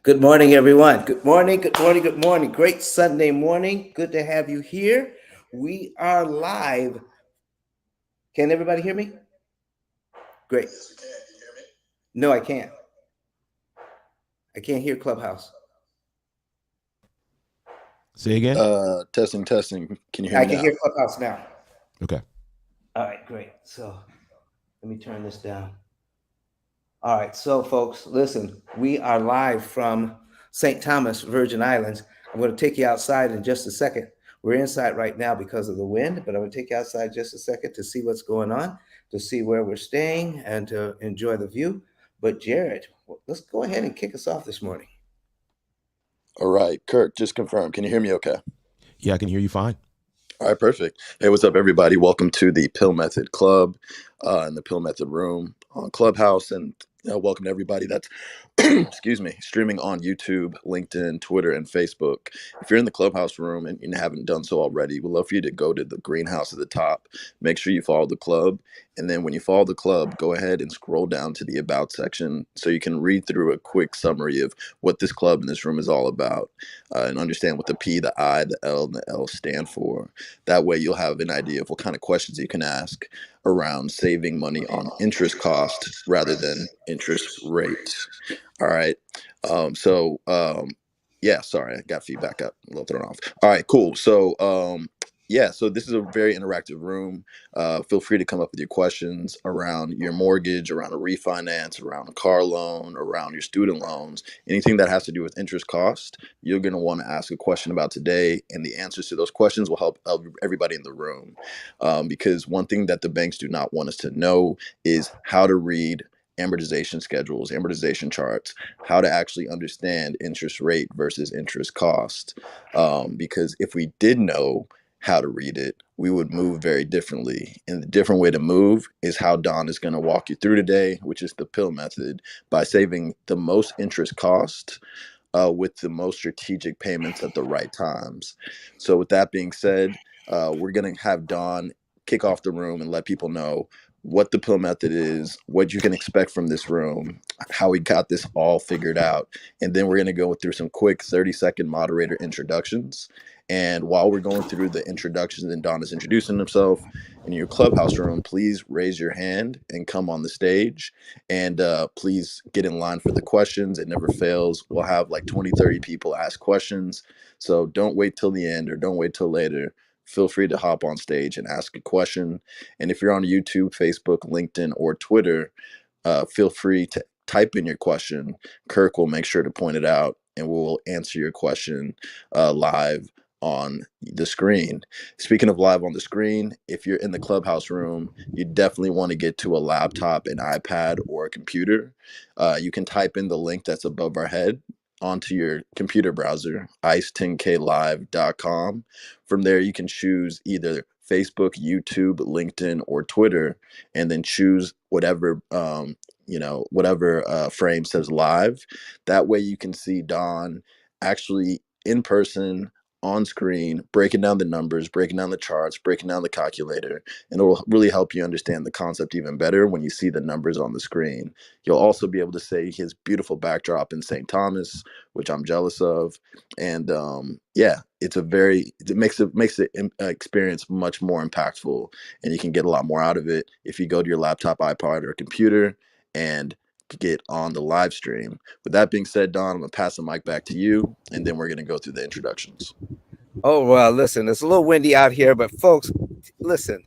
Good morning, everyone. Good morning, good morning, good morning. Great Sunday morning. Good to have you here. We are live. Can everybody hear me? Great. Yes, we can. Can you hear me? No, I can't. I can't hear Clubhouse. Say again. Testing, testing. Can you hear I me can now? hear Clubhouse now. Okay. All right, great. So let me turn this down. All right, so folks, listen, we are live from St. Thomas, Virgin Islands. I'm going to take you outside in just a second. We're inside right now because of the wind, but I'm going to take you outside just a second to see what's going on, to see where we're staying, and to enjoy the view. But Jared, let's go ahead and kick us off this morning. All right, Kirk, just confirm. Can you hear me okay? Yeah, I can hear you fine. All right, perfect. Hey, what's up, everybody? Welcome to the Pill Method Club in the Pill Method Room on Clubhouse. And welcome to everybody that's, excuse me, streaming on YouTube, LinkedIn, Twitter, and Facebook. If you're in the Clubhouse room and you haven't done so already, we'd love for you to go to the greenhouse at the top. Make sure you follow the club. And then when you follow the club, go ahead and scroll down to the About section so you can read through a quick summary of what this club and this room is all about and understand what the P, the I, the L, and the L stand for. That way you'll have an idea of what kind of questions you can ask around saving money on interest cost rather than interest rate. All right. Yeah, sorry, I got feedback up, a little thrown off. All right, cool. Yeah, so this is a very interactive room. Feel free to come up with your questions around your mortgage, around a refinance, around a car loan, around your student loans, anything that has to do with interest cost. You're going to want to ask a question about today, and the answers to those questions will help everybody in the room. Because one thing that the banks do not want us to know is how to read amortization schedules, amortization charts, how to actually understand interest rate versus interest cost. Because if we did know how to read it, we would move very differently. And the different way to move is how Don is going to walk you through today, which is the pill method, by saving the most interest cost with the most strategic payments at the right times. So with that being said, we're going to have Don kick off the room and let people know what the pill method is, what you can expect from this room, how we got this all figured out. And then we're going to go through some quick 30-second moderator introductions. And while we're going through the introductions and Don is introducing himself in your clubhouse room, please raise your hand and come on the stage. And please get in line for the questions. It never fails. We'll have like 20, 30 people ask questions. So don't wait till the end or don't wait till later. Feel free to hop on stage and ask a question. And if you're on YouTube, Facebook, LinkedIn, or Twitter, feel free to type in your question. Kirk will make sure to point it out and we'll answer your question live on the screen. Speaking of live on the screen, if you're in the clubhouse room, you definitely want to get to a laptop, an iPad, or a computer. You can type in the link that's above our head onto your computer browser, ice10klive.com. From there, you can choose either Facebook, YouTube, LinkedIn, or Twitter, and then choose whatever frame says live. That way, you can see Don actually in person on screen, breaking down the numbers, breaking down the charts, breaking down the calculator, and it will really help you understand the concept even better when you see the numbers on the screen. You'll also be able to see his beautiful backdrop in St. Thomas, which I'm jealous of, and yeah, it makes the experience much more impactful, and you can get a lot more out of it if you go to your laptop, iPod, or computer and get on the live stream. With that being said, Don, I'm gonna pass the mic back to you, and then we're gonna go through the introductions. Oh, well, listen, it's a little windy out here, but folks, listen,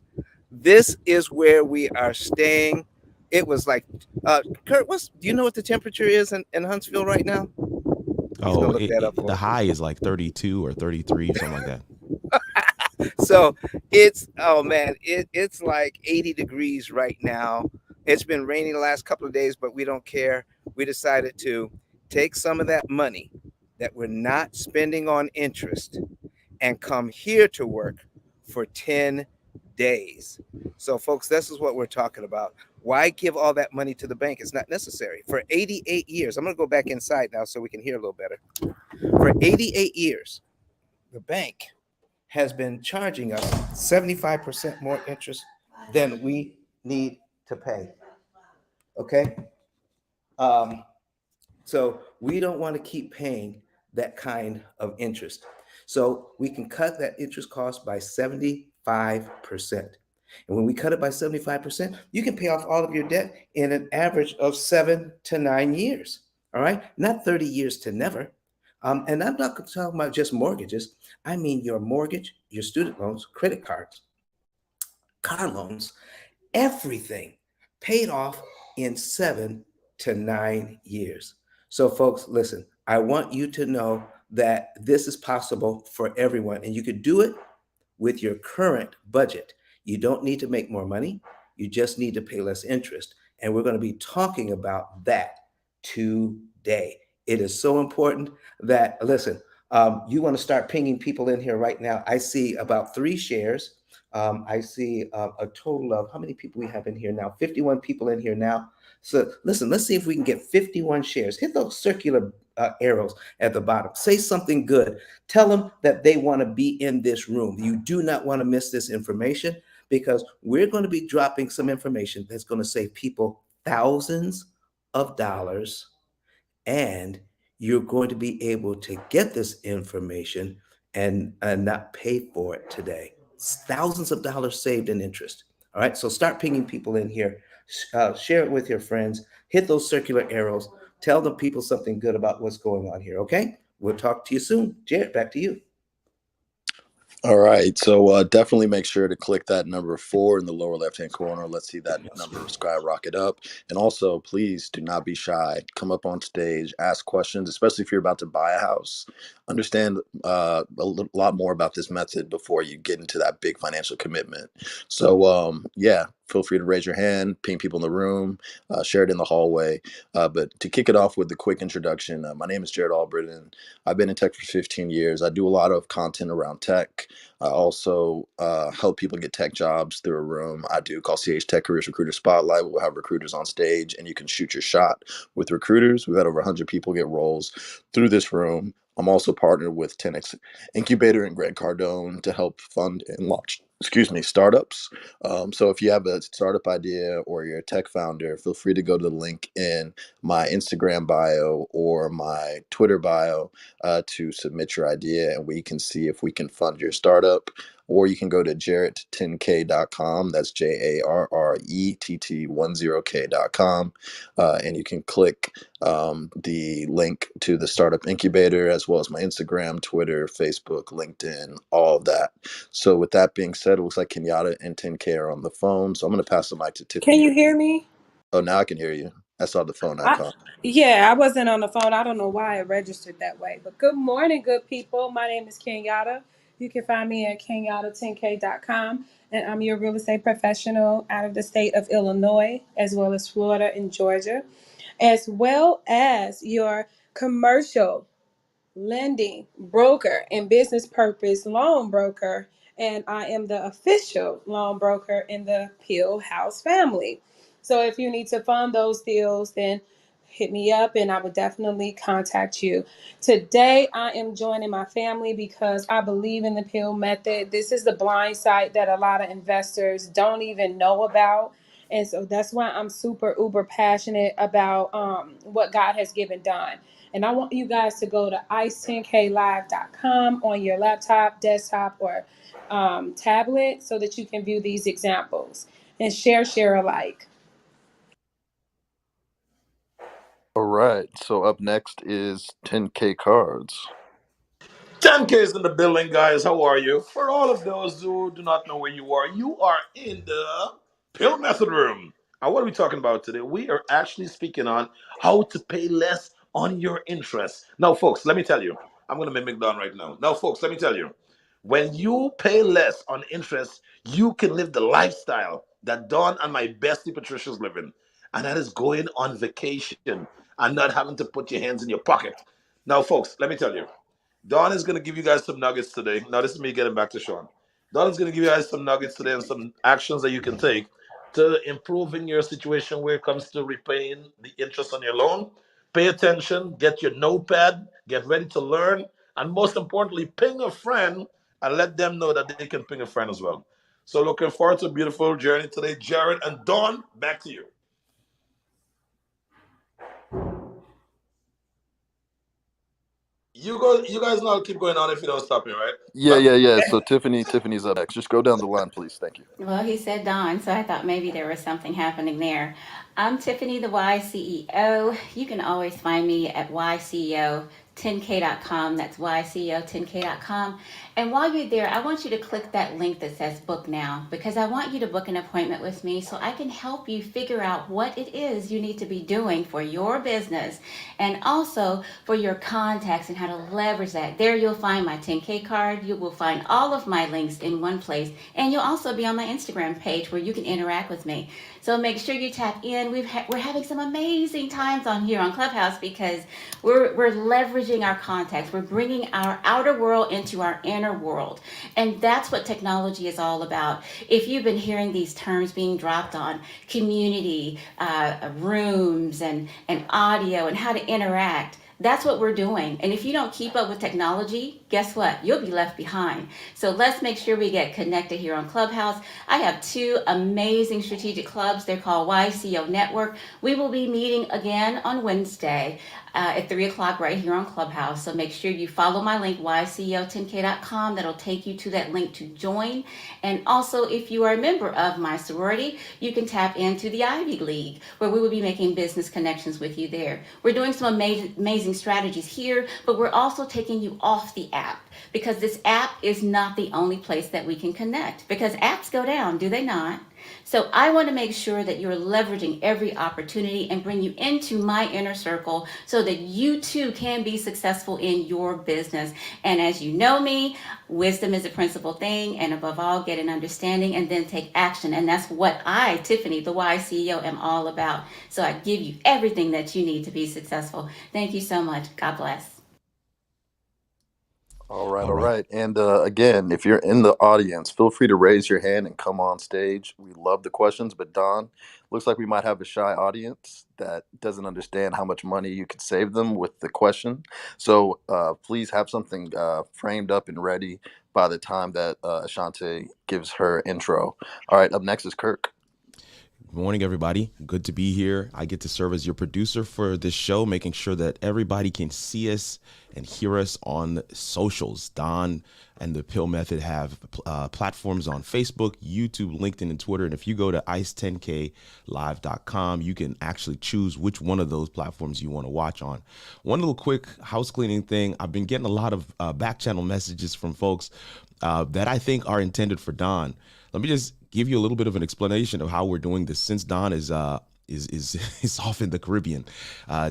this is where we are staying. It was like, Kurt, do you know what the temperature is in Huntsville right now? He's Oh, gonna look that up for the us. high is like 32 or 33, something like that. So it's, oh man, it's like 80 degrees right now. It's been raining the last couple of days, but we don't care. We decided to take some of that money that we're not spending on interest and come here to work for 10 days. So, folks, this is what we're talking about. Why give all that money to the bank? It's not necessary. For 88 years, I'm going to go back inside now so we can hear a little better. For 88 years, the bank has been charging us 75% more interest than we need to pay. Okay. Um, So we don't want to keep paying that kind of interest. So we can cut that interest cost by 75%. And when we cut it by 75%, you can pay off all of your debt in an average of 7 to 9 years. All right. Not 30 years to never. And I'm not talking about just mortgages. I mean your mortgage, your student loans, credit cards, car loans, everything paid off in 7 to 9 years. So, folks, listen, I want you to know that this is possible for everyone, and you could do it with your current budget. You don't need to make more money, you just need to pay less interest. And we're going to be talking about that today. It is so important that, listen, you want to start pinging people in here right now. I see about 3 shares. I see a total of how many people we have in here now? 51 people in here now. So listen, let's see if we can get 51 shares. Hit those circular arrows at the bottom. Say something good. Tell them that they want to be in this room. You do not want to miss this information because we're going to be dropping some information that's going to save people thousands of dollars, and you're going to be able to get this information and not pay for it today. It's thousands of dollars saved in interest. All right, so start pinging people in here. Share it with your friends. Hit those circular arrows. Tell the people something good about what's going on here. Okay, we'll talk to you soon. Jared, back to you. All right, so definitely make sure to click that number 4 in the lower left-hand corner. Let's see that number skyrocket up. And also, please do not be shy. Come up on stage, ask questions, especially if you're about to buy a house. Understand lot more about this method before you get into that big financial commitment. So, yeah, feel free to raise your hand, ping people in the room, share it in the hallway. But to kick it off with the quick introduction, my name is Jared Albritton. I've been in tech for 15 years. I do a lot of content around tech. I also help people get tech jobs through a room I do called CH Tech Careers Recruiter Spotlight. We'll have recruiters on stage and you can shoot your shot with recruiters. We've had over 100 people get roles through this room. I'm also partnered with 10X Incubator and Grant Cardone to help fund and launch, startups. So if you have a startup idea or you're a tech founder, feel free to go to the link in my Instagram bio or my Twitter bio to submit your idea, and we can see if we can fund your startup. Or you can go to jarrett10k.com. That's JARRETT10k.com. And you can click the link to the startup incubator, as well as my Instagram, Twitter, Facebook, LinkedIn, all of that. So with that being said, it looks like Kenyatta and 10K are on the phone. So I'm going to pass the mic to Can Tiffany. you hear me? Oh, now I can hear you. I saw the phone I, icon. yeah, I wasn't on the phone. I don't know why it registered that way. But good morning, good people. My name is Kenyatta. You can find me at kenyatta10k.com. And I'm your real estate professional out of the state of Illinois, as well as Florida and Georgia, as well as your commercial lending broker and business purpose loan broker. And I am the official loan broker in the P.I.L.L house family. So if you need to fund those deals, then hit me up and I would definitely contact you. Today, I am joining my family because I believe in the P.I.L.L method. This is the blind side that a lot of investors don't even know about. And so that's why I'm super uber passionate about what God has given done. And I want you guys to go to ice10klive.com on your laptop, desktop, or tablet so that you can view these examples and share alike. All right. So up next is 10K cards. 10K is in the building, guys. How are you? For all of those who do not know where you are in the pill method room. And what are we talking about today? We are actually speaking on how to pay less on your interest. Now, folks, let me tell you. I'm going to mimic Don right now. Now, folks, let me tell you. When you pay less on interest, you can live the lifestyle that Don and my bestie Patricia's living. And that is going on vacation and not having to put your hands in your pocket. Now, folks, let me tell you. Don is going to give you guys some nuggets today. Now, this is me getting back to Sean. Don is going to give you guys some nuggets today and some actions that you can take to improve in your situation where it comes to repaying the interest on your loan. Pay attention, get your notepad, get ready to learn, and most importantly, ping a friend and let them know that they can ping a friend as well. So, looking forward to a beautiful journey today. Jared and Don, back to you. You guys know I'll keep going on if you don't stop me, right? Yeah. So Tiffany's up next. Just go down the line, please. Thank you. Well, he said Don, so I thought maybe there was something happening there. I'm Tiffany, the Y CEO. You can always find me at yceo10k.com. That's yceo10k.com. And while you're there, I want you to click that link that says book now because I want you to book an appointment with me so I can help you figure out what it is you need to be doing for your business and also for your contacts and how to leverage that. There you'll find my 10K card. You will find all of my links in one place. And you'll also be on my Instagram page where you can interact with me. So make sure you tap in. We're having some amazing times on here on Clubhouse because we're leveraging our contacts. We're bringing our outer world into our inner world. And that's what technology is all about. If you've been hearing these terms being dropped on community, rooms, and audio, and how to interact, that's what we're doing. And if you don't keep up with technology, guess what? You'll be left behind. So let's make sure we get connected here on Clubhouse. I have two amazing strategic clubs. They're called YCO Network. We will be meeting again on Wednesday at 3 o'clock right here on Clubhouse. So make sure you follow my link, yceo10k.com. That'll take you to that link to join. And also, if you are a member of my sorority, you can tap into the Ivy League, where we will be making business connections with you there. We're doing some amazing strategies here, but we're also taking you off the app because this app is not the only place that we can connect because apps go down, do they not? So I want to make sure that you're leveraging every opportunity and bring you into my inner circle so that you too can be successful in your business. And as you know me, wisdom is a principal thing, and above all, get an understanding and then take action. And that's what I, Tiffany, the Y CEO, am all about. So I give you everything that you need to be successful. Thank you so much. God bless. All right, All all right. right. And again, if you're in the audience, feel free to raise your hand and come on stage. We love the questions, but Don, looks like we might have a shy audience that doesn't understand how much money you could save them with the question. So please have something framed up and ready by the time that Ashante gives her intro. All right, up next is Kirk. Good morning, everybody. Good to be here. I get to serve as your producer for this show, making sure that everybody can see us and hear us on socials. Don and the Pill Method have platforms on Facebook, YouTube, LinkedIn, and Twitter. And if you go to ice10klive.com, you can actually choose which one of those platforms you want to watch on. One little quick house cleaning thing. I've been getting a lot of back channel messages from folks that I think are intended for Don. Let me just give you a little bit of an explanation of how we're doing this. Since Don is is off in the Caribbean,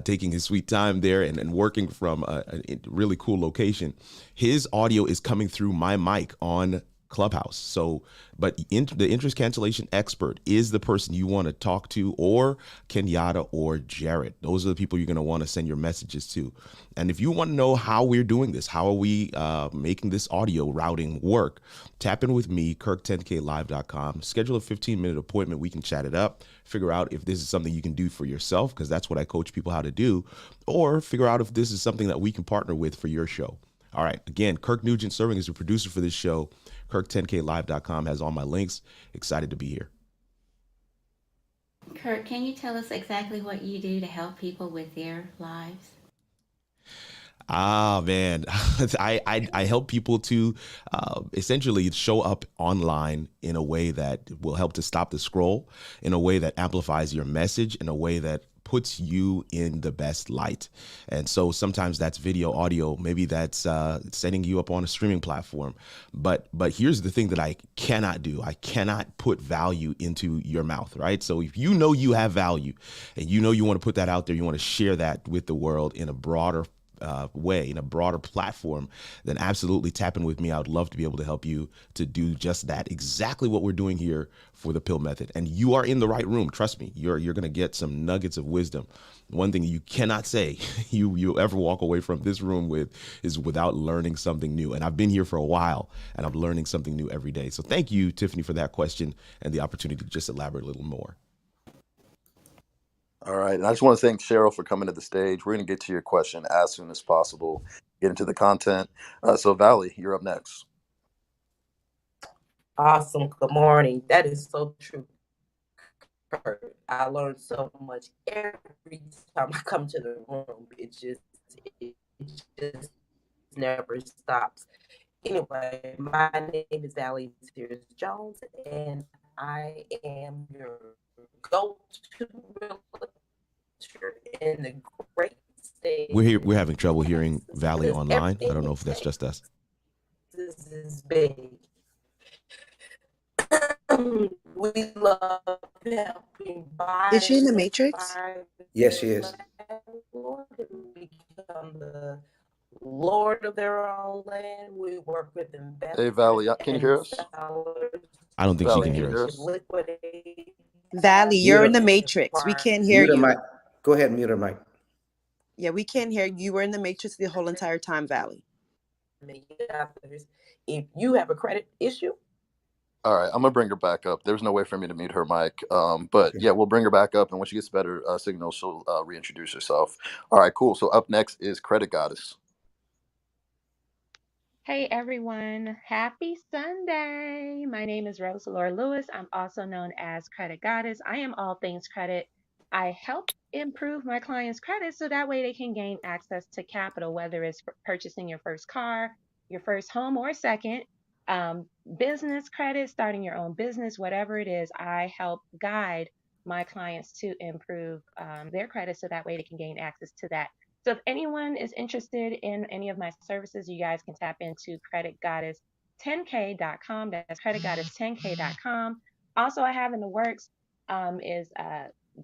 taking his sweet time there and working from a really cool location, his audio is coming through my mic on Clubhouse. So, but the interest cancellation expert is the person you want to talk to, or Kenyatta or Jared. Those are the people you're going to want to send your messages to. And if you want to know how we're doing this, how are we making this audio routing work, tap in with me, kirk10klive.com. Schedule a 15-minute appointment. We can chat it up, figure out if this is something you can do for yourself, because that's what I coach people how to do, or figure out if this is something that we can partner with for your show. All right. Again, Kirk Nugent serving as a producer for this show. Kirk10klive.com has all my links. Excited to be here. Kurt, can you tell us exactly what you do to help people with their lives? Ah, man, I help people to essentially show up online in a way that will help to stop the scroll, in a way that amplifies your message, in a way that puts you in the best light. And so sometimes that's video, audio, maybe that's setting you up on a streaming platform. But here's the thing that I cannot do. I cannot put value into your mouth, right? So if you know you have value and you know you want to put that out there, you want to share that with the world in a broader way, in a broader platform, then absolutely tap in with me. I would love to be able to help you to do just that. Exactly what we're doing here for the Pill Method. And you are in the right room. Trust me, you're going to get some nuggets of wisdom. One thing you cannot say you'll ever walk away from this room with is without learning something new. And I've been here for a while and I'm learning something new every day. So thank you, Tiffany, for that question and the opportunity to just elaborate a little more. All right. And I just want to thank Cheryl for coming to the stage. We're going to get to your question as soon as possible, get into the content. So, Valley, you're up next. Awesome. Good morning. That is so true, Kurt. I learn so much every time I come to the room. It just never stops. Anyway, my name is Valley Sears Jones, and I am your go-to realtor in the great state We're here. of We're having trouble hearing Texas, Valley because online. I don't everything know in if that's just us. Texas is big. We love helping Is she in the buyers Matrix? find Yes, she is. landlord and become the lord of their own land. We work with Hey, investors Valley, can you and hear us? sellers I don't think she so Valley, can can they you hear hear us. can us? liquidate Valley, you're Mute in her. the assets Matrix. We prior can't hear Mute her you. mic. Go ahead, mute her mic. Yeah, we can't hear you. You were in the Matrix the whole entire time, Valley. if you have a credit issue. All right, I'm gonna bring her back up. There's no way for me to mute her mic, but Okay. yeah, we'll bring her back up, and when she gets better signal, she'll reintroduce herself. All right, cool. So up next is Credit Goddess. Hey everyone, happy Sunday. My name is Rose Laura Lewis. I'm also known as Credit Goddess. I am all things credit. I help improve my clients' credit so that way they can gain access to capital, whether it's for purchasing your first car, your first home, or second, um, business credit, starting your own business, whatever it is. I help guide my clients to improve their credit so that way they can gain access to that. So if anyone is interested in any of my services, you guys can tap into creditgoddess10k.com. That's creditgoddess10k.com. Also, I have in the works is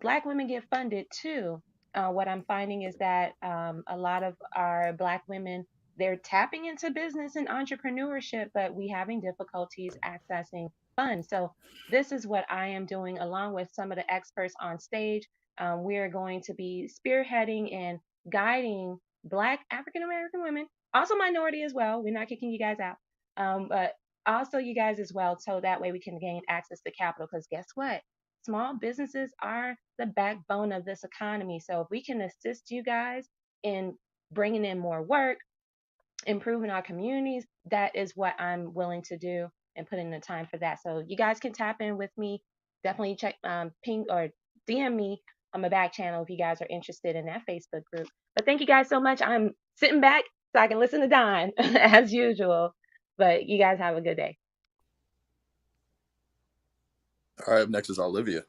Black women get funded too. What I'm finding is that a lot of our Black women, they're tapping into business and entrepreneurship, but we having difficulties accessing funds. So this is what I am doing along with some of the experts on stage. We are going to be spearheading and guiding Black African American women, also minority as well. We're not kicking you guys out, but also you guys as well, so that way we can gain access to capital. Because guess what? Small businesses are the backbone of this economy. So if we can assist you guys in bringing in more work, improving our communities, that is what I'm willing to do and put in the time for that. So you guys can tap in with me. Definitely check ping or DM me on my back channel if you guys are interested in that Facebook group. But thank you guys so much. I'm sitting back so I can listen to Don as usual. But you guys have a good day. All right, up next is Olivia.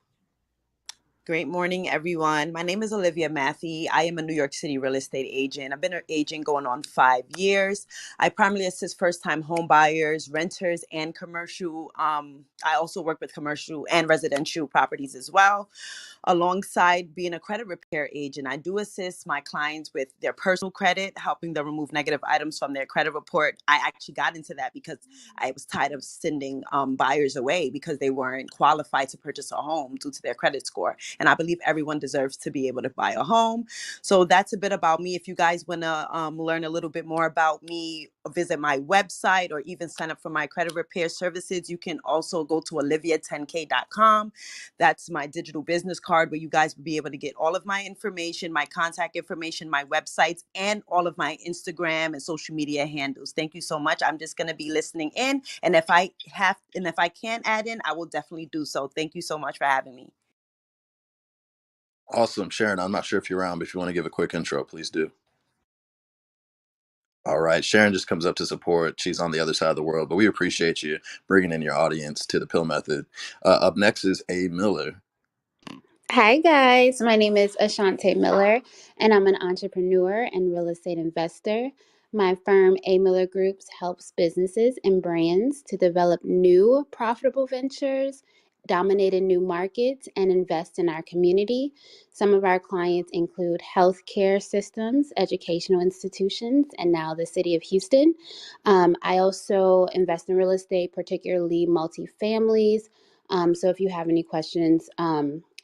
Great morning, everyone. My name is Olivia Matthey. I am a New York City real estate agent. I've been an agent going on 5 years. I primarily assist first-time home buyers, renters, and commercial. I also work with commercial and residential properties as well. Alongside being a credit repair agent, I do assist my clients with their personal credit, helping them remove negative items from their credit report. I actually got into that because I was tired of sending buyers away because they weren't qualified to purchase a home due to their credit score. And I believe everyone deserves to be able to buy a home. So that's a bit about me. If you guys want to learn a little bit more about me, visit my website or even sign up for my credit repair services, you can also go to olivia10k.com. That's my digital business card where you guys will be able to get all of my information, my contact information, my websites, and all of my Instagram and social media handles. Thank you so much. I'm just going to be listening in. And if I can add in, I will definitely do so. Thank you so much for having me. Awesome, Sharon. I'm not sure if you're around, but if you want to give a quick intro, please do. All right, Sharon just comes up to support. She's on the other side of the world, but we appreciate you bringing in your audience to the Pill Method. Up next is A. Miller. Hi, guys. My name is Ashante Miller, and I'm an entrepreneur and real estate investor. My firm, A. Miller Groups, helps businesses and brands to develop new profitable ventures, dominate in new markets, and invest in our community. Some of our clients include healthcare systems, educational institutions, and now the city of Houston. I also invest in real estate, particularly multifamilies. So if you have any questions,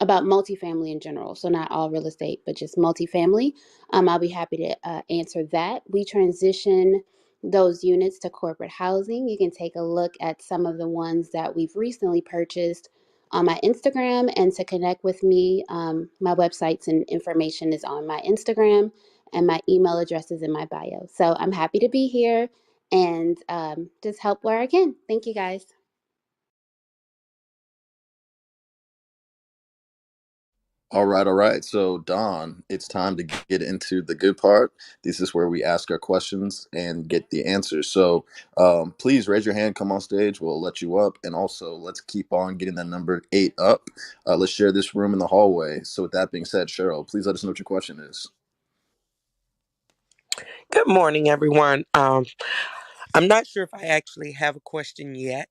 about multifamily in general. So not all real estate, but just multifamily. I'll be happy to answer that. We transition those units to corporate housing. You can take a look at some of the ones that we've recently purchased on my Instagram. And to connect with me, my websites and information is on my Instagram, and my email address is in my bio. So I'm happy to be here and just help where I can. Thank you, guys. All right, all right. So, Don, it's time to get into the good part. This is where we ask our questions and get the answers. So, please raise your hand, come on stage. We'll let you up. And also, let's keep on getting that number 8 up. Let's share this room in the hallway. So, with that being said, Cheryl, please let us know what your question is. Good morning, everyone. I'm not sure if I actually have a question yet.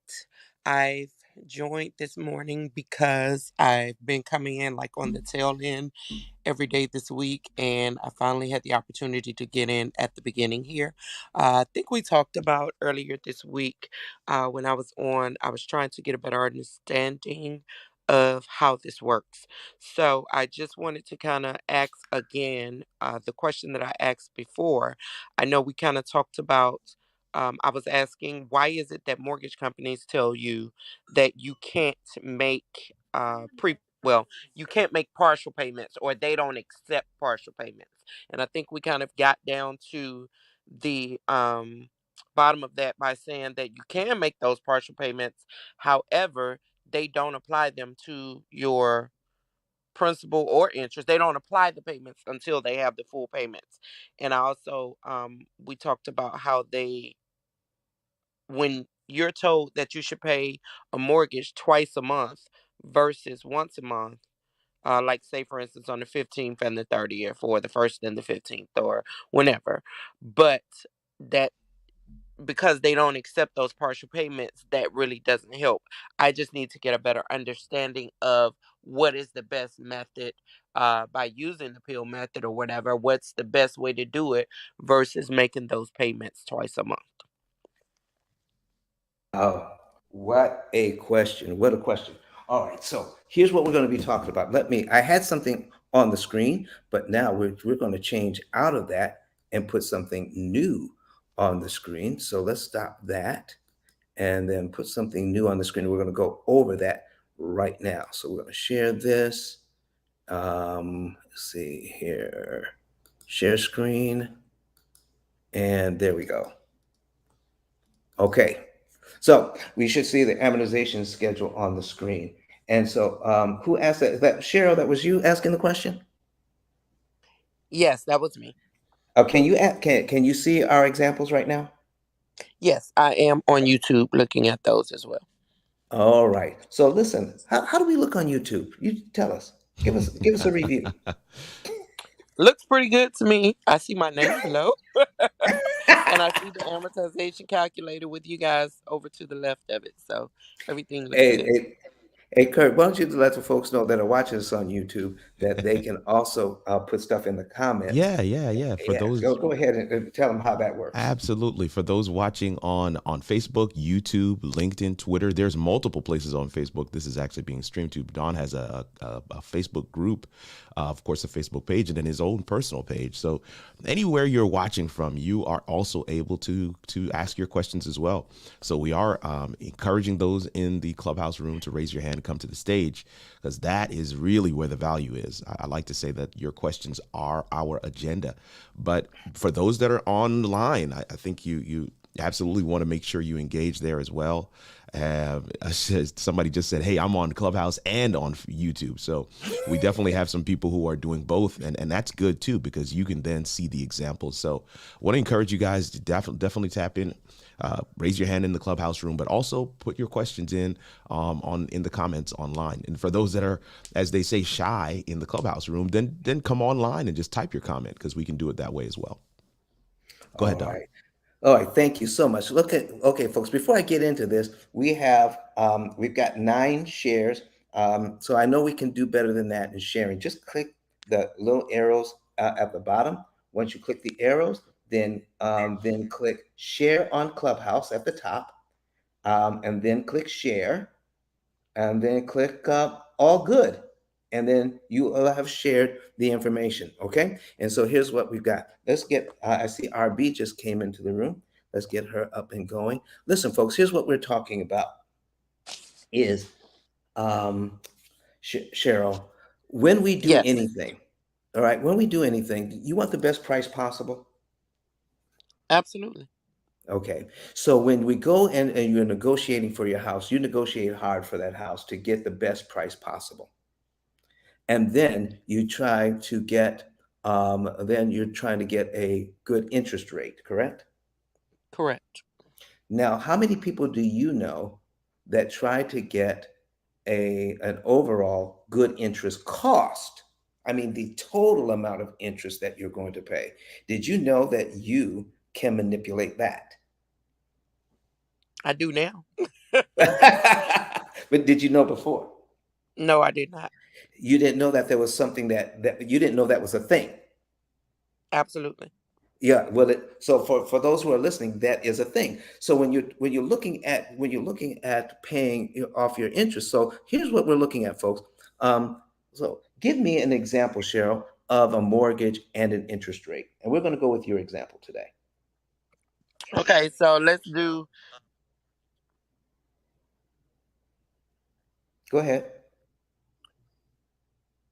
I've joined this morning because I've been coming in like on the tail end every day this week, and I finally had the opportunity to get in at the beginning here. I think we talked about earlier this week when I was on, I was trying to get a better understanding of how this works. So I just wanted to kind of ask again the question that I asked before. I know we kind of talked about. I was asking, why is it that mortgage companies tell you that you can't make well, you can't make partial payments, or they don't accept partial payments? And I think we kind of got down to the bottom of that by saying that you can make those partial payments. However, they don't apply them to your principal or interest. They don't apply the payments until they have the full payments. And I also we talked about how they, when you're told that you should pay a mortgage twice a month versus once a month, like say for instance on the 15th and the 30th, or the first and the 15th, or whenever, but that, because they don't accept those partial payments, that really doesn't help. I just need to get a better understanding of what is the best method, by using the pill method or whatever, what's the best way to do it versus making those payments twice a month. Oh, what a question. What a question. All right. So here's what we're going to be talking about. I had something on the screen, but now we're going to change out of that and put something new on the screen. So let's stop that and then put something new on the screen. We're going to go over that right now. So we're going to share this. Let's see here, share screen. And there we go. Okay. So we should see the amortization schedule on the screen. And so who asked that? Is that Cheryl? That was you asking the question? Yes, that was me. Can you see our examples right now? Yes, I am on YouTube looking at those as well. All right. So listen, how do we look on YouTube? You tell us. Give us a review. Looks pretty good to me. I see my name below. And I see the amortization calculator with you guys over to the left of it. So everything looks Hey, good. hey, hey, Kurt, why don't you let the folks know that are watching us on YouTube that they can also put stuff in the comments. Yeah, yeah, yeah. For Yeah, go those go ahead and tell them how that works. Absolutely. For those watching on Facebook, YouTube, LinkedIn, Twitter, there's multiple places on Facebook. This is actually being streamed to. Don has a Facebook group, of course, a Facebook page, and then his own personal page. So anywhere you're watching from, you are also able to ask your questions as well. So we are encouraging those in the clubhouse room to raise your hand and come to the stage, because that is really where the value is. I like to say that your questions are our agenda. But for those that are online, I think you absolutely want to make sure you engage there as well. Somebody just said, "Hey, I'm on Clubhouse and on YouTube," so we definitely have some people who are doing both, and that's good too, because you can then see the examples. So, I want to encourage you guys to definitely tap in, raise your hand in the Clubhouse room, but also put your questions in on in the comments online. And for those that are, as they say, shy in the Clubhouse room, then come online and just type your comment, because we can do it that way as well. Go ahead, All Don. right. All right, thank you so much. Okay, folks, before I get into this, we've got 9 shares. So I know we can do better than that in sharing. Just click the little arrows at the bottom. Once you click the arrows, then click share on Clubhouse at the top, and then click share, and then click all good. And then you will have shared the information. Okay. And so here's what we've got. I see RB just came into the room. Let's get her up and going. Listen, folks, here's what we're talking about is, Cheryl, when we do Yes, anything, all right, when we do anything, you want the best price possible. absolutely. Okay. So when we go and you're negotiating for your house, you negotiate hard for that house to get the best price possible. and then you try to get then you're trying to get a good interest rate, correct? Correct. Now, how many people do you know that try to get an overall good interest cost? I mean, the total amount of interest that you're going to pay. Did you know that you can manipulate that? I do now. But did you know before? No, I did not. You didn't know that there was something that you didn't know that was a thing. Absolutely. Yeah, well, so for those who are listening, that is a thing. So when you're looking at paying off your interest, so here's what we're looking at, folks. So give me an example, Cheryl, of a mortgage and an interest rate, and we're going to go with your example today. Okay, so Go ahead.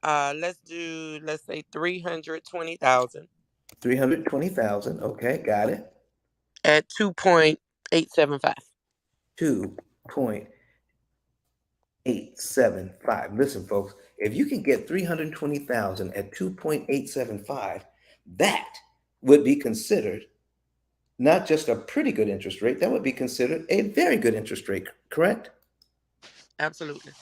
let's say 320,000 320,000. Okay, got it. at 2.875. 2.875. Listen, folks, if you can get 320,000 at 2.875, that would be considered not just a pretty good interest rate, that would be considered a very good interest rate, correct? Absolutely.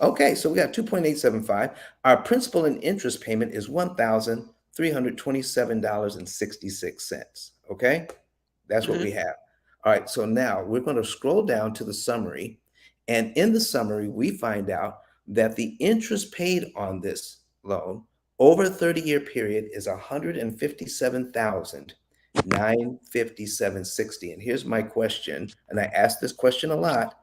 Okay, so we got 2.875. Our principal and interest payment is $1,327.66. Okay, that's what Hmm. we have. All right, so now we're going to scroll down to the summary. And in the summary, we find out that the interest paid on this loan over a 30-year period is 157,957.60. And here's my question, and I ask this question a lot.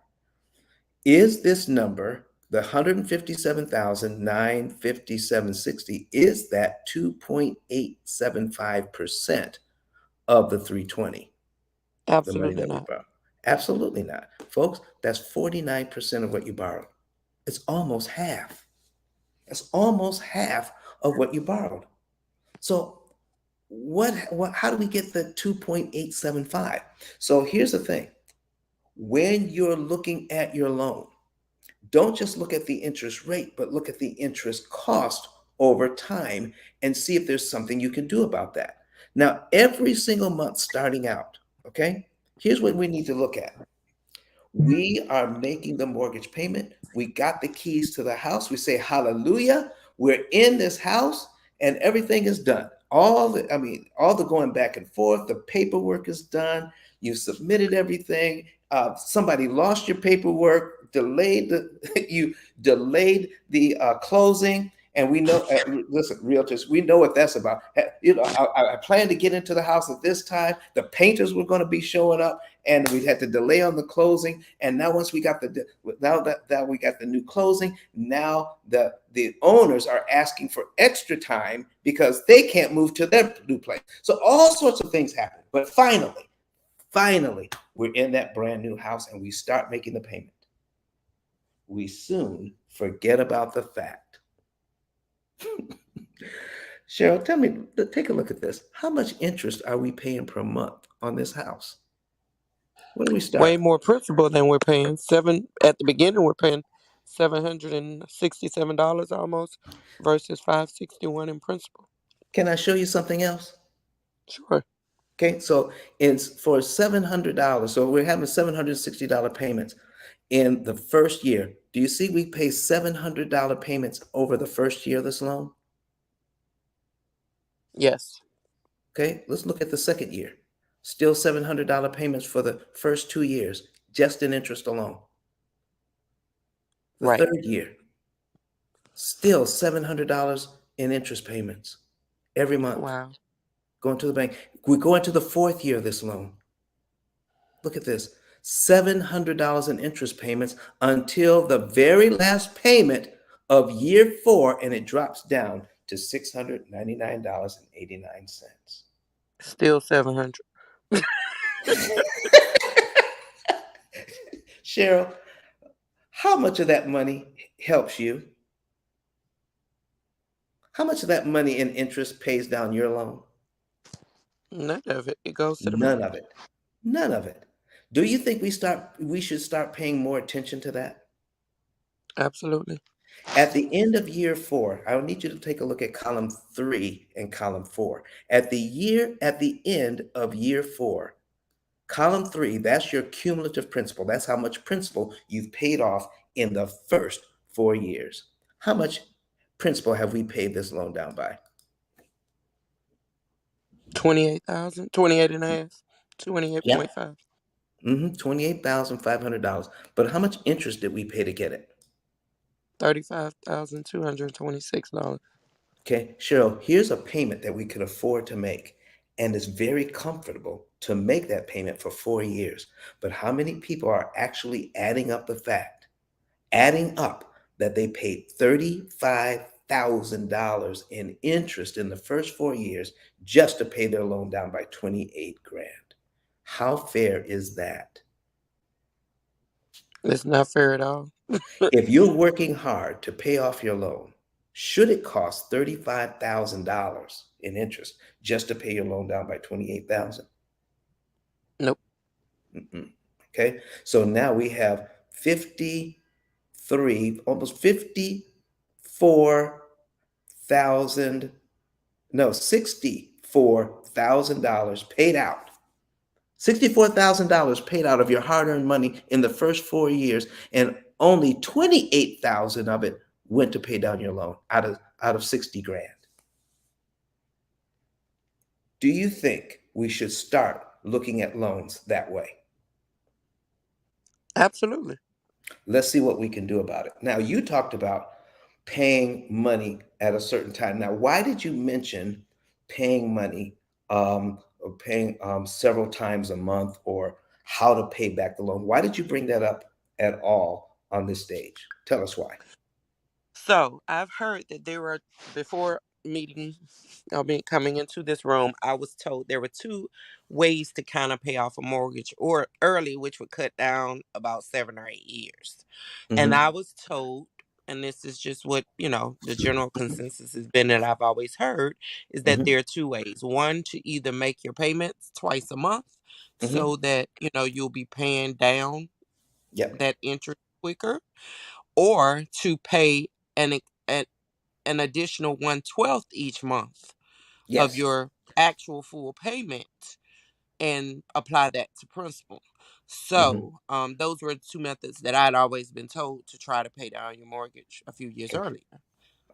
Is this number, the 157,957.60, is that 2.875% of the 320, the money Absolutely that we not. borrow? Absolutely not. Folks, that's 49% of what you borrowed. It's almost half. That's almost half of what you borrowed. So what how do we get the 2.875? So here's the thing. When you're looking at your loan, don't just look at the interest rate, but look at the interest cost over time and see if there's something you can do about that. Now, every single month starting out, okay, here's what we need to look at. We are making the mortgage payment. We got the keys to the house. We say, hallelujah, we're in this house and everything is done. All the going back and forth, the paperwork is done. You submitted everything. Somebody lost your paperwork, you delayed the closing. And we know, listen, realtors, we know what that's about. I plan to get into the house at this time. The painters were going to be showing up, and we had to delay on the closing. And now once we got that we got the new closing, now the owners are asking for extra time because they can't move to their new place. So all sorts of things happen. But finally, we're in that brand new house and we start making the payment. We soon forget about the fact. Cheryl, tell me, take a look at this. How much interest are we paying per month on this house? Where do we Way start? more principal than we're paying. Seven at the beginning we're paying $767 almost versus 561 in principal. Can I show you something else? Sure. Okay, so it's for $700. So we're having $760 payments in the first year. Do you see we pay $700 payments over the first year of this loan? Yes. Okay, let's look at the second year. Still $700 payments for the first 2 years, just in interest alone. The Right. third year, still $700 in interest payments every month Wow. going to the bank. We go into the fourth year of this loan. Look at this, $700 in interest payments until the very last payment of year four, and it drops down to $699.89. Still 700. Cheryl, how much of that money helps you? How much of that money in interest pays down your loan? None of it. It goes to the None bank. of it. None of it. Do you think we should start paying more attention to that? Absolutely. At the end of year four, I need you to take a look at column 3 and column 4. At the end of year four, column 3, that's your cumulative principal. That's how much principal you've paid off in the first 4 years. How much principal have we paid this loan down by? 28,000, 28 and a half, Yep. 28.5. $28,500. But how much interest did we pay to get it? $35,226. Okay, Cheryl, here's a payment that we could afford to make, and it's very comfortable to make that payment for 4 years. But how many people are actually adding up that they paid $35,000 in interest in the first 4 years just to pay their loan down by 28 grand? How fair is that? It's not fair at all. If you're working hard to pay off your loan, should it cost $35,000 in interest just to pay your loan down by 28,000? Nope. Mm-mm. Okay. So now we have 53, almost 54,000, no, $64,000 paid out. $64,000 paid out of your hard-earned money in the first 4 years, and only 28,000 of it went to pay down your loan out of 60 grand. Do you think we should start looking at loans that way? Absolutely. Let's see what we can do about it. Now, you talked about paying money at a certain time. Now, why did you mention paying money or paying several times a month, or how to pay back the loan? Why did you bring that up at all on this stage? Tell us why. So I've heard that there were, before meeting, I mean, coming into this room, I was told there were two ways to kind of pay off a mortgage or early, which would cut down about 7 or 8 years. And Hmm. I was told, and this is just what, the general consensus has been that I've always heard, is that Hmm. there are two ways. One, to either make your payments twice a month Hmm. so that, you'll be paying down Yep. that interest quicker, or to pay an, an, an additional 1/12 each month of Yes. your actual full payment and apply that to principal. Hmm. So, those were two methods that I'd always been told to try to pay down your mortgage a few years Okay. earlier.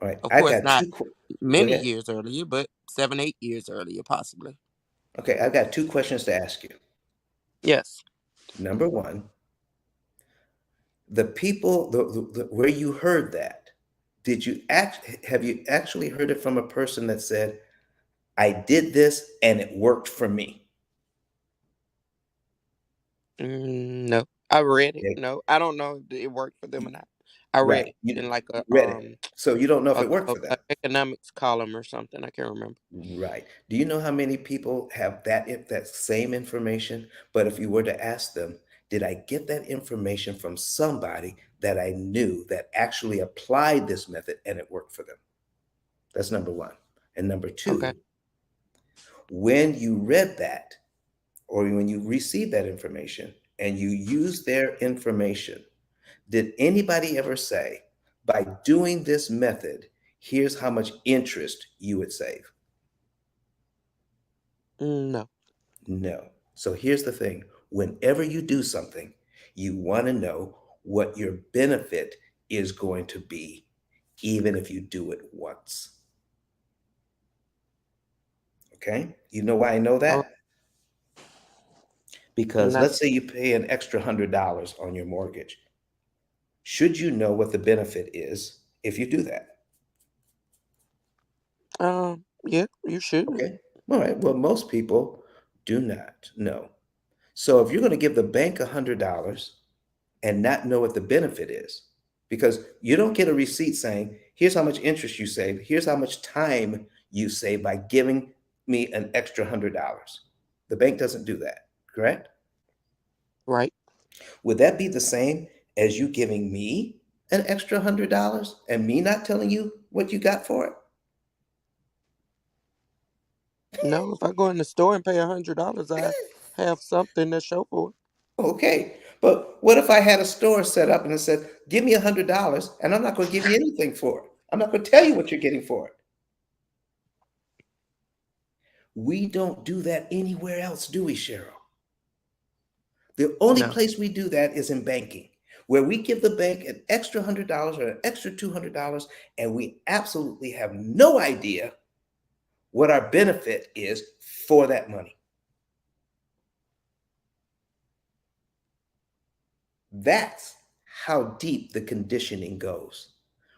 All right. Of I course, got not Go many ahead. years earlier, but 7, 8 years earlier, possibly. Okay. I've got two questions to ask you. Yes. Number one, the people where you heard that, have you actually heard it from a person that said, I did this and it worked for me? No, I read it. Okay. No, I don't know if it worked for them or not. I read Right. it in like You read it, so you don't know if it worked for a them. economics column or something. I can't remember. Right. Do you know how many people have that same information? But if you were to ask them, did I get that information from somebody that I knew that actually applied this method and it worked for them? That's number one. And number Okay. two, when you read that, or when you received that information and you use their information, did anybody ever say, by doing this method, here's how much interest you would save? No. No. So here's the thing: whenever you do something, you want to know what your benefit is going to be, even if you do it once. Okay? You know why I know Oh, that? Because not. let's say you pay an extra $100 on your mortgage. Should you know what the benefit is if you do that? Yeah, you should. Okay. All right. Well, most people do not know. So if you're going to give the bank $100 and not know what the benefit is, because you don't get a receipt saying, here's how much interest you save, here's how much time you save by giving me an extra $100. The bank doesn't do that, correct? Right. Would that be the same as you giving me an extra $100 and me not telling you what you got for it? No, if I go in the store and pay $100, I have something to show for it. Okay. But what if I had a store set up and it said, give me $100 and I'm not going to give you anything for it? I'm not going to tell you what you're getting for it. We don't do that anywhere else, do we, Cheryl? The only No. place we do that is in banking, where we give the bank an extra $100 or an extra $200, and we absolutely have no idea what our benefit is for that money. That's how deep the conditioning goes.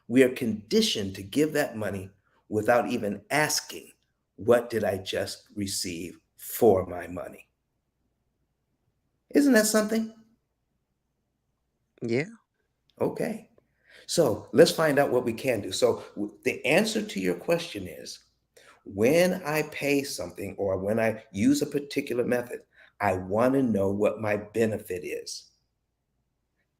We are conditioned to give that money without even asking, what did I just receive for my money? Isn't that something? Yeah. Okay. So let's find out what we can do. So the answer to your question is, when I pay something or when I use a particular method, I want to know what my benefit is.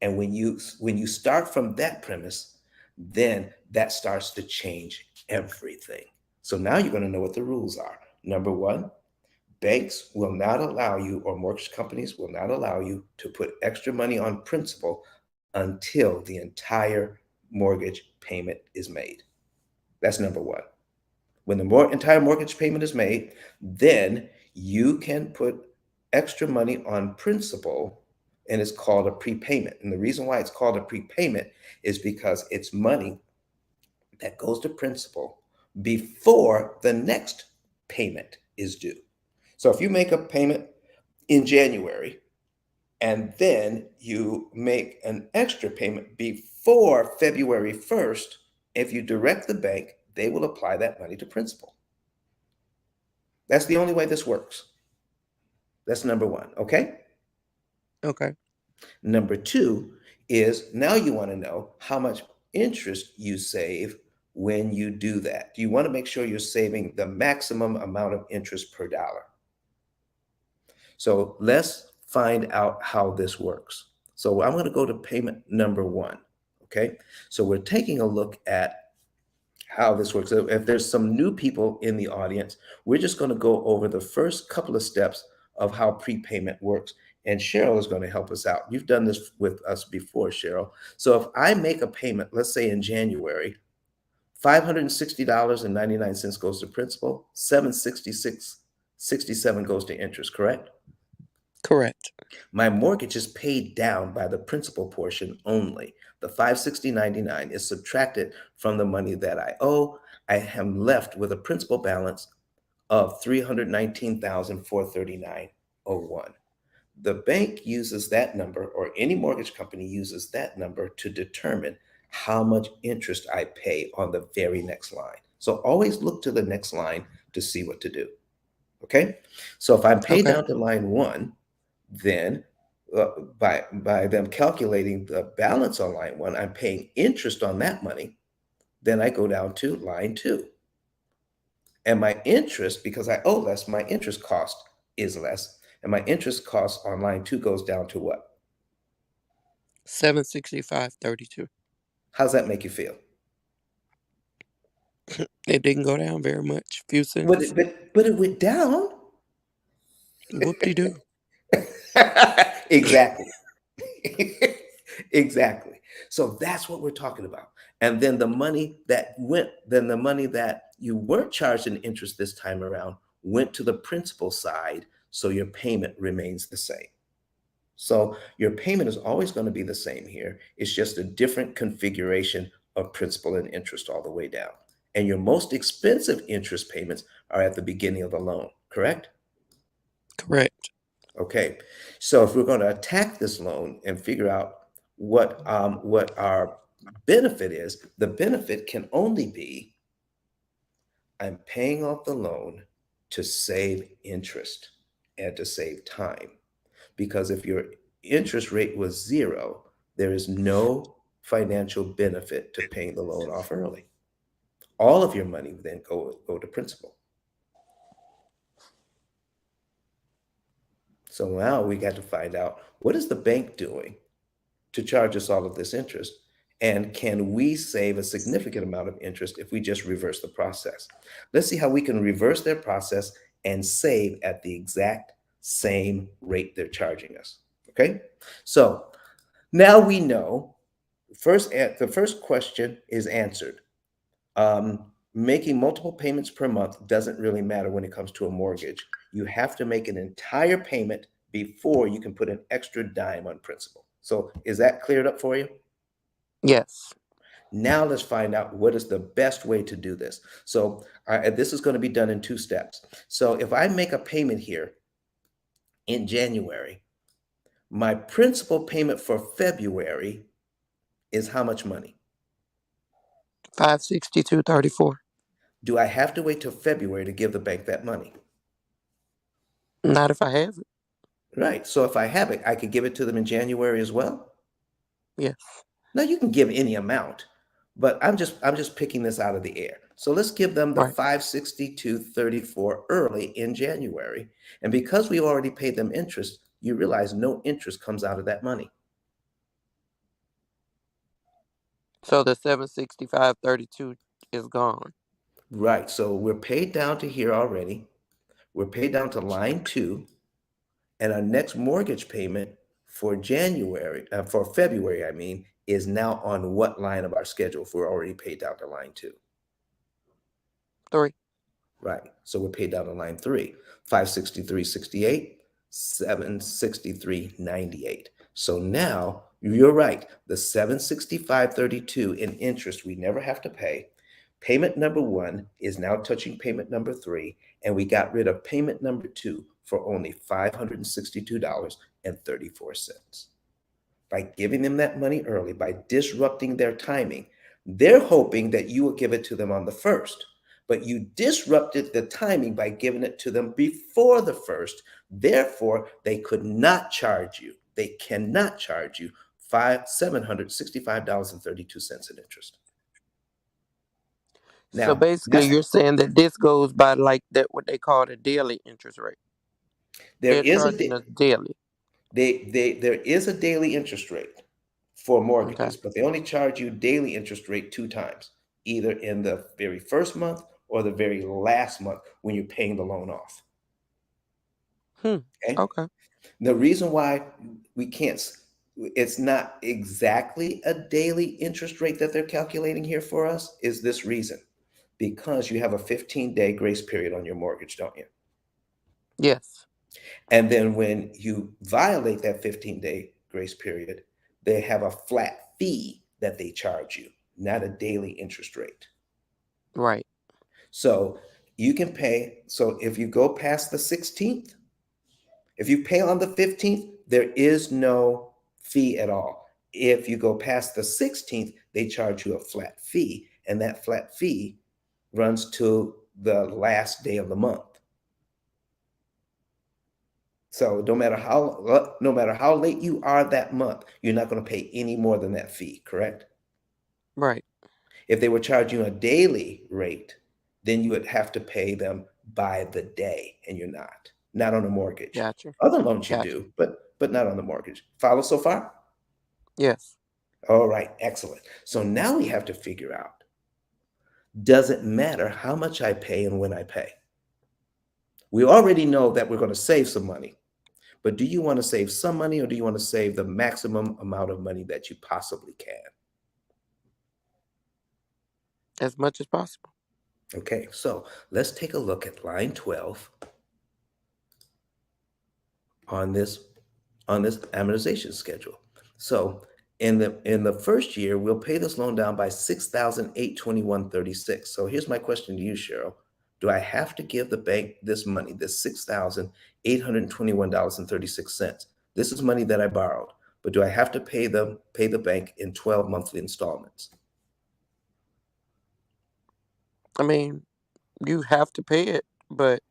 And when you start from that premise, then that starts to change everything. So now you're going to know what the rules are. Number one, banks will not allow you, or mortgage companies will not allow you to put extra money on principal until the entire mortgage payment is made. That's number one. When the entire mortgage payment is made, then you can put extra money on principal, and it's called a prepayment. And the reason why it's called a prepayment is because it's money that goes to principal before the next payment is due. So if you make a payment in January and then you make an extra payment before February 1st, if you direct the bank, they will apply that money to principal. That's the only way this works. That's number one, okay? Okay. Number two is, now you want to know how much interest you save when you do that. You want to make sure you're saving the maximum amount of interest per dollar. So let's find out how this works. So I'm going to go to payment number one, okay? So we're taking a look at how this works. So if there's some new people in the audience, we're just going to go over the first couple of steps of how prepayment works. And Cheryl is going to help us out. You've done this with us before, Cheryl. So if I make a payment, let's say in January, $560.99 goes to principal, $766.67 goes to interest, correct? Correct. My mortgage is paid down by the principal portion only. The 560.99 is subtracted from the money that I owe. I am left with a principal balance of 319,439.01. The bank uses that number, or any mortgage company uses that number to determine how much interest I pay on the very next line. So always look to the next line to see what to do. Okay. So if I'm paid Okay. down to line one, then by them calculating the balance on line one, I'm paying interest on that money. Then I go down to line two. And my interest, because I owe less, my interest cost is less. And my interest cost on line two goes down to what? 765.32. How's that make you feel? It didn't go down very much. Few But cents. but it went down. Whoop de doo. Exactly. Exactly. So that's what we're talking about. And then the money that you weren't charged in interest this time around went to the principal side. So your payment remains the same. So your payment is always going to be the same here. It's just a different configuration of principal and interest all the way down. And your most expensive interest payments are at the beginning of the loan, correct? Correct. Okay, so if we're going to attack this loan and figure out what our benefit is, the benefit can only be, I'm paying off the loan to save interest and to save time. Because if your interest rate was zero, there is no financial benefit to paying the loan off early. All of your money then go to principal. So now we got to find out, what is the bank doing to charge us all of this interest? And can we save a significant amount of interest if we just reverse the process? Let's see how we can reverse their process and save at the exact same rate they're charging us. Okay. So now we know the first question is answered. Making multiple payments per month doesn't really matter when it comes to a mortgage. You have to make an entire payment before you can put an extra dime on principal. So is that cleared up for you? Yes. Now let's find out what is the best way to do this. So this is going to be done in two steps. So if I make a payment here in January, my principal payment for February is how much money? 562.34. Do I have to wait till February to give the bank that money? Not if I have it. Right. So if I have it, I could give it to them in January as well. Yes. Now you can give any amount, but I'm just picking this out of the air. So let's give them the Right. 562.34 early in January. And because we already paid them interest, you realize no interest comes out of that money. So the 765.32 is gone. Right. So we're paid down to here already. We're paid down to line 2, and our next mortgage payment for February, I mean, is now on what line of our schedule if we're already paid down to line 2? 3. Right. So we're paid down to line 3, 563.68, 763.98. So now you're right. The 765.32 in interest we never have to pay. Payment number 1 is now touching payment number 3, and we got rid of payment number 2 for only $562.34. By giving them that money early, by disrupting their timing, they're hoping that you will give it to them on the 1st. But you disrupted the timing by giving it to them before the 1st. Therefore, they could not charge you. They cannot charge you $765.32 in interest. So Now, basically, that's you're saying that this goes by like that, what they call the daily interest rate. there They're is a charging us daily. there is a daily interest rate for Okay. mortgages, but they only charge you daily interest rate 2 times, either in the very first month or the very last month when you're paying the loan off. Hmm. Okay. Okay. The reason why we can't, it's not exactly a daily interest rate that they're calculating here for us is this reason, because you have a 15-day grace period on your mortgage, don't you? Yes. And then when you violate that 15-day grace period, they have a flat fee that they charge you, not a daily interest rate. Right. So you can pay. So if you go past the 16th, if you pay on the 15th, there is no fee at all. If you go past the 16th, they charge you a flat fee, and that flat fee runs to the last day of the month. So no matter how late you are that month, you're not going to pay any more than that fee, correct? Right. If they were charging you a daily rate, then you would have to pay them by the day, and you're not on a mortgage. Gotcha. Other loans you Gotcha. do, but not on the mortgage. Follow so far? Yes. All right, excellent. So now we have to figure out, does it matter how much I pay and when I pay? We already know that we're going to save some money. But do you want to save some money, or do you want to save the maximum amount of money that you possibly can? As much as possible. Okay, so let's take a look at line 12 on this amortization schedule. So in the first year, we'll pay this loan down by 6,821.36. So here's my question to you, Cheryl. Do I have to give the bank this money, this $6,821.36? This is money that I borrowed, but do I have to pay the bank in 12 monthly installments? I mean, you have to pay it, but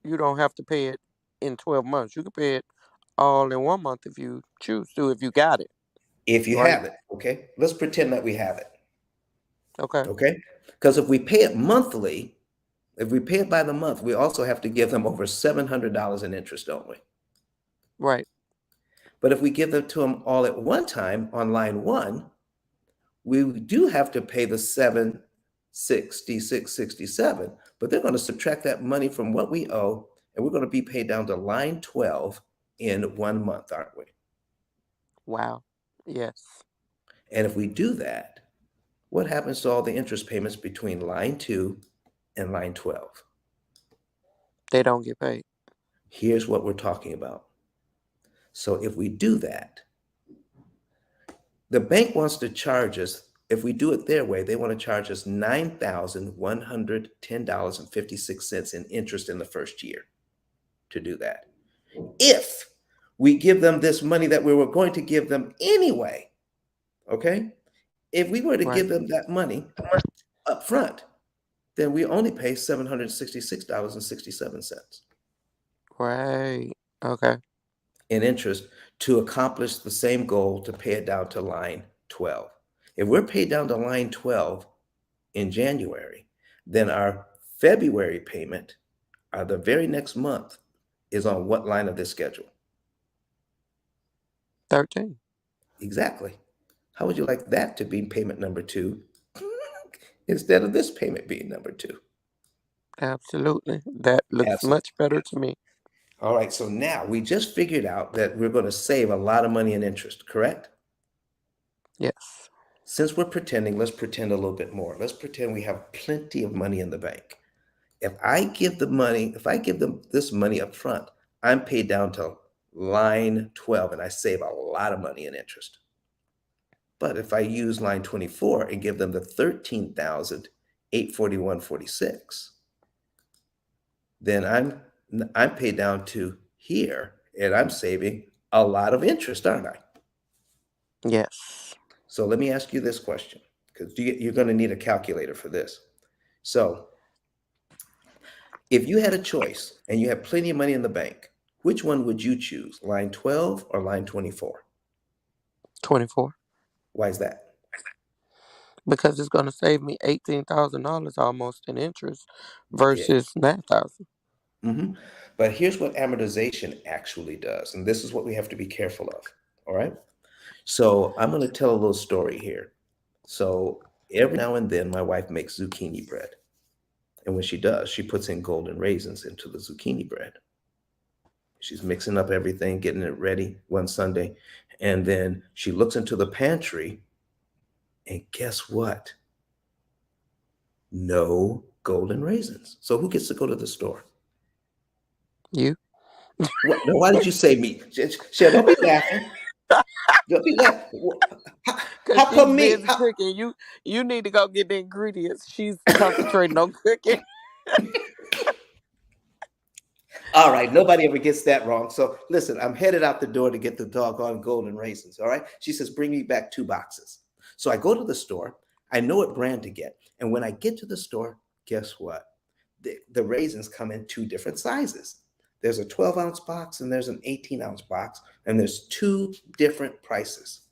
you don't have to pay it in 12 months. You can pay it all in 1 month if you choose to, if you got it. If you Right? have it, okay? Let's pretend that we have it, Okay. okay? Because if we pay it monthly, if we pay it by the month, we also have to give them over $700 in interest, don't we? Right. But if we give it to them all at one time on line 1, we do have to pay the 766.67, but they're going to subtract that money from what we owe, and we're going to be paid down to line 12 in 1 month, aren't we? Wow. Yes. And if we do that, what happens to all the interest payments between line 2 and line 12? They don't get paid. Here's what we're talking about. So if we do that, the bank wants to charge us, if we do it their way, they want to charge us $9,110.56 in interest in the first year to do that. If we give them this money that we were going to give them anyway, okay? If we were to Right. give them that money up front, then we only pay $766.67 Right. Okay. in interest to accomplish the same goal to pay it down to line 12. If we're paid down to line 12 in January, then our February payment, the very next month, is on what line of this schedule? 13. Exactly. How would you like that to be payment number 2 instead of this payment being number 2? Absolutely. That looks Absolutely. much better to me. All right, so now we just figured out that we're going to save a lot of money in interest, correct? Yes. Since we're pretending, let's pretend a little bit more. Let's pretend we have plenty of money in the bank. If I give them this money up front, I'm paid down to line 12 and I save a lot of money in interest. But if I use line 24 and give them the 13,841.46, then I'm paid down to here and I'm saving a lot of interest, aren't I? Yes. So let me ask you this question, because you're going to need a calculator for this. So if you had a choice and you have plenty of money in the bank, which one would you choose, line 12 or line 24? 24. Why is that? Because it's going to save me $18,000 almost in interest Yeah. versus 9,000. Mhm. But here's what amortization actually does, and this is what we have to be careful of. All right. So I'm going to tell a little story here. So every now and then, my wife makes zucchini bread. And when she does, she puts in golden raisins into the zucchini bread. She's mixing up everything, getting it ready one Sunday. And then she looks into the pantry, and guess what? No golden raisins. So who gets to go to the store? You? What? No, why did you say me? Shell, don't be laughing. Don't be laughing. How, Because how she's come me? busy cooking. You need to go get the ingredients. She's concentrating on cooking. All right, nobody ever gets that wrong. So listen, I'm headed out the door to get the doggone golden raisins. All right. She says, bring me back 2 boxes. So I go to the store. I know what brand to get. And when I get to the store, guess what? The raisins come in 2 different sizes. There's a 12-ounce box and there's an 18-ounce box, and there's 2 different prices.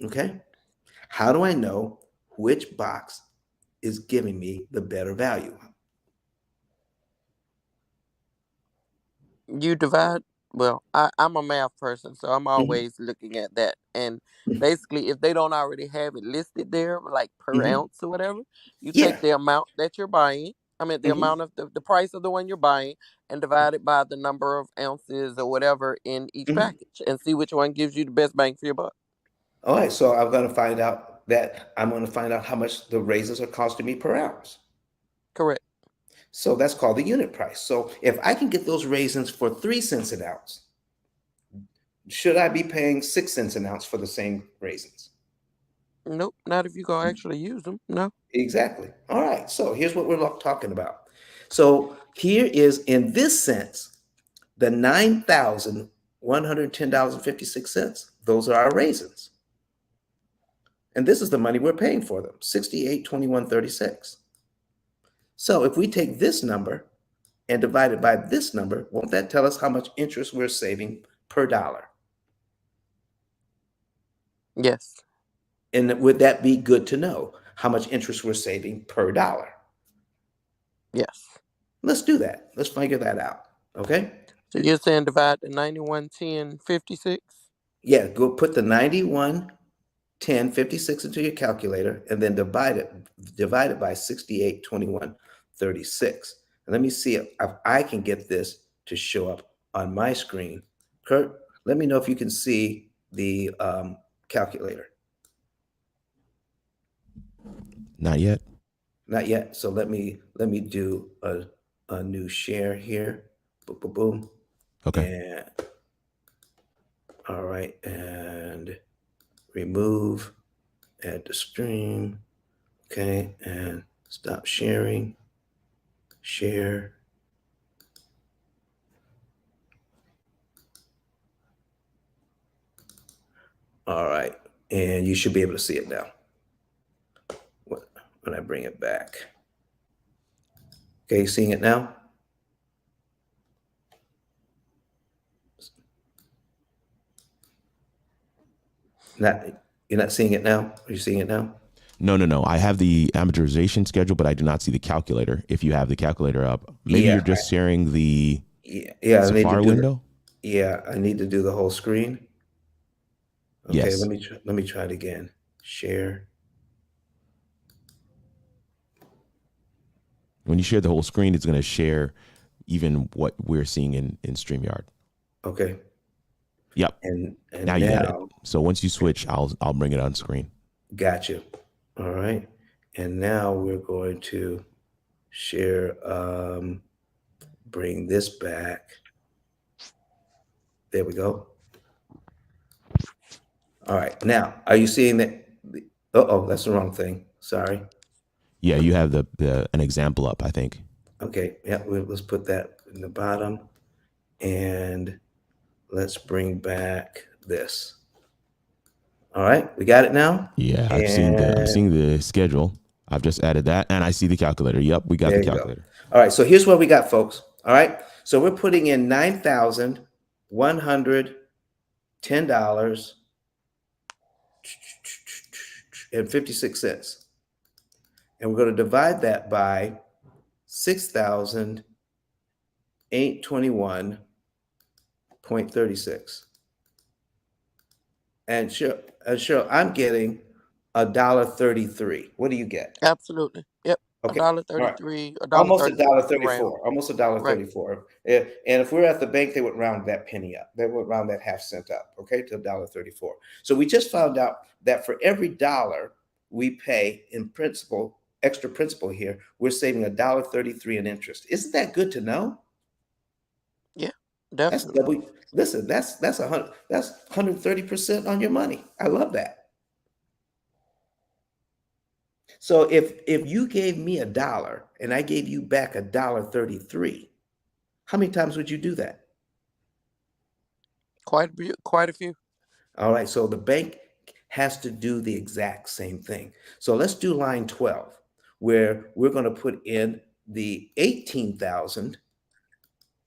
Okay. How do I know which box is giving me the better value? You divide. Well, I'm a math person, so I'm Mhm, always looking at that. And basically, if they don't already have it listed there, like per mhm. ounce or whatever, you take Yeah. the amount that you're buying. I mean, the Mhm, amount of the price of the one you're buying, and divide it by the number of ounces or whatever in each mhm. package, and see which one gives you the best bang for your buck. All right, so I'm going to find out how much the raisins are costing me per ounce. Correct. So that's called the unit price. So if I can get those raisins for 3 cents an ounce, should I be paying 6 cents an ounce for the same raisins? Nope, not if you go actually use them. No. Exactly. All right. So here's what we're talking about. So here is, in this sense, the $9,110.56. Those are our raisins. And this is the money we're paying for them, 68.21.36. So if we take this number and divide it by this number, won't that tell us how much interest we're saving per dollar? Yes. And would that be good to know how much interest we're saving per dollar? Yes. Let's do that. Let's figure that out. Okay. So you're saying divide the 9110.56? Yeah, go put the 91.10.56 into your calculator and then divide it by 68.21.36. And let me see if I can get this to show up on my screen. Kurt, let me know if you can see the calculator. Not yet. Not yet. So let me do a new share here. Boom, boom, boom. Okay. And all right, and remove, add to stream. Okay, and stop sharing. Share. All right, and you should be able to see it now when I bring it back. Okay, seeing it now? Not, you're not seeing it now? Are you seeing it now? No. I have the amortization schedule, but I do not see the calculator. If you have the calculator up, maybe Yeah, you're just sharing the yeah. I need to Safari do the. window. Yeah, I need to do the whole screen. Okay, Yes. let me try it again. Share. When you share the whole screen, it's going to share even what we're seeing in StreamYard. Okay, Yep. and Now you got it. now, So once you switch, I'll bring it on screen. got you. All right, and now we're going to share. Bring this back. There we go. All right, now are you seeing that? Oh, that's the wrong thing. Sorry. Yeah, you have the an example up, I think. Okay, yeah. Let's put that in the bottom, and let's bring back this. All right, we got it now. Yeah, I'm And seeing the schedule. I've just added that, and I see the calculator. Yep, we got there the you go. calculator. All right, so here's what we got, folks. All right, so we're putting in $9,110.56, and we're going to divide that by 6,821.36. And sure, I'm getting $1.33. What do you get? Absolutely. Yep. A Okay. dollar All right. 33, a dollar Almost a 34 dollar if you round. 34. Almost a dollar Right. 34. And if we're at the bank, they would round that penny up. They would round that half cent up, okay, to $1.34. So we just found out that for every dollar we pay in principal, extra principal here, we're saving $1.33 in interest. Isn't that good to know? Yeah, That's definitely. double. Listen, that's 130% on your money. I love that. So if you gave me a dollar and I gave you back $1.33, how many times would you do that? Quite a few. All right, so the bank has to do the exact same thing. So let's do line 12, where we're going to put in the 18,000,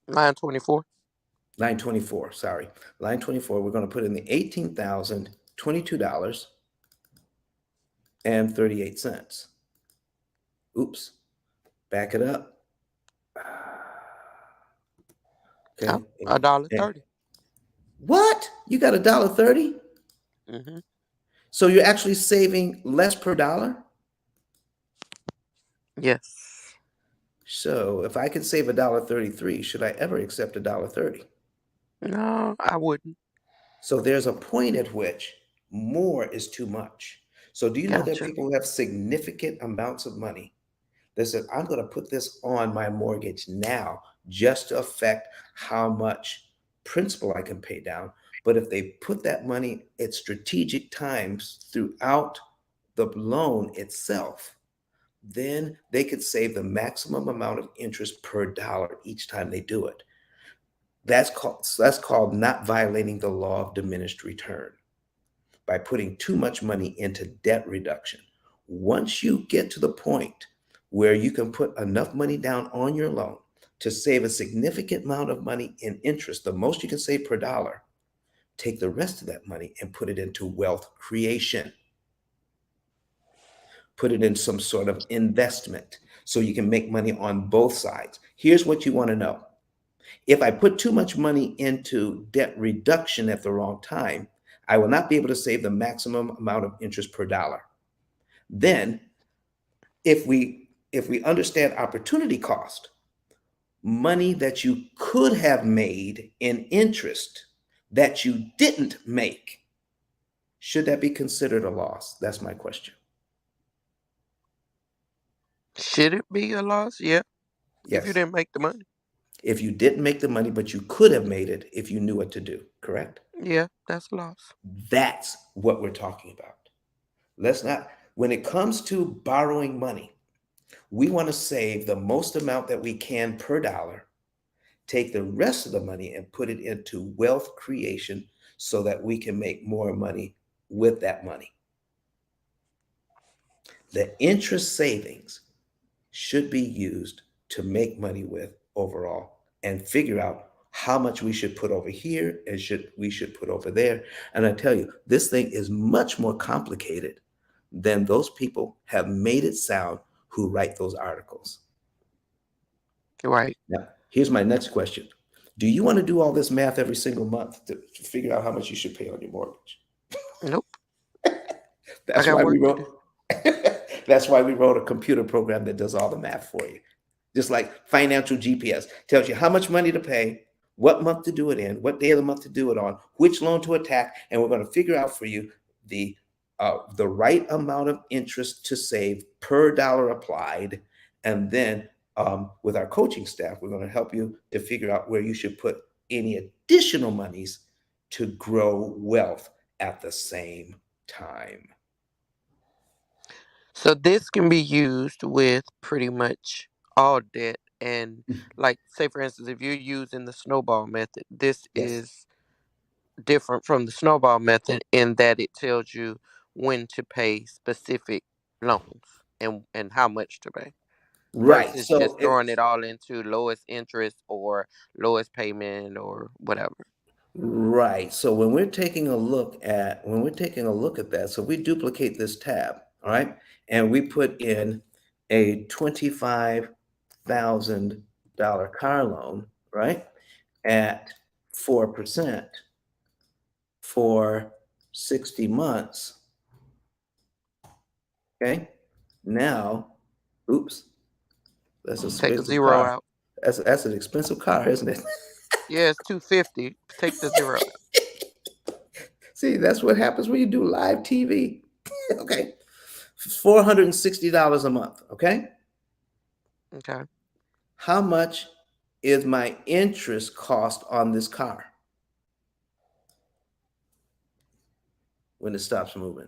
924. line 24, sorry. Line 24, we're going to put in the $18,022.38. Oops, back it up. Yep. Okay. A dollar And 30. what? You got $1.30? Mm-hmm. So you're actually saving less per dollar? Yes. So if I can save $1.33, should I ever accept $1.30? No, I wouldn't. So there's a point at which more is too much. So do you know that Gotcha. people who have significant amounts of money that said, I'm going to put this on my mortgage now just to affect how much principal I can pay down. But if they put that money at strategic times throughout the loan itself, then they could save the maximum amount of interest per dollar each time they do it. That's called not violating the law of diminished return by putting too much money into debt reduction. Once you get to the point where you can put enough money down on your loan to save a significant amount of money in interest, the most you can save per dollar, take the rest of that money and put it into wealth creation. Put it in some sort of investment so you can make money on both sides. Here's what you want to know. If I put too much money into debt reduction at the wrong time, I will not be able to save the maximum amount of interest per dollar. Then, if we understand opportunity cost, money that you could have made in interest that you didn't make, should that be considered a loss? That's my question. Should it be a loss? Yeah, if you Yes. didn't make the money. If you didn't make the money, but you could have made it if you knew what to do, correct? Yeah, that's a loss. That's what we're talking about. Let's not, when it comes to borrowing money, we want to save the most amount that we can per dollar, take the rest of the money and put it into wealth creation so that we can make more money with that money. The interest savings should be used to make money with overall and figure out how much we should put over here and should put over there. And I tell you, this thing is much more complicated than those people have made it sound who write those articles. Right. Now, here's my next question. Do you want to do all this math every single month to figure out how much you should pay on your mortgage? Nope. I That's got why we work to do. wrote that's why we wrote a computer program that does all the math for you. Just like financial GPS tells you how much money to pay, what month to do it in, what day of the month to do it on, which loan to attack, and we're going to figure out for you the the right amount of interest to save per dollar applied, and then with our coaching staff, we're going to help you to figure out where you should put any additional monies to grow wealth at the same time. So this can be used with pretty much all debt. And like, say for instance, if you're using the snowball method, this Yes. is different from the snowball method in that it tells you when to pay specific loans and how much to pay Right. versus So just throwing it all into lowest interest or lowest payment or whatever. right. So when we're taking a look at that, so we duplicate this tab, all right, and we put in a $25,000 car loan, right, at 4% for 60 months. Okay. Now, oops, that's an Take a expensive zero car. out. That's an expensive car, isn't it? Yeah, it's 250. Take the zero out. See, that's what happens when you do live TV. Okay. $460 a month. Okay. Okay. How much is my interest cost on this car when it stops moving?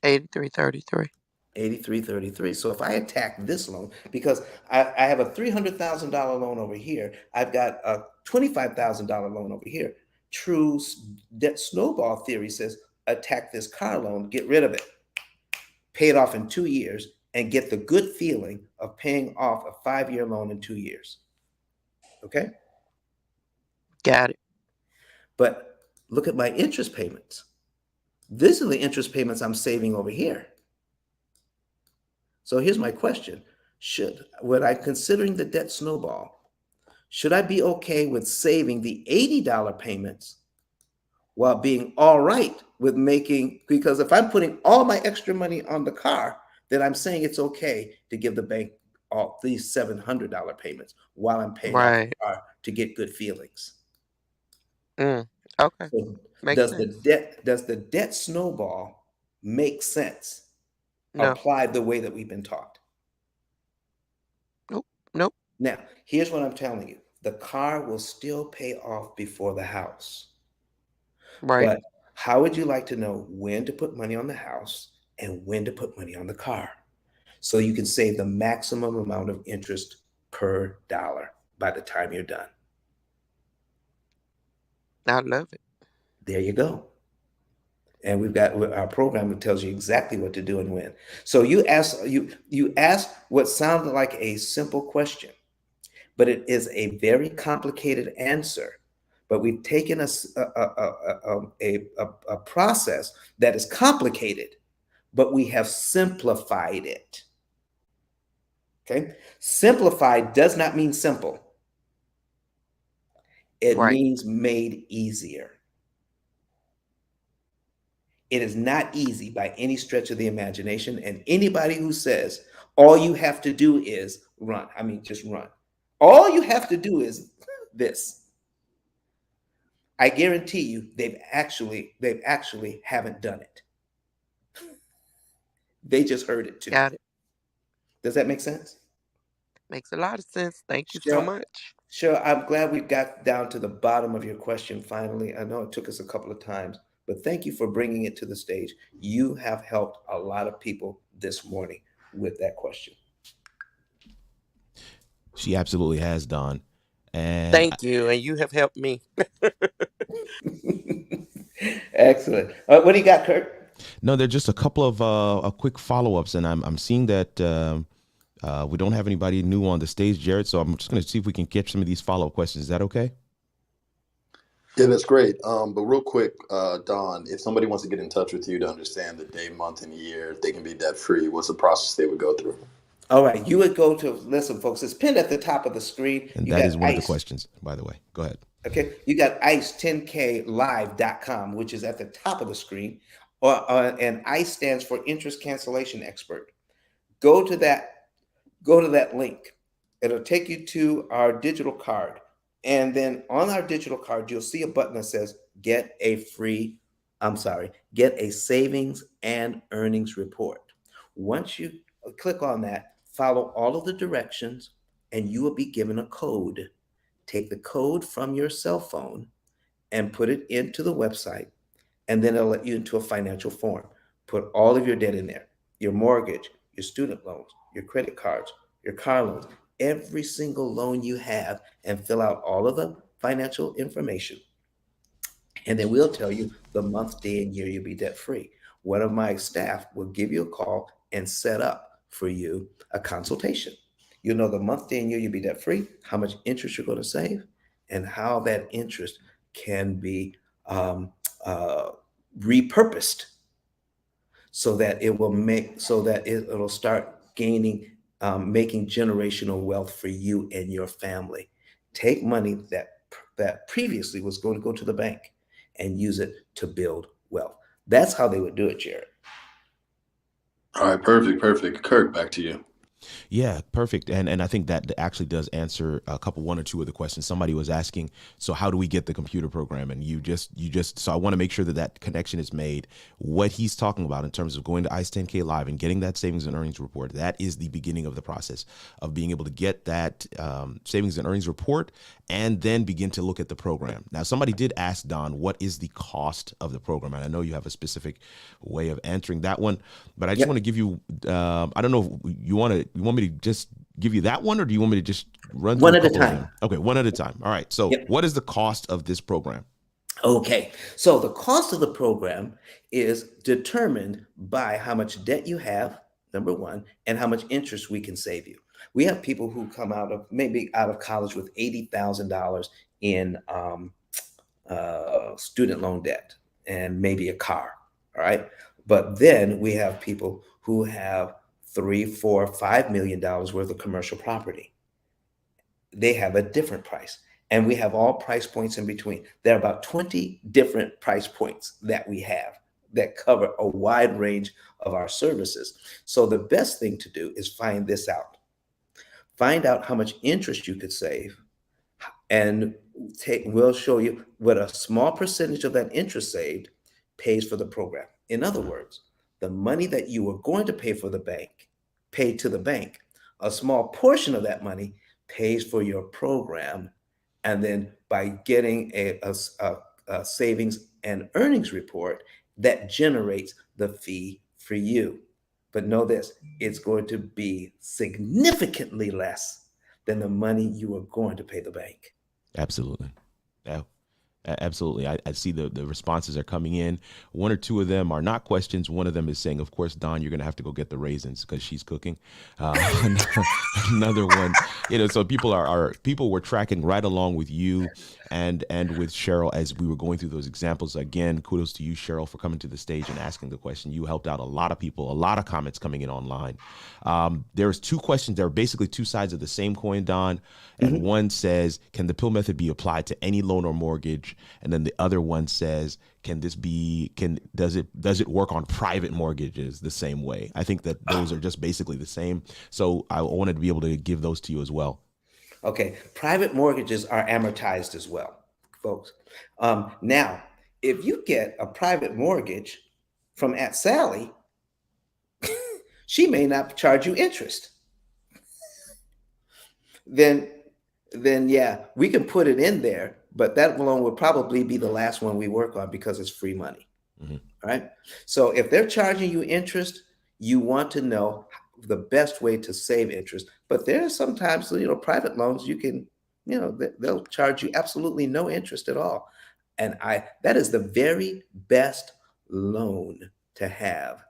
8333. 8333. So if I attack this loan, because I have a $300,000 loan over here, I've got a $25,000 loan over here. True debt snowball theory says attack this car loan, get rid of it, pay it off in 2 years, and get the good feeling of paying off a 5 year loan in 2 years. Okay. Got it. But look at my interest payments. This is the interest payments I'm saving over here. So here's my question. When I considering the debt snowball, should I be okay with saving the $80 payments while being all right with making, because if I'm putting all my extra money on the car, then I'm saying it's okay to give the bank all these $700 payments while I'm paying off the Right. car to get good feelings. Mm. Okay. So Makes sense. does the debt snowball make sense No. applied the way that we've been taught? Nope. Nope. Now, here's what I'm telling you. The car will still pay off before the house. Right. But how would you like to know when to put money on the house and when to put money on the car so you can save the maximum amount of interest per dollar by the time you're done? I love it. There you go. And we've got our program that tells you exactly what to do and when. So you ask what sounded like a simple question, but it is a very complicated answer. But we've taken a process that is complicated, but we have simplified it. Okay. Simplified does not mean simple, it Right. means made easier. It is not easy by any stretch of the imagination. And anybody who says all you have to do is run. I mean, just run. All you have to do is this. I guarantee you, they've actually haven't done it. They just heard it too. Got it. Does that make sense? Makes a lot of sense. Thank you so Sure. much. Sure. I'm glad we got down to the bottom of your question finally. I know it took us a couple of times, but thank you for bringing it to the stage. You have helped a lot of people this morning with that question. She absolutely has, Don. And Thank you. And you have helped me. Excellent. What do you got, Kurt? no, there are just a couple of quick follow-ups, and I'm seeing that we don't have anybody new on the stage, Jared. So I'm just going to see if we can catch some of these follow-up questions. Is that okay? Yeah, that's great. But real quick, Don, if somebody wants to get in touch with you to understand the day, month, and year, if they can be debt free, what's the process they would go through? All right. You would go to, listen, folks, it's pinned at the top of the screen. And You that got is one of the ICE. questions, by the way. Go ahead. Okay. You got ICE10KLive.com, which is at the top of the screen. And ICE stands for Interest Cancellation Expert. Go to that go to that link. It'll take you to our digital card. And then on our digital card, you'll see a button that says get a savings and earnings report. Once you click on that, follow all of the directions, and you will be given a code. Take the code from your cell phone and put it into the website, and then it'll let you into a financial form. Put all of your debt in there, your mortgage, your student loans, your credit cards, your car loans, every single loan you have, and fill out all of the financial information. And then we'll tell you the month, day, and year you'll be debt free. One of my staff will give you a call and set up for you a consultation. You'll know the month, day, and year you'll be debt free, how much interest you're going to save, and how that interest can be um, uh, repurposed so that it'll start gaining making generational wealth for you and your family. Take money that previously was going to go to the bank and use it to build wealth. That's how they would do it, Jared. All right, perfect, perfect. Kirk, back to you. Yeah, perfect. And I think that actually does answer one or two of the questions. Somebody was asking, so how do we get the computer program? And you just so I want to make sure that that connection is made. What he's talking about in terms of going to ICE 10K Live and getting that savings and earnings report, that is the beginning of the process of being able to get that savings and earnings report and then begin to look at the program. Now, somebody did ask, Don, what is the cost of the program? And I know you have a specific way of answering that one, but I just Yep. want to give you, I don't know if you want me to just give you that one, or do you want me to just run through One a at a couple of time. them? Okay, one at a time. All right. So Yep. what is the cost of this program? Okay. So the cost of the program is determined by how much debt you have, number one, and how much interest we can save you. We have people who come out of college with $80,000 in student loan debt and maybe a car. All right. But then we have people who have three, four, $5 million worth of commercial property. They have a different price. And we have all price points in between. There are about 20 different price points that we have that cover a wide range of our services. So the best thing to do is find this out. Find out how much interest you could save, and we'll show you what a small percentage of that interest saved pays for the program. In other words, the money that you were going to pay to the bank, a small portion of that money pays for your program. And then by getting a savings and earnings report, that generates the fee for you. But know this, it's going to be significantly less than the money you are going to pay the bank. Absolutely. Yeah. Absolutely. I see the responses are coming in. One or two of them are not questions. One of them is saying, of course, Don, you're going to have to go get the raisins because she's cooking. Another one, so people were tracking right along with you and with Cheryl as we were going through those examples. Again, kudos to you, Cheryl, for coming to the stage and asking the question. You helped out a lot of people, a lot of comments coming in online. There's two questions. There are basically two sides of the same coin, Don. And one says, can the pill method be applied to any loan or mortgage And then the other one says, does it work on private mortgages the same way? I think that those are just basically the same. So I wanted to be able to give those to you as well. Okay, private mortgages are amortized as well, folks. Now, if you get a private mortgage from Aunt Sally, she may not charge you interest. Then, then yeah, we can put it in there, but that loan would probably be the last one we work on because it's free money. Mm-hmm. Right? So if they're charging you interest, you want to know the best way to save interest. But there are sometimes, private loans you can, they'll charge you absolutely no interest at all. And that is the very best loan to have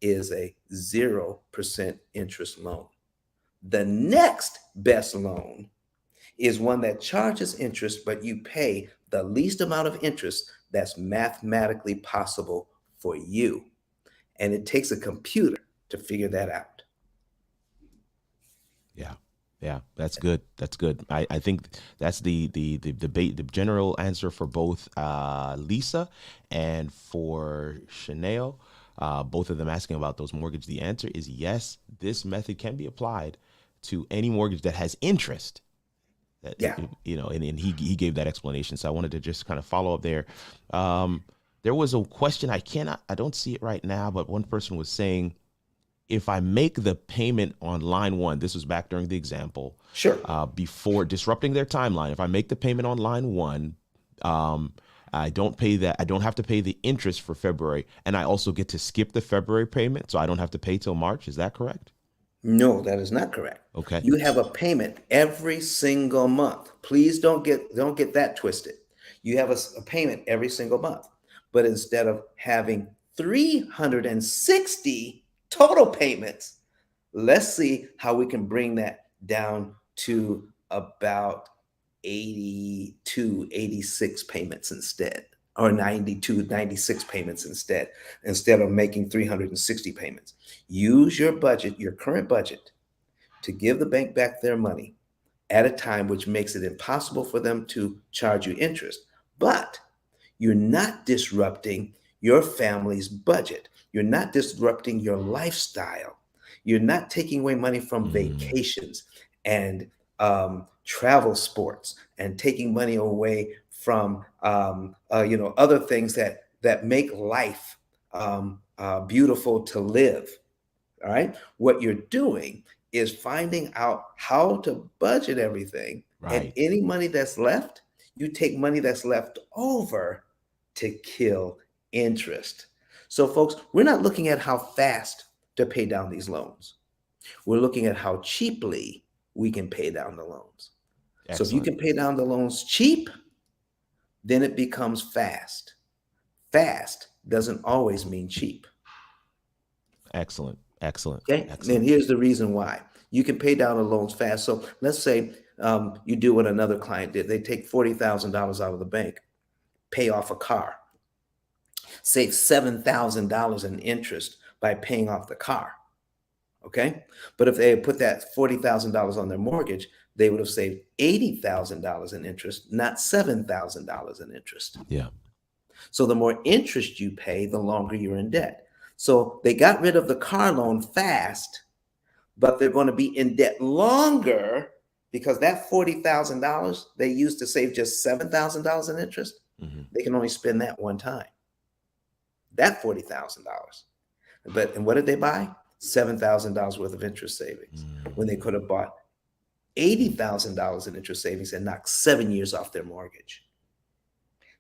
is a 0% interest loan. The next best loan is one that charges interest, but you pay the least amount of interest that's mathematically possible for you. And it takes a computer to figure that out. Yeah. Yeah, that's good. That's good. I think that's the debate, the general answer for both Lisa and for Chanel. Both of them asking about those mortgage. The answer is yes. This method can be applied to any mortgage that has interest. That, Yeah. and he gave that explanation. So I wanted to just kind of follow up there. There was a question I don't see it right now, but one person was saying, if I make the payment on line one, this was back during the example, Sure. Before disrupting their timeline, if I make the payment on line one, I don't pay that. I don't have to pay the interest for February, and I also get to skip the February payment, so I don't have to pay till March. Is that correct? No, that is not correct. Okay. You have a payment every single month. Please don't get that twisted. You have a payment every single month. But instead of having 360 total payments, let's see how we can bring that down to about 82, 86 payments instead, or 92, 96 payments instead of making 360 payments. Use your budget, your current budget, to give the bank back their money at a time which makes it impossible for them to charge you interest. But you're not disrupting your family's budget. You're not disrupting your lifestyle. You're not taking away money from vacations and travel sports and taking money away from other things that make life beautiful to live. All right. What you're doing is finding out how to budget everything, and Right. any money that's left, you take money that's left over to kill interest. So, folks, we're not looking at how fast to pay down these loans. We're looking at how cheaply we can pay down the loans. So if you Excellent. can pay down the loans cheap, then it becomes fast. Fast doesn't always mean cheap. Excellent. Excellent. Okay. And Excellent. here's the reason why. You can pay down the loans fast. So let's say you do what another client did. They take $40,000 out of the bank, pay off a car, save $7,000 in interest by paying off the car. Okay. But if they had put that $40,000 on their mortgage, they would have saved $80,000 in interest, not $7,000 in interest. Yeah. So the more interest you pay, the longer you're in debt. So they got rid of the car loan fast, but they're going to be in debt longer because that $40,000 they used to save just $7,000 in interest, they can only spend that one time. That $40,000. And what did they buy? $7,000 worth of interest savings when they could have bought $80,000 in interest savings and knocked 7 years off their mortgage.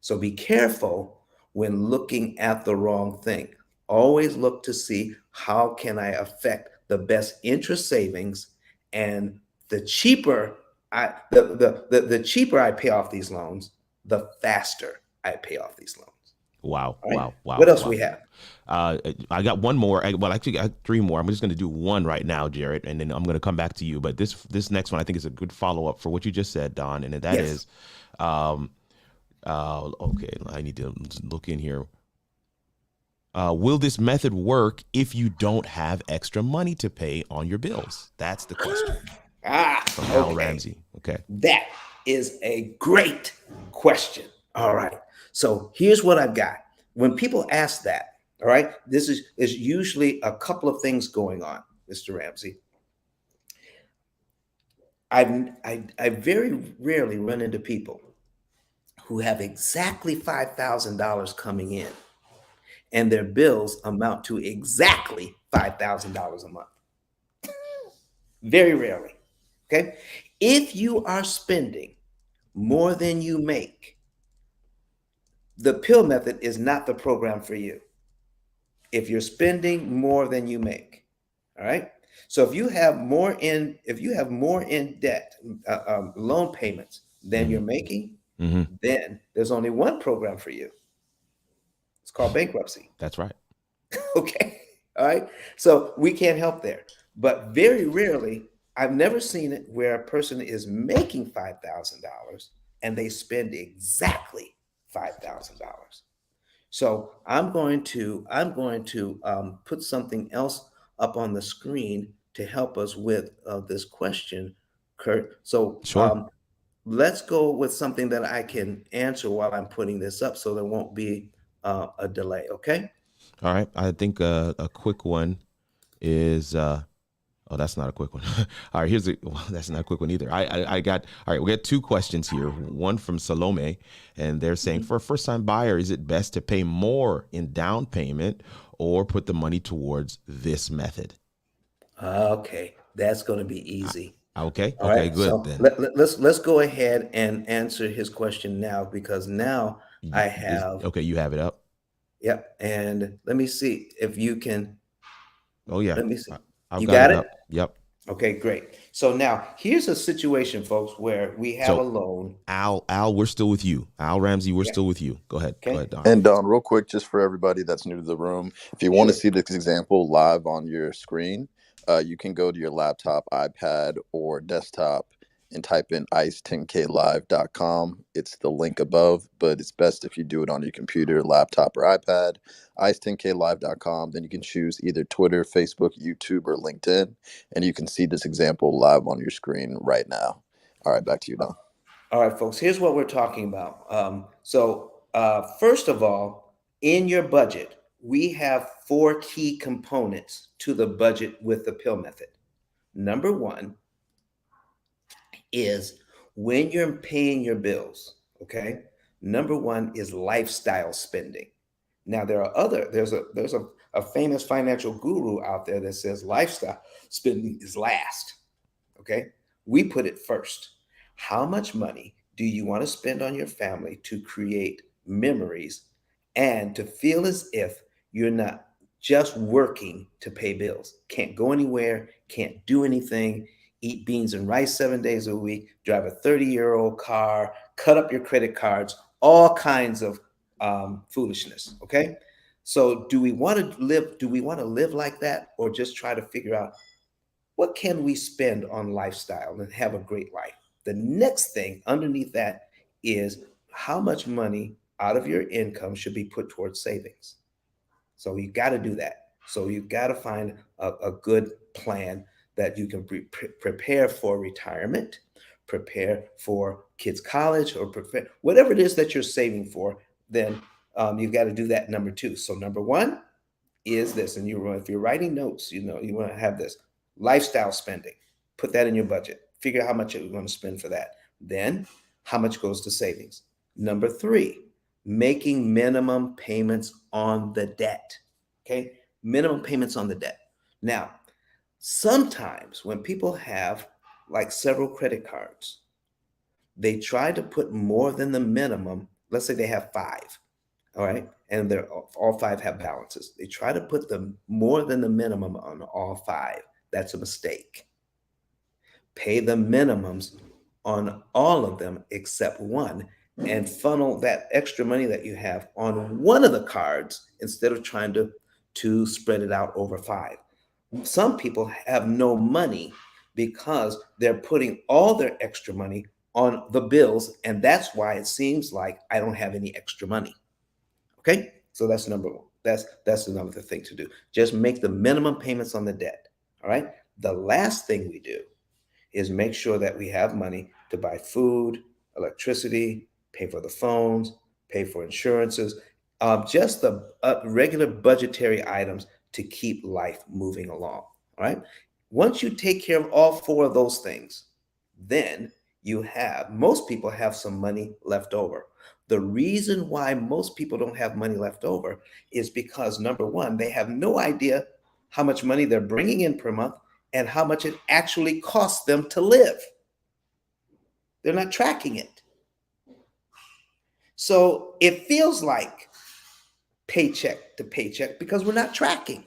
So be careful when looking at the wrong thing. Always look to see how can I affect the best interest savings, and the cheaper the cheaper I pay off these loans, the faster I pay off these loans. Wow. All right? Wow. Wow. What else wow. we have? I got one more. Well, actually, I got three more. I'm just going to do one right now, Jared, and then I'm going to come back to you. But this next one, I think, is a good follow up for what you just said, Don, and that Yes. is, okay, I need to look in here. Will this method work if you don't have extra money to pay on your bills? That's the question from Al Okay. Ramsey. Okay. That is a great question. All right. So here's what I've got. When people ask that, all right, this is usually a couple of things going on, Mr. Ramsey. I very rarely run into people who have exactly $5,000 coming in and their bills amount to exactly $5,000 a month. Very rarely. Okay. If you are spending more than you make, the pill method is not the program for you. If you're spending more than you make, all right. So if you have more in debt, loan payments than Hmm. you're making, Hmm. then there's only one program for you. It's called bankruptcy. That's right. Okay. All right. So we can't help there. But very rarely, I've never seen it where a person is making $5,000 and they spend exactly $5,000. So I'm going to put something else up on the screen to help us with this question, Kurt. So Sure. let's go with something that I can answer while I'm putting this up, so there won't be a delay. Okay. All right. I think a quick one is oh, that's not a quick one. All right, here's a well, that's not a quick one either. I got all right. We got two questions here. One from Salome, and they're saying Mhm. for a first time buyer, is it best to pay more in down payment or put the money towards this method? Okay, that's going to be Uh, easy. Okay, All okay, right, good so then. let's go ahead and answer his question now, because now I Is have, okay. You have it up. yep. And let me see if you can. Oh yeah, Let me see. I, I've You got got it it? up. Yep. Okay, great. So now here's a situation, folks, where we have a So loan. Al, we're still with you. Al Ramsey, we're Yeah. still with you. Go Okay. ahead, Don. And Don, real quick, just for everybody that's new to the room, if you want to Sure. see this example live on your screen, you can go to your laptop, iPad, or desktop and type in ice10klive.com. It's the link above, but it's best if you do it on your computer, laptop, or iPad. Ice10klive.com. Then you can choose either Twitter, Facebook, YouTube, or LinkedIn, and you can see this example live on your screen right now. All right, back to you, Don. All right, folks, here's what we're talking about. First of all, in your budget, we have four key components to the budget with the pill method. Number one is when you're paying your bills, okay? Number one is lifestyle spending. Now there are other there's a famous financial guru out there that says lifestyle spending is last. Okay. We put it first. How much money do you want to spend on your family to create memories and to feel as if you're not just working to pay bills? Can't go anywhere, can't do anything, eat beans and rice 7 days a week, drive a 30-year-old car, cut up your credit cards, all kinds of foolishness. Okay. So do we want to live? Do we want to live like that, or just try to figure out what can we spend on lifestyle and have a great life? The next thing underneath that is how much money out of your income should be put towards savings. So you got to do that. So you've got to find a good plan that you can prepare for retirement, prepare for kids' college, or prepare whatever it is that you're saving for. Then you've got to do that. Number two. So number one is this, and if you're writing notes, you want to have this lifestyle spending. Put that in your budget. Figure out how much you're going to spend for that. Then, how much goes to savings? Number three, making minimum payments on the debt. Okay, minimum payments on the debt. Now, sometimes when people have like several credit cards, they try to put more than the minimum. Let's say they have five, all right, and they're all five have balances. They try to put them more than the minimum on all five. That's a mistake. Pay the minimums on all of them except one, and funnel that extra money that you have on one of the cards instead of trying to spread it out over five. Some people have no money because they're putting all their extra money on the bills, and that's why it seems like I don't have any extra money. Okay, so that's number one. That's another thing to do. Just make the minimum payments on the debt. All right. The last thing we do is make sure that we have money to buy food, electricity, pay for the phones, pay for insurances, just the regular budgetary items to keep life moving along. All right. Once you take care of all four of those things, then most people have some money left over. The reason why most people don't have money left over is because number one, they have no idea how much money they're bringing in per month and how much it actually costs them to live. They're not tracking it. So it feels like paycheck to paycheck because we're not tracking.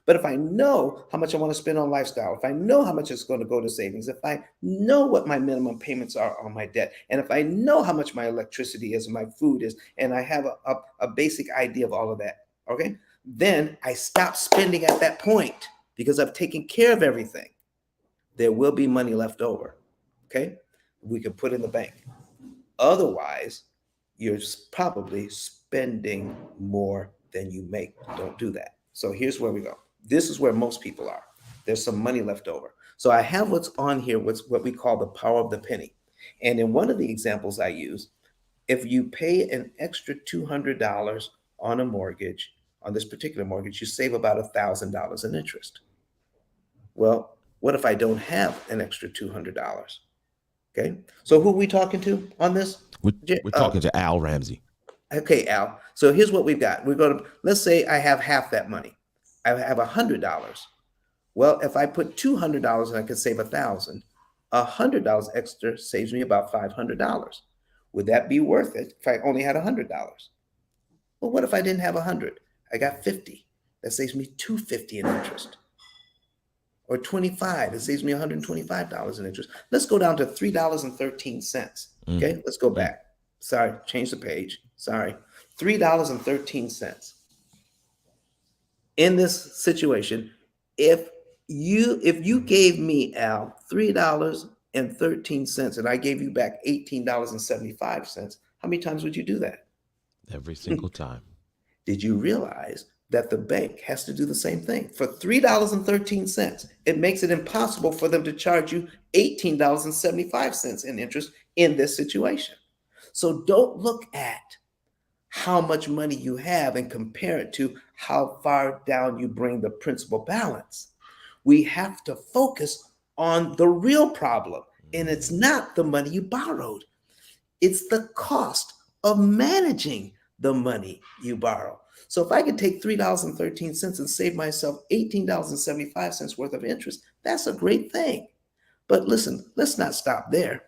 But if I know how much I want to spend on lifestyle, if I know how much it's going to go to savings, if I know what my minimum payments are on my debt, and if I know how much my electricity is, my food is, and I have a basic idea of all of that, okay, then I stop spending at that point because I've taken care of everything. There will be money left over, okay? We can put in the bank. Otherwise, you're probably spending more than you make. Don't do that. So here's where we go. This is where most people are. There's some money left over. So I have what's on here, what's what we call the power of the penny. And in one of the examples I use, if you pay an extra $200 on a mortgage, on this particular mortgage, you save about $1,000 in interest. Well, what if I don't have an extra $200? Okay. So who are we talking to on this? We're, we're talking to Al Ramsey. Okay, Al. So here's what we've got. We're going to, let's say I have half that money. I have $100. Well, if I put $200 and I could save 1,000, $100 extra saves me about $500. Would that be worth it if I only had $100? Well, what if I didn't have 100? I got 50. That saves me $250 in interest. Or 25, it saves me $125 in interest. Let's go down to $3.13. Okay, let's go back. Sorry, change the page. Sorry. $3.13. In this situation, if you gave me, Al, $3.13 and I gave you back $18.75, how many times would you do that? Every single time. Did you realize that the bank has to do the same thing? For $3.13, it makes it impossible for them to charge you $18.75 in interest in this situation. So don't look at how much money you have and compare it to how far down you bring the principal balance. We have to focus on the real problem, and it's not the money you borrowed. It's the cost of managing the money you borrow. So if I could take $3.13 and save myself $18.75 worth of interest, that's a great thing. But listen, let's not stop there.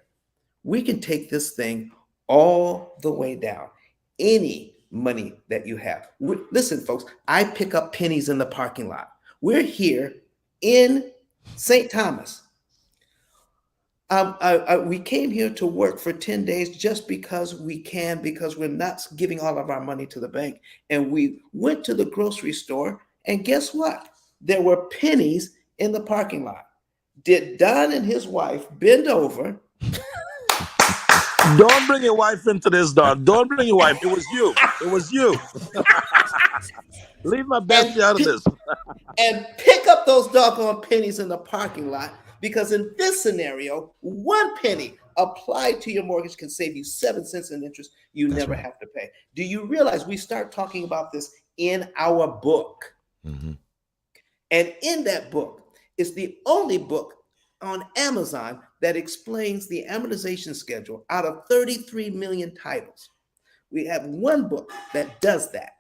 We can take this thing all the way down. Any money that you have. Listen, folks, I pick up pennies in the parking lot. We're here in St. Thomas. We came here to work for 10 days just because we can, because we're not giving all of our money to the bank. And we went to the grocery store, and guess what? There were pennies in the parking lot. Did Don and his wife bend over? Don't bring your wife into this, Don. Don't bring your wife. It was you. It was you. Leave my and bestie out of pi- this. and pick up those doggone pennies in the parking lot, because in this scenario, one penny applied to your mortgage can save you 7 cents in interest you That's never right. have to pay. Do you realize we start talking about this in our book? Mm-hmm. And in that book is the only book on Amazon that explains the amortization schedule out of 33 million titles. We have one book that does that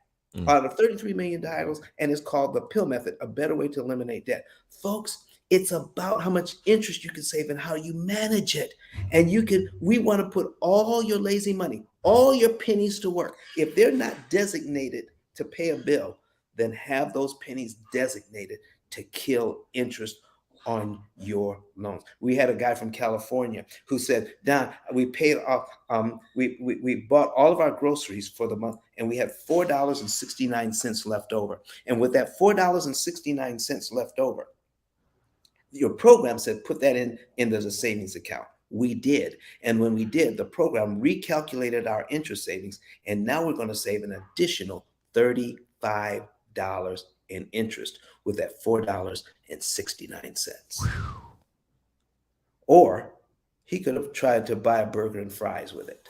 out of 33 million titles, and it's called The Pill Method, A Better Way to Eliminate Debt. Folks, it's about how much interest you can save and how you manage it. And we want to put all your lazy money, all your pennies to work. If they're not designated to pay a bill, then have those pennies designated to kill interest on your loans. We had a guy from California who said, Don, we paid off, we bought all of our groceries for the month, and we had $4.69 left over. And with that $4.69 left over, your program said put that in the savings account. We did. And when we did, the program recalculated our interest savings, and now we're going to save an additional $35 in interest with that $4.69. Or he could have tried to buy a burger and fries with it.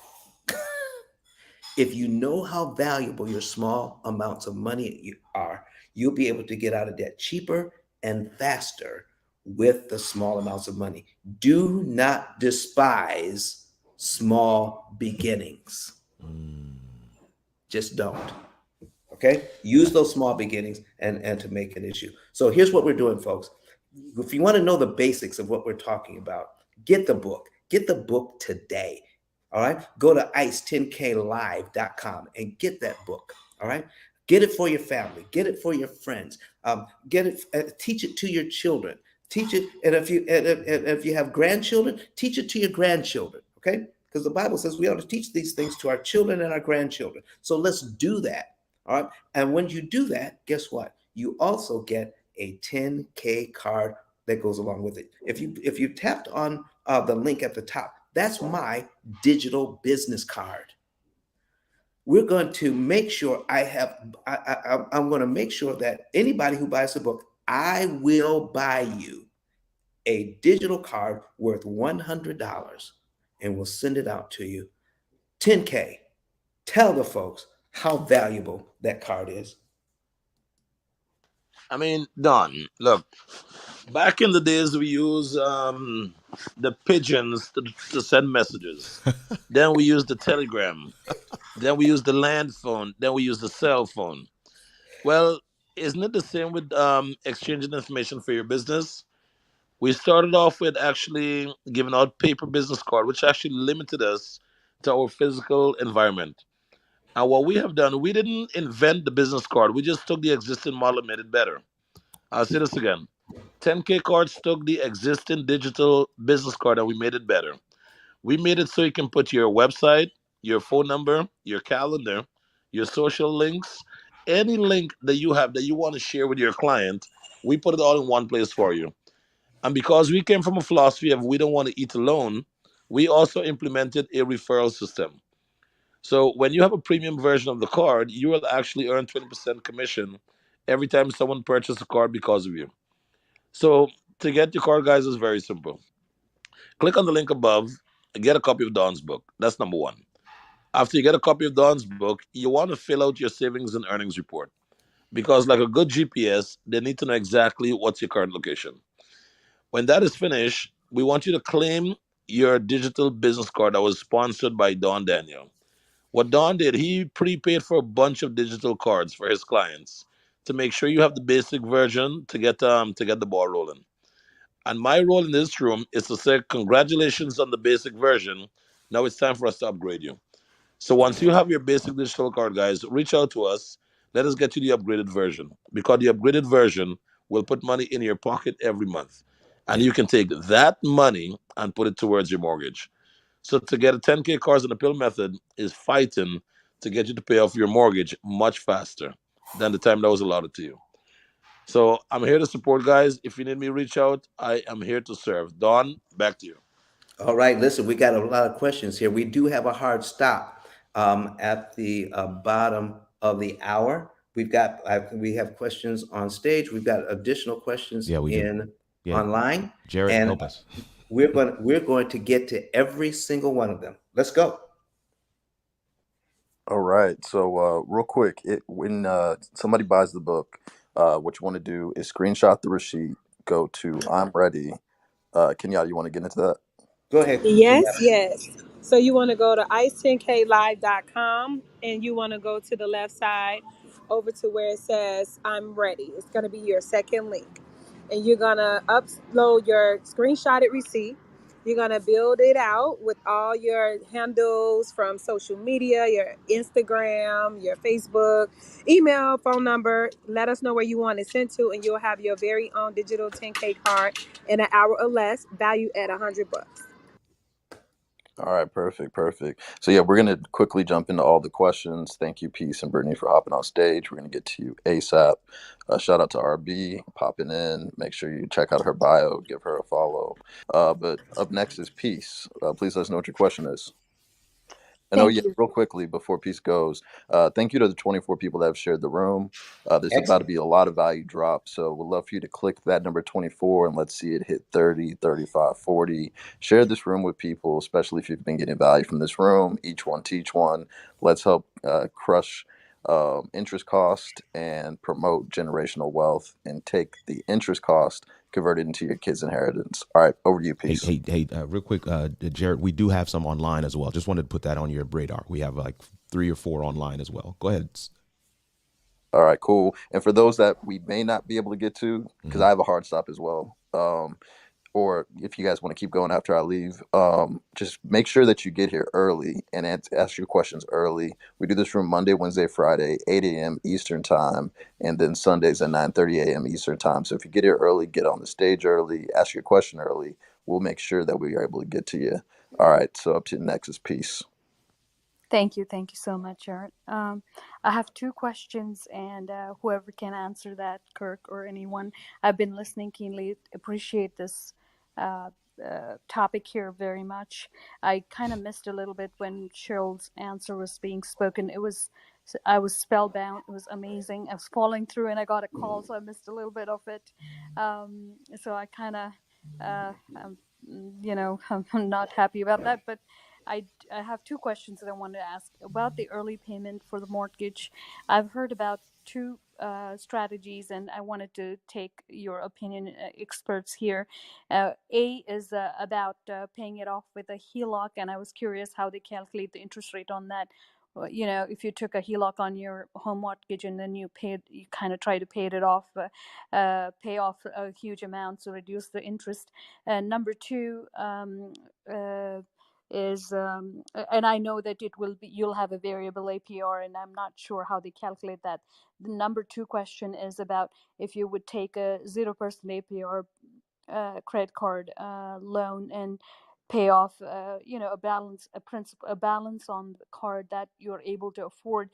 If you know how valuable your small amounts of money are, you'll be able to get out of debt cheaper and faster with the small amounts of money. Do not despise small beginnings. Just don't. Okay, use those small beginnings and to make an issue. So here's what we're doing, folks. If you want to know the basics of what we're talking about, get the book today. All right, go to ice10klive.com and get that book. All right, get it for your family, get it for your friends, get it, teach it to your children, teach it, and if you have grandchildren, teach it to your grandchildren. Okay, because the Bible says we ought to teach these things to our children and our grandchildren. So let's do that. All right. And when you do that, guess what? You also get a 10K card that goes along with it. If you tapped on the link at the top, that's my digital business card. We're going to make sure I'm going to make sure that anybody who buys the book, I will buy you a digital card worth $100 and we'll send it out to you. 10K. Tell the folks how valuable that card is. I mean, Don, look, back in the days we used the pigeons to send messages. Then we used the telegram. Then we used the land phone. Then we used the cell phone. Well, isn't it the same with exchanging information for your business? We started off with actually giving out paper business card, which actually limited us to our physical environment. And what we have done, we didn't invent the business card. We just took the existing model and made it better. I'll say this again. 10K cards took the existing digital business card and we made it better. We made it so you can put your website, your phone number, your calendar, your social links, any link that you have that you want to share with your client. We put it all in one place for you. And because we came from a philosophy of we don't want to eat alone, we also implemented a referral system. So when you have a premium version of the card, you will actually earn 20% commission every time someone purchases a card because of you. So to get your card, guys, is very simple. Click on the link above and get a copy of Don's book. That's number one. After you get a copy of Don's book, you want to fill out your savings and earnings report. Because, like a good GPS, they need to know exactly what's your current location. When that is finished, we want you to claim your digital business card that was sponsored by Don Daniel. What Don did, he prepaid for a bunch of digital cards for his clients to make sure you have the basic version to get the ball rolling. And my role in this room is to say congratulations on the basic version. Now it's time for us to upgrade you. So once you have your basic digital card, guys, reach out to us. Let us get you the upgraded version because the upgraded version will put money in your pocket every month. And you can take that money and put it towards your mortgage. So to get a 10K cars in the pill method is fighting to get you to pay off your mortgage much faster than the time that was allotted to you. So I'm here to support, guys. If you need me, reach out. I am here to serve. Don, back to you. All right, listen, we got a lot of questions here. We do have a hard stop at the bottom of the hour. We have questions on stage. We've got additional questions Yeah, we do. in Yeah, online, Jared, and help us. we're going to get to every single one of them. Let's go. All right. So, real quick, when somebody buys the book, what you want to do is screenshot the receipt, go to I'm ready. Kenyatta, you want to get into that? Go ahead, Yes, Kenyatta. yes. So you want to go to ice10klive.com and you want to go to the left side over to where it says I'm ready. It's going to be your second link. And you're going to upload your screenshotted receipt. You're going to build it out with all your handles from social media, your Instagram, your Facebook, email, phone number. Let us know where you want it sent to, and you'll have your very own digital 10K card in an hour or less, valued at $100. All right, perfect, perfect. So yeah, we're gonna quickly jump into all the questions. Thank you, Peace and Brittany, for hopping on stage. We're gonna get to you ASAP. Shout out to RB popping in. Make sure you check out her bio, give her a follow. But up next is Peace. Please let us know what your question is. And oh Thank yeah, you. real quickly before peace goes, thank you to the 24 people that have shared the room. There's about to Excellent. be a lot of value drop, so we'd love for you to click that number 24 and let's see it hit 30, 35, 40. Share this room with people, especially if you've been getting value from this room. Each one teach one. Let's help crush interest cost and promote generational wealth and take the interest cost converted into your kids' inheritance. All right, over to you, Hey, peace. real quick, Jared, we do have some online as well. Just wanted to put that on your radar. We have like 3 or 4 online as well. Go ahead. All right, cool. And for those that we may not be able to get to, because Mhm. I have a hard stop as well, or if you guys want to keep going after I leave, just make sure that you get here early and ask your questions early. We do this room Monday, Wednesday, Friday, 8 a.m. Eastern time, and then Sundays at 9:30 a.m. Eastern time. So if you get here early, get on the stage early, ask your question early. We'll make sure that we are able to get to you. All right, so up to the next is peace. Thank you. Thank you so much, Art. I have two questions, and whoever can answer that, Kirk or anyone, I've been listening keenly. Appreciate this uh, topic here very much. I kind of missed a little bit when Cheryl's answer was being spoken. I was spellbound. It was amazing. I was falling through, and I got a call, so I missed a little bit of it. So I kind of, I'm not happy about that, but. I have two questions that I wanted to ask about the early payment for the mortgage. I've heard about two strategies, and I wanted to take your opinion, experts here. A is about paying it off with a HELOC, and I was curious how they calculate the interest rate on that. If you took a HELOC on your home mortgage and then you kind of try to pay it off, pay off a huge amount to reduce the interest. And number two, is and I know that you'll have a variable APR, and I'm not sure how they calculate that. The number two question is about if you would take a 0% APR credit card loan and pay off a balance on the card that you're able to afford,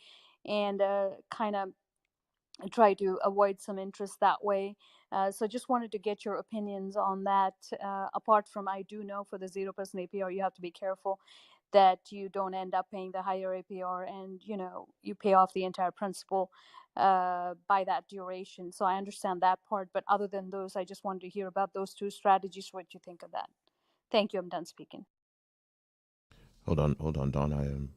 and kind of try to avoid some interest that way. So just wanted to get your opinions on that. Apart from, I do know for the 0% APR, you have to be careful that you don't end up paying the higher APR and you pay off the entire principal by that duration. So I understand that part. But other than those, I just wanted to hear about those two strategies. What you think of that? Thank you. I'm done speaking. Hold on, Don. I am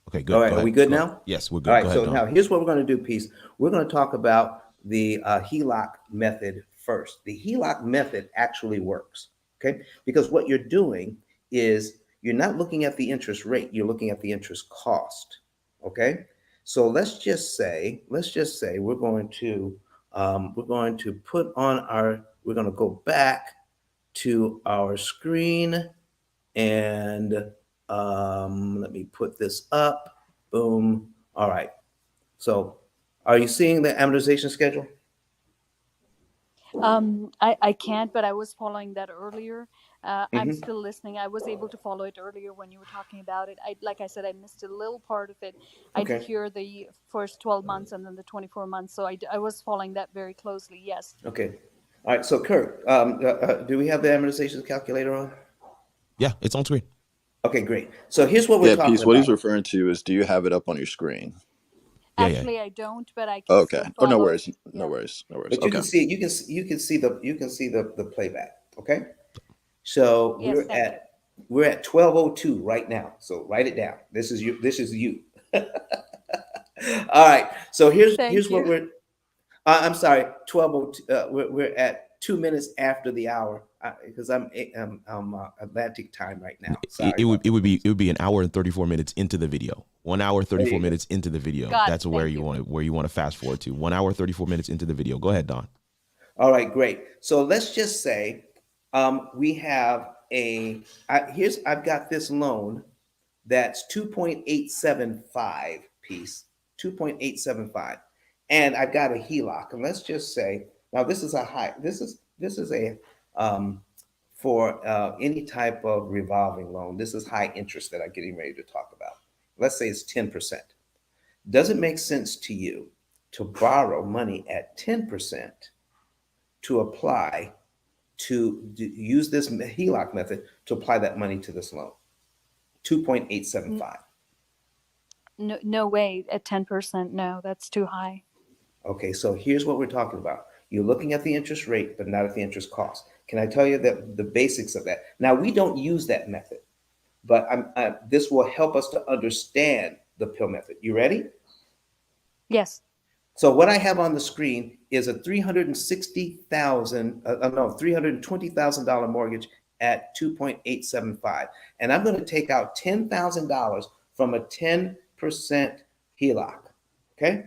okay. All Good. right, Go are we ahead. good Go. now? Yes, we're All good. Go right, ahead, so Don. now here's what we're going to do, Peace. We're going to talk about the HELOC method first. The HELOC method actually works, okay? Because what you're doing is you're not looking at the interest rate, you're looking at the interest cost, okay? So let's just say we're going to put on we're going to go back to our screen and let me put this up. Boom. All right. So are you seeing the amortization schedule? I can't, but I was following that earlier. I'm Hmm. still listening. I was able to follow it earlier when you were talking about it. Like I said, I missed a little part of it. I did Okay. hear the first 12 months and then the 24 months. So I was following that very closely. Yes. Okay. All right. So Kurt, do we have the amortization calculator on? Yeah, it's on screen. Okay, great. So here's what we're Yeah, talking peace. What he's about. referring to is, do you have it up on your screen? Yeah, yeah. Actually, I don't, but I can Okay. still Oh, no follow it. worries. No Yeah. worries. No worries. But you Okay. can see the playback. Okay. So Yes. Thank you. we're at 12:02 right now. So write it down. This is you. This is you. All right. So here's Thank what you. we're. I'm sorry. 12:02. We're at 2 minutes after the hour because I'm Atlantic time right now. Sorry about that, folks. It would be an hour and 34 minutes into the video. 1 hour There 34 you go. minutes into the video. Got it. That's Thank you. where you want to fast forward to. 1 hour 34 minutes into the video. Go ahead, Don. All right, great. So let's just say we have I've got this loan that's 2.875 piece, 2.875. And I've got a HELOC. And let's just say, now this is a for any type of revolving loan. This is high interest that I'm getting ready to talk about. Let's say it's 10%. Does it make sense to you to borrow money at 10% to apply use this HELOC method to apply that money to this loan? N- 2.875. No, no way at 10%. No, that's too high. Okay, so here's what we're talking about. You're looking at the interest rate, but not at the interest cost. Can I tell you that the basics of that? Now, we don't use that method, but this will help us to understand the pill method. You ready? Yes. So what I have on the screen is a $320,000 mortgage at 2.875, and I'm going to take out $10,000 from a 10% HELOC. Okay,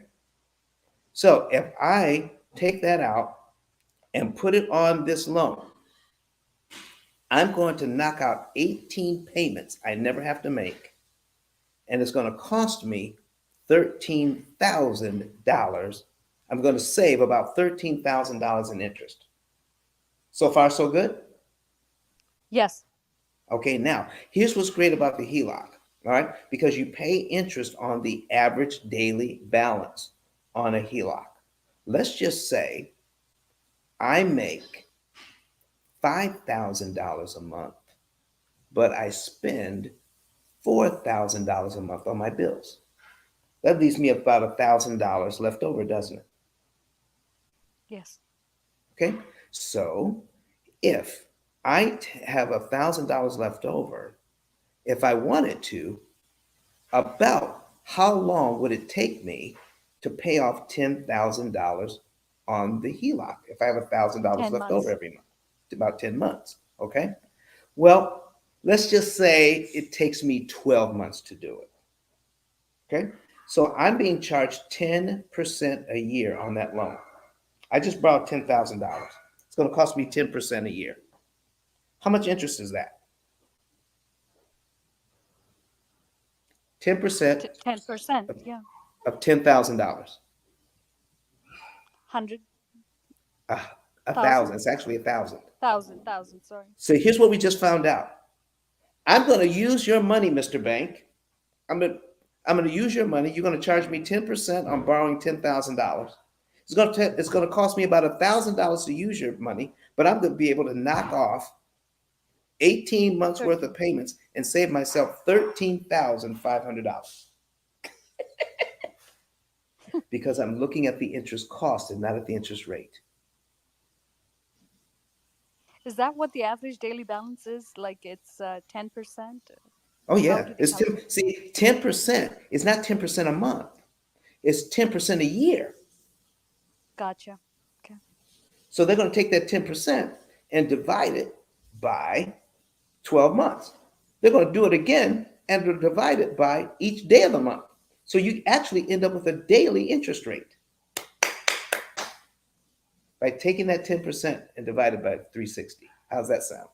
so if I take that out and put it on this loan, I'm going to knock out 18 payments I never have to make, and it's going to cost me $13,000. I'm going to save about $13,000 in interest. So far, so good? Yes. Okay, now, here's what's great about the HELOC, all right? Because you pay interest on the average daily balance on a HELOC. Let's just say I make $5,000 a month, but I spend $4,000 a month on my bills. That leaves me about $1,000 left over, doesn't it? Yes. Okay, so if I have $1,000 left over, if I wanted to, about how long would it take me to pay off $10,000 on the HELOC if I have $1,000 10 left over months. every month? It's about 10 months. Okay, well, let's just say it takes me 12 months to do it. Okay, so I'm being charged 10% a year on that loan. I just borrowed $10,000. It's going to cost me 10% a year. How much interest is that? 10% 10%. of, Yeah. of $10,000. 100,000. A thousand. It's actually 1,000. Thousand. Sorry. So here's what we just found out. I'm going to use your money, Mr. Bank. I'm going to I'm going to use your money. You're going to charge me 10% on borrowing $10,000. It's going to cost me about $1,000 to use your money, but I'm going to be able to knock off 18 months worth of 13. payments and save myself $13,500 because I'm looking at the interest cost and not at the interest rate. Is that what the average daily balance is? Like it's 10%? Oh How yeah, do they it's 10. calculate? See, 10% is not 10% a month. It's 10% a year. Gotcha. Okay. So they're going to take that 10% and divide it by 12 months. They're going to do it again and divide it by each day of the month. So you actually end up with a daily interest rate by taking that 10% and divided by 360. How's that sound?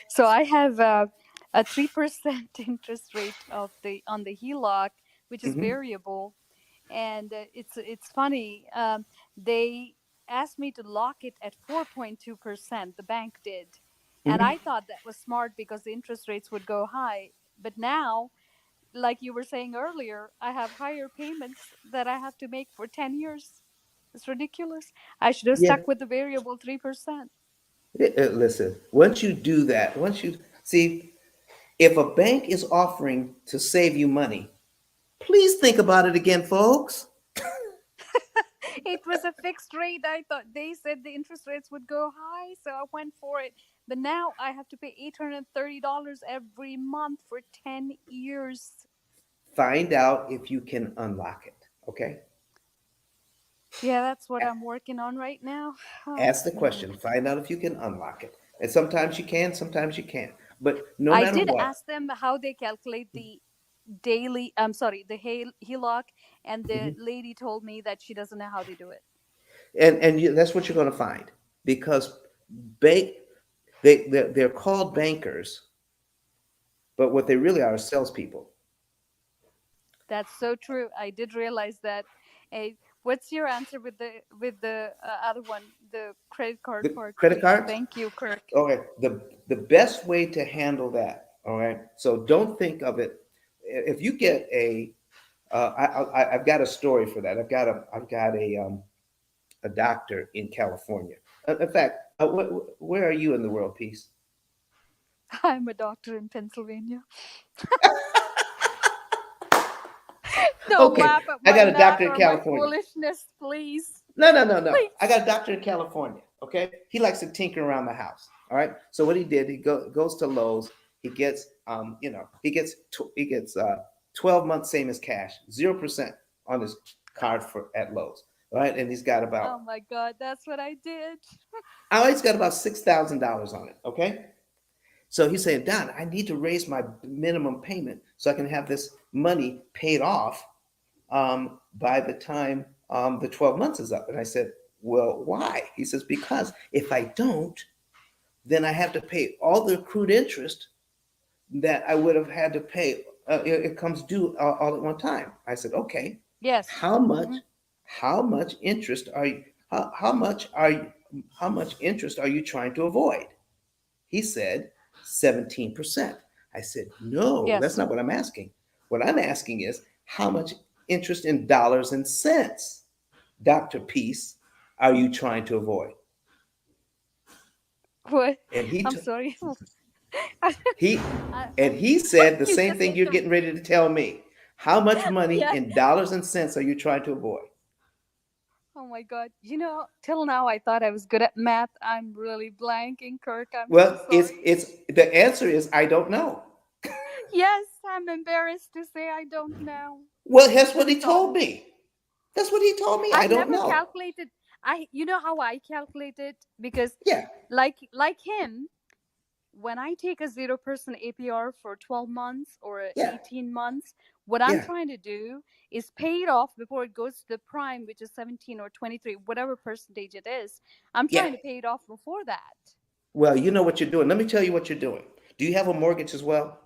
So I have a 3% interest rate of the on the HELOC, which is Mm-hmm. variable, and it's funny. They asked me to lock it at 4.2%. The bank did, and Mm-hmm. I thought that was smart because the interest rates would go high. But now, like you were saying earlier, I have higher payments that I have to make for 10 years. It's ridiculous. I should have Yeah. stuck with the variable 3%. Listen, once you do that, once you see, if a bank is offering to save you money, please think about it again, folks. It was a fixed rate. I thought they said the interest rates would go high, so I went for it. But now I have to pay $830 every month for 10 years. Find out if you can unlock it. Okay. Yeah, that's what I'm working on right now. Oh, Ask the man. question. Find out if you can unlock it. And sometimes you can, sometimes you can't. But no I matter did what, ask them how they calculate the daily, I'm sorry, the HELOC, and the mhm. lady told me that she doesn't know how they do it. That's what you're going to find because bank they're called bankers, but what they really are is salespeople. That's so true. I did realize that. Hey, what's your answer with the other one, the credit card The part, credit please? cards. Thank you, Kirk. Okay. The best way to handle that. All right. So don't think of it. If you get a, I've got a story for that. I've got a doctor in California. In fact, where are you in the world, Peace? I'm a doctor in Pennsylvania. Don't Okay, laugh at I my got a math doctor in or my California. foolishness, please. No, no, no, no. I Please. got a doctor in California. Okay, he likes to tinker around the house. All right. So what he did, goes to Lowe's. He gets, he gets 12 months same as cash, 0% on his card for at Lowe's. All right, and he's got about, Oh my God, that's what I did. he's got about $6,000 on it. Okay. So he's saying, Don, I need to raise my minimum payment so I can have this money paid off by the time the 12 months is up. And I said, well, why? He says, because if I don't, then I have to pay all the accrued interest that I would have had to pay. It comes due all at one time. I said, okay, Yes. how much, Hmm. how much interest are you, how much are you, how much interest are you trying to avoid? He said 17%. I said, no, that's Yes. not what I'm asking. What I'm asking is how much interest in dollars and cents, Dr. Peace, are you trying to avoid? What? And I'm sorry. he I, he said the you same just thing you're inter. getting ready to tell me. How much money Yeah. in dollars and cents are you trying to avoid? Oh my God. Till now I thought I was good at math. I'm really blanking, Kirk. I'm so Well, sorry. it's the answer is I don't know. Yes, I'm embarrassed to say I don't know. Well, that's what I'm he told sorry. me. That's what he told me. I I don't never know. calculated. You know how I calculated? Because Yeah, like him, when I take a 0% APR for 12 months or yeah, 18 months, what I'm yeah, trying to do is pay it off before it goes to the prime, which is 17 or 23, whatever percentage it is. I'm yeah. trying to pay it off before that. Well, you know what you're doing. Let me tell you what you're doing. Do you have a mortgage as well?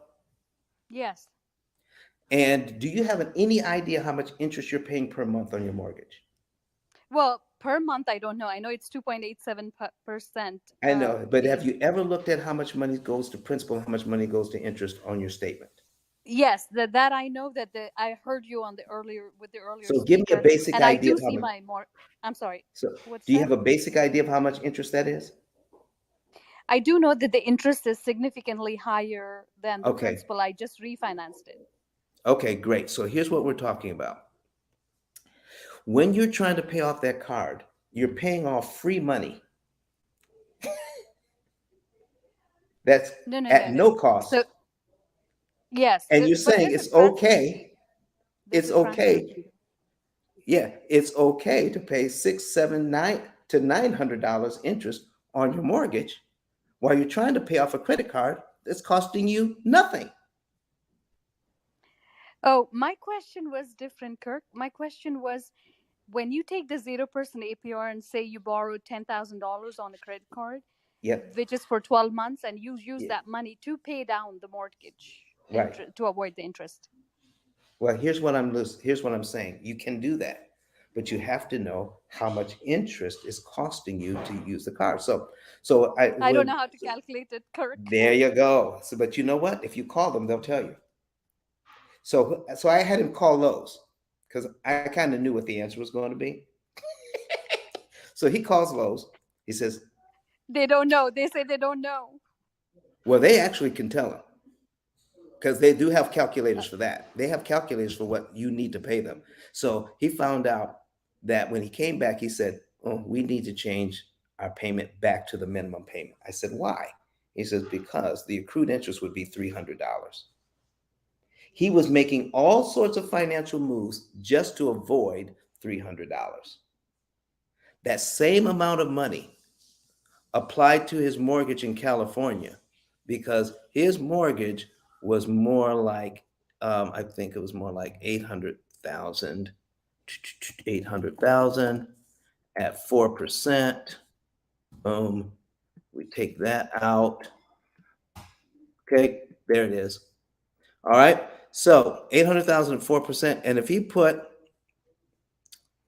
Yes. And do you have any idea how much interest you're paying per month on your mortgage? Well, per month, I don't know. I know it's 2.87%. I know, but have Because you ever looked at how much money goes to principal and how much money goes to interest on your statement? yes, that I know I heard you on the earlier with the earlier So give me a speaker, basic and I idea do of how see much. my more. I'm sorry. So What's do you that? have a basic idea of how much interest that is? I do know that the interest is significantly higher than the Okay. principal. I just refinanced it. Okay, great. So here's what we're talking about. When you're trying to pay off that card, you're paying off free money that's No, no, no, at no. no cost. So yes, And you're but saying there's a it's transfer okay. fee. There's It's a transfer okay. fee. Yeah, it's okay to pay six, seven, nine to $900 interest on your mortgage while you're trying to pay off a credit card that's costing you nothing. Oh, my question was different, Kirk. My question was, when you take the 0% APR and say you borrowed $10,000 on a credit card, Yep. which is for 12 months, and you use Yeah. that money to pay down the mortgage Right. to avoid the interest. Well, here's what I'm saying. You can do that, but you have to know how much interest is costing you to use the card. So I I don't would. know how to calculate it, Kirk. There you go. So, but you know what? If you call them, they'll tell you. So I had him call Lowe's because I kind of knew what the answer was going to be. So he calls Lowe's. He says, They don't know. They say they don't know. well, they actually can tell him because they do have Uh, calculators for that. They have calculators for what you need to pay them. So he found out that when he came back, he said, oh, we need to change our payment back to the minimum payment. I said, why? He says, because the accrued interest would be $300. He was making all sorts of financial moves just to avoid $300. That same amount of money applied to his mortgage in California because his mortgage was more like, I think it was more like 800,000, 800,000 at 4%. Boom. We take that out. Okay, there it is. All right. So 800,000 at 4%. And if he put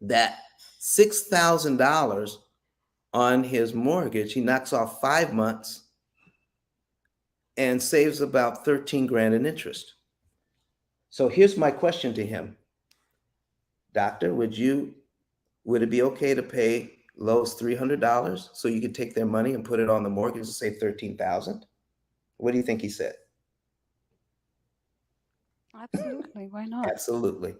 that $6,000 on his mortgage, he knocks off 5 months and saves about 13 grand in interest. So here's my question to him. Doctor, would it be okay to pay Lowe's $300 so you could take their money and put it on the mortgage and save 13,000? What do you think he said? Absolutely. Why not? Absolutely.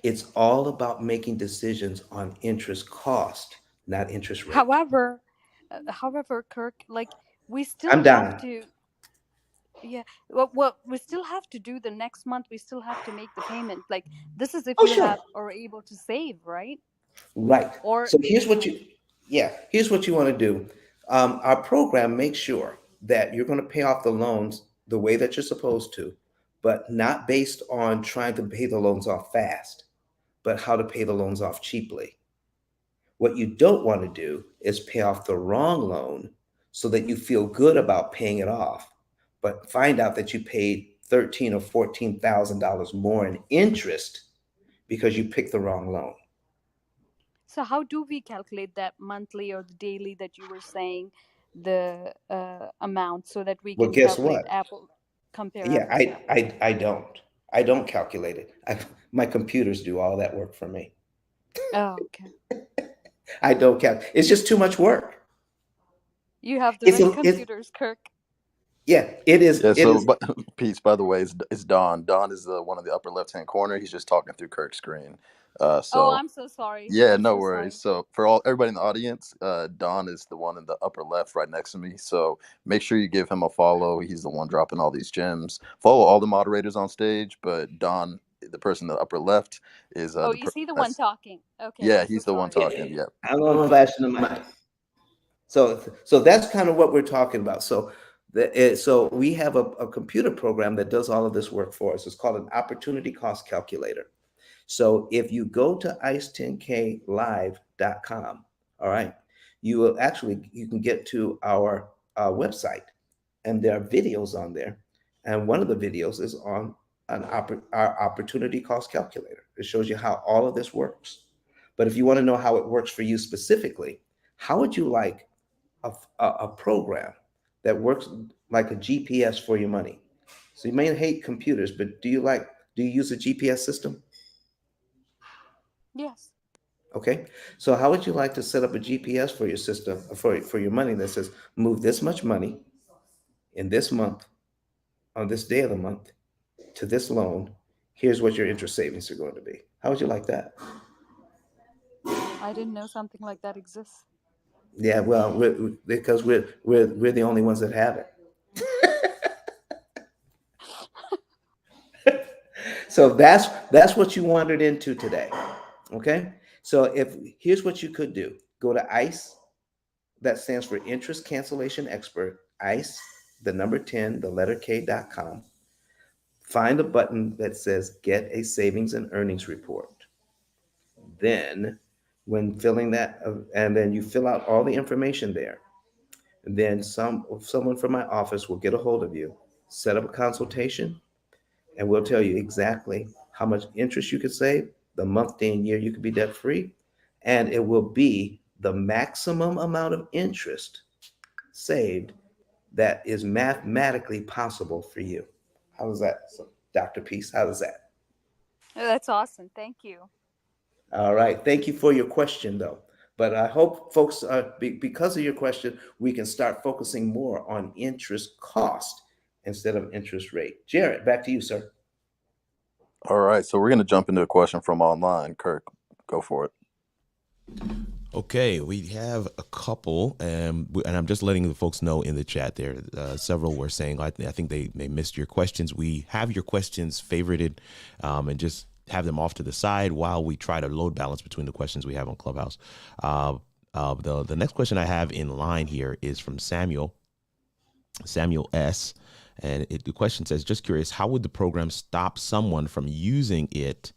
It's all about making decisions on interest cost, not interest rate. However, Kirk, like we still I'm have done. to, yeah, well, we still have to do the next month. We still have to make the payment. Like this is if Oh, you sure. have or are able to save, right? Right. Or So here's what you, yeah, here's what you want to do. Our program makes sure that you're going to pay off the loans the way that you're supposed to, but not based on trying to pay the loans off fast, but how to pay the loans off cheaply. What you don't want to do is pay off the wrong loan so that you feel good about paying it off, but find out that you paid 13 or $14,000 more in interest because you picked the wrong loan. so how do we calculate that monthly or the daily that you were saying, the amount, so that we Well, can guess calculate what? apple, compare Yeah, apples to apples? I don't. I don't calculate it. My computers do all that work for me. Oh, okay. I don't It's just too much work. You have the It's right a it's computers, Kirk. yeah, it is. Yeah. It So, is. but Peace, by the way, it's Don. Don is the one in the upper left hand corner. He's just talking through Kirk's screen. Oh, So I'm so sorry. yeah, I'm no so worries. sorry. So for all everybody in the audience, Don is the one in the upper left, right next to me. So make sure you give him a follow. He's the one dropping all these gems. Follow all the moderators on stage, but Don, the person in the upper left, is Oh, the is person he the one that's talking? Okay, yeah, I'm so he's the one sorry. Yeah, talking. Yeah. I'm gonna flash the mic. So that's kind of what we're talking about. So we have a computer program that does all of this work for us. It's called an opportunity cost calculator. So if you go to ice10klive.com, all right, you can get to our website, and there are videos on there. And one of the videos is on our opportunity cost calculator. It shows you how all of this works. But if you want to know how it works for you specifically, how would you like a program that works like a GPS for your money? So you may hate computers, but do you use a GPS system? Yes. Okay. So how would you like to set up a GPS for your system for your money that says move this much money in this month on this day of the month to this loan? Here's what your interest savings are going to be. How would you like that? I didn't know something like that exists. Yeah, well, because we're the only ones that have it. So that's what you wandered into today. Okay. So if here's what you could do: go to ICE, that stands for Interest Cancellation Expert, ICE, the number 10, the letter K.com. Find a button that says Get a Savings and Earnings Report. Then, when filling that, and then you fill out all the information there. And then someone from my office will get a hold of you, set up a consultation, and we'll tell you exactly how much interest you could save, the month, day, and year you could be debt free, and it will be the maximum amount of interest saved that is mathematically possible for you. How does that, Dr. Peace? How does that? Oh, that's awesome. Thank you. All right. Thank you for your question, though. But I hope folks, because of your question, we can start focusing more on interest cost instead of interest rate. Jared, back to you, sir. All right. So we're gonna jump into a question from online. Kirk, go for it. Okay, we have a couple, and I'm just letting the folks know in the chat there. Several were saying, I think they missed your questions. We have your questions favorited, and just have them off to the side while we try to load balance between the questions we have on Clubhouse. The next question I have in line here is from Samuel S. And the question says, just curious, how would the program stop someone from using it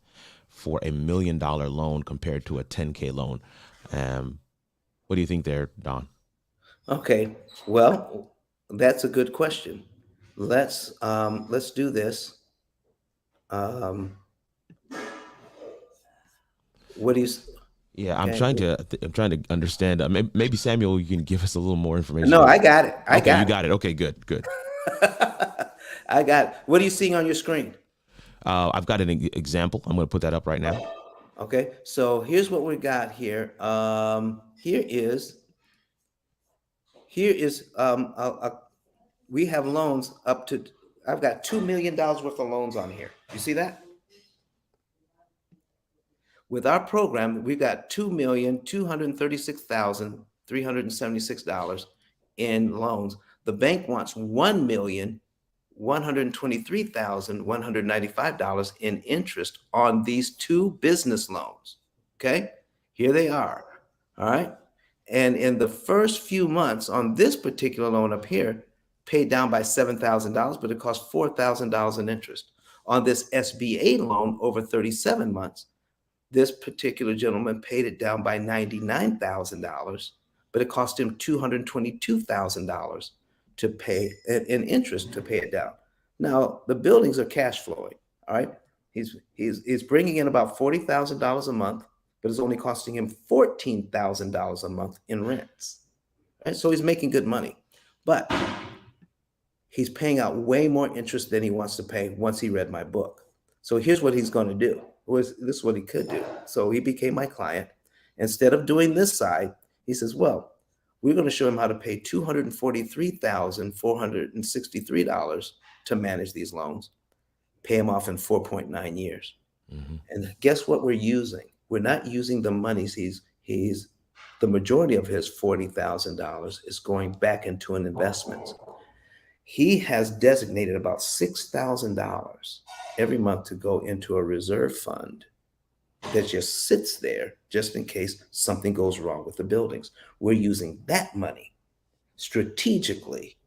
for $1 million loan compared to a 10K loan? What do you think there, Don? Okay. Well, that's a good question. Let's do this. Um, what do you? Yeah, Okay. I'm trying to understand. Maybe Samuel, you can give us a little more No, information. I got it. I Okay, you got got it. Okay, good, good. it. I got it. What are you seeing on your screen? I've got an example. I'm going to put that up right now. Okay. So here's what we got here. Here is we have loans up to I've got $2 million worth of loans on here. You see that? With our program, we've got $2,236,376 in loans. The bank wants $1,123,195 in interest on these two business loans. Okay, here they are. All right. And in the first few months on this particular loan up here, paid down by $7,000, but it cost $4,000 in interest. On this SBA loan over 37 months, this particular gentleman paid it down by $99,000, but it cost him $222,000 to pay in interest to pay it down. Now the buildings are cash flowing. All right, he's bringing in about $40,000 a month, but it's only costing him $14,000 a month in rents. Right, so he's making good money, but he's paying out way more interest than he wants to pay once he read my book. So here's what he's going to do. This is what he could do. So he became my client. Instead of doing this side, he says, well, we're going to show him how to pay $243,463 to manage these loans, pay him off in 4.9 years. Mm-hmm. And guess what we're using? We're not using the monies the majority of his $40,000 is going back into an investment. He has designated about $6,000 every month to go into a reserve fund that just sits there just in case something goes wrong with the buildings. We're using that money strategically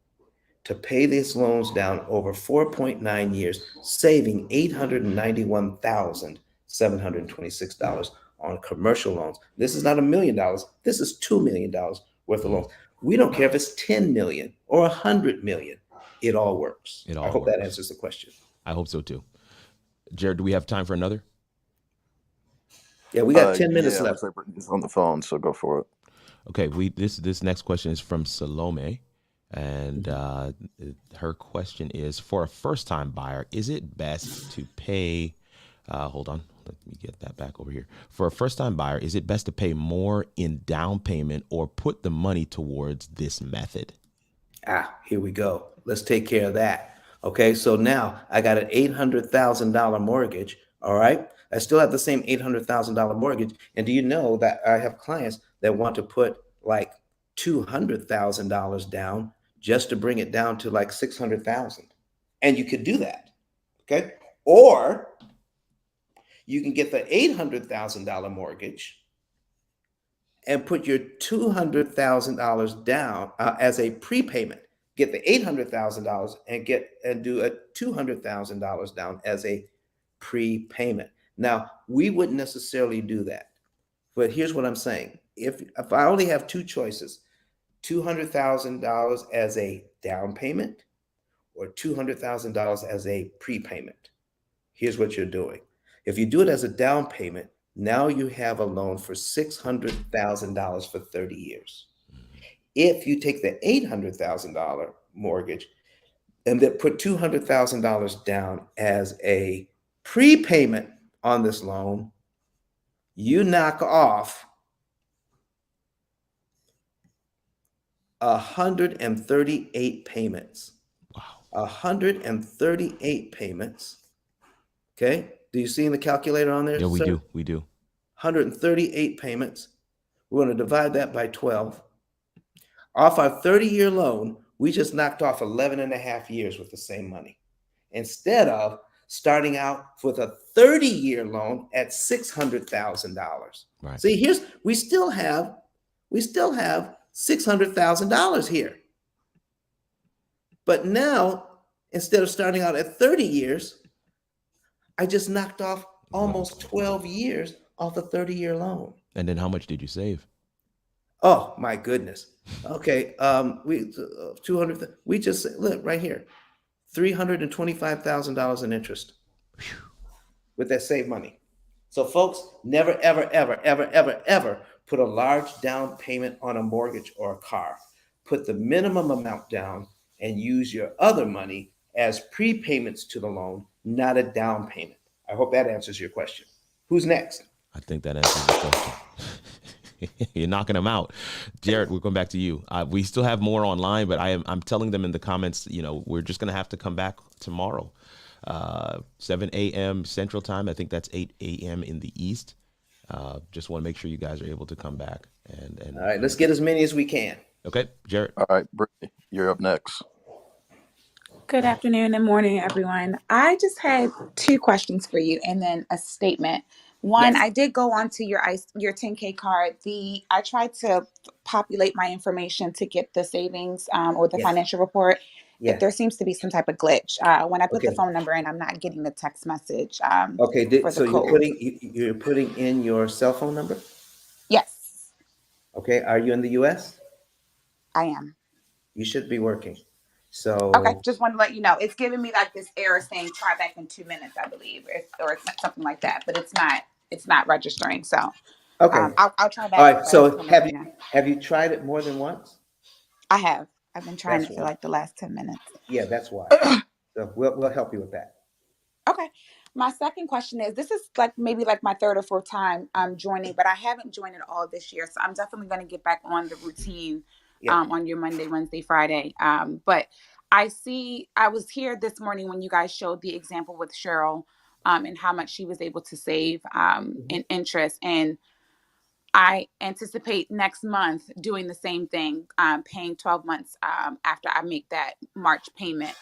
to pay these loans down over 4.9 years, saving $891,726 on commercial loans. This is not $1 million. This is $2 million worth of loans. We don't care if it's 10 million or 100 million. It all works. It all I hope works. that answers the question. I hope so too. Jared, do we have time for another? Yeah, we got 10 minutes Yeah, left. looks like Brittany's on the phone, so go for it. Okay, this next question is from Salome, and her question is, for a first-time buyer, is it best to pay? Hold on, let me get that back over here. For a first-time buyer, is it best to pay more in down payment or put the money towards this method? Here we go. Let's take care of that. Okay, so now I got an $800,000 mortgage. All right, I still have the same $800,000 mortgage. And do you know that I have clients that want to put like $200,000 down just to bring it down to like 600,000? And you could do that. Okay, or you can get the $800,000 mortgage and put your $200,000 down as a prepayment. Get the $800,000 and do a $200,000 down as a prepayment. Now, we wouldn't necessarily do that, but here's what I'm saying. If I only have two choices, $200,000 as a down payment or $200,000 as a prepayment, here's what you're doing. If you do it as a down payment, now you have a loan for $600,000 for 30 years. If you take the $800,000 mortgage and then put $200,000 down as a prepayment on this loan, you knock off 138 payments. Wow. 138 payments. Okay. Do you see in the calculator on there? Yeah, we sir? do. We do. 138 payments. We're going to divide that by 12. Off our 30-year loan, we just knocked off 11 and a half years with the same money, instead of starting out with a 30-year loan at $600,000. Right. See, we still have $600,000 here. But now, instead of starting out at 30 years, I just knocked off almost 12 years off the 30-year loan. And then how much did you save? Oh my goodness. Okay. We 200. We just look right here, $325,000 in interest with that saved money. So, folks, never, ever, ever, ever, ever, ever put a large down payment on a mortgage or a car. Put the minimum amount down and use your other money as prepayments to the loan, not a down payment. I hope that answers your question. Who's next? I think that answers the question. You're knocking them out. Jared, we'll come back to you. We still have more online, but I'm telling them in the comments, we're just going to have to come back tomorrow. 7 a.m. Central Time. I think that's 8 a.m. in the East. Just want to make sure you guys are able to come back. All right, let's get as many as we can. Okay, Jared. All right, Brittany, you're up next. Good afternoon and morning, everyone. I just had two questions for you and then a statement. One, Yes. I did go onto your 10K card. I tried to populate my information to get the savings or the Yes. financial report. Yeah. There seems to be some type of glitch. When I put the Okay. phone number in, I'm not getting the text message Okay. for the So code. you're putting in your cell phone number. Yes, Okay. Are you in the U.S.? I am. You should be working. Okay, So just wanted to let you know. It's giving me like this error saying try back in 2 minutes, I believe, or it's something like that. But it's not. It's not registering. So okay. I'll try All back, right. but I just So want to let you know. have you tried it more than once? I have. I've been trying That's it for why. like the last 10 minutes. Yeah, that's why. So we'll help you with that. Okay. My second question is this is like maybe like my third or fourth time joining, but I haven't joined it all this year. So I'm definitely going to get back on the routine Yeah. on your Monday, Wednesday, Friday. But I was here this morning when you guys showed the example with Cheryl and how much she was able to save Mhm. in interest. And I anticipate next month doing the same thing, paying 12 months after I make that March payment.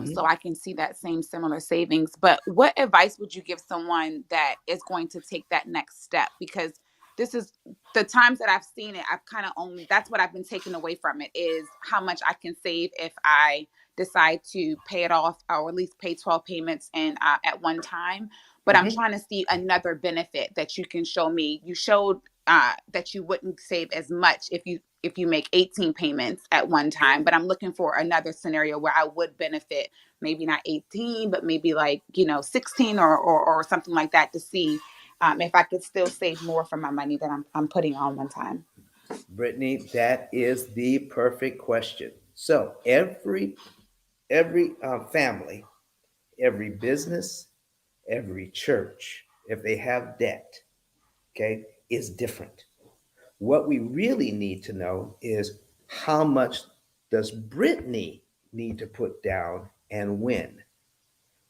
So Mhm. I can see that same similar savings. But what advice would you give someone that is going to take that next step? Because this is the times that I've seen it, I've kind of only, that's what I've been taking away from it is how much I can save if I decide to pay it off or at least pay 12 payments and at one time. But I'm Mhm. trying to see another benefit that you can show me. You showed that you wouldn't save as much if you make 18 payments at one time, but I'm looking for another scenario where I would benefit, maybe not 18 but maybe like 16 or something like that, to see if I could still save more from my money that I'm putting on one time. Brittany, that is the perfect question. So every family, every business, every church, if they have debt, okay, is different. What we really need to know is how much does Brittany need to put down and when.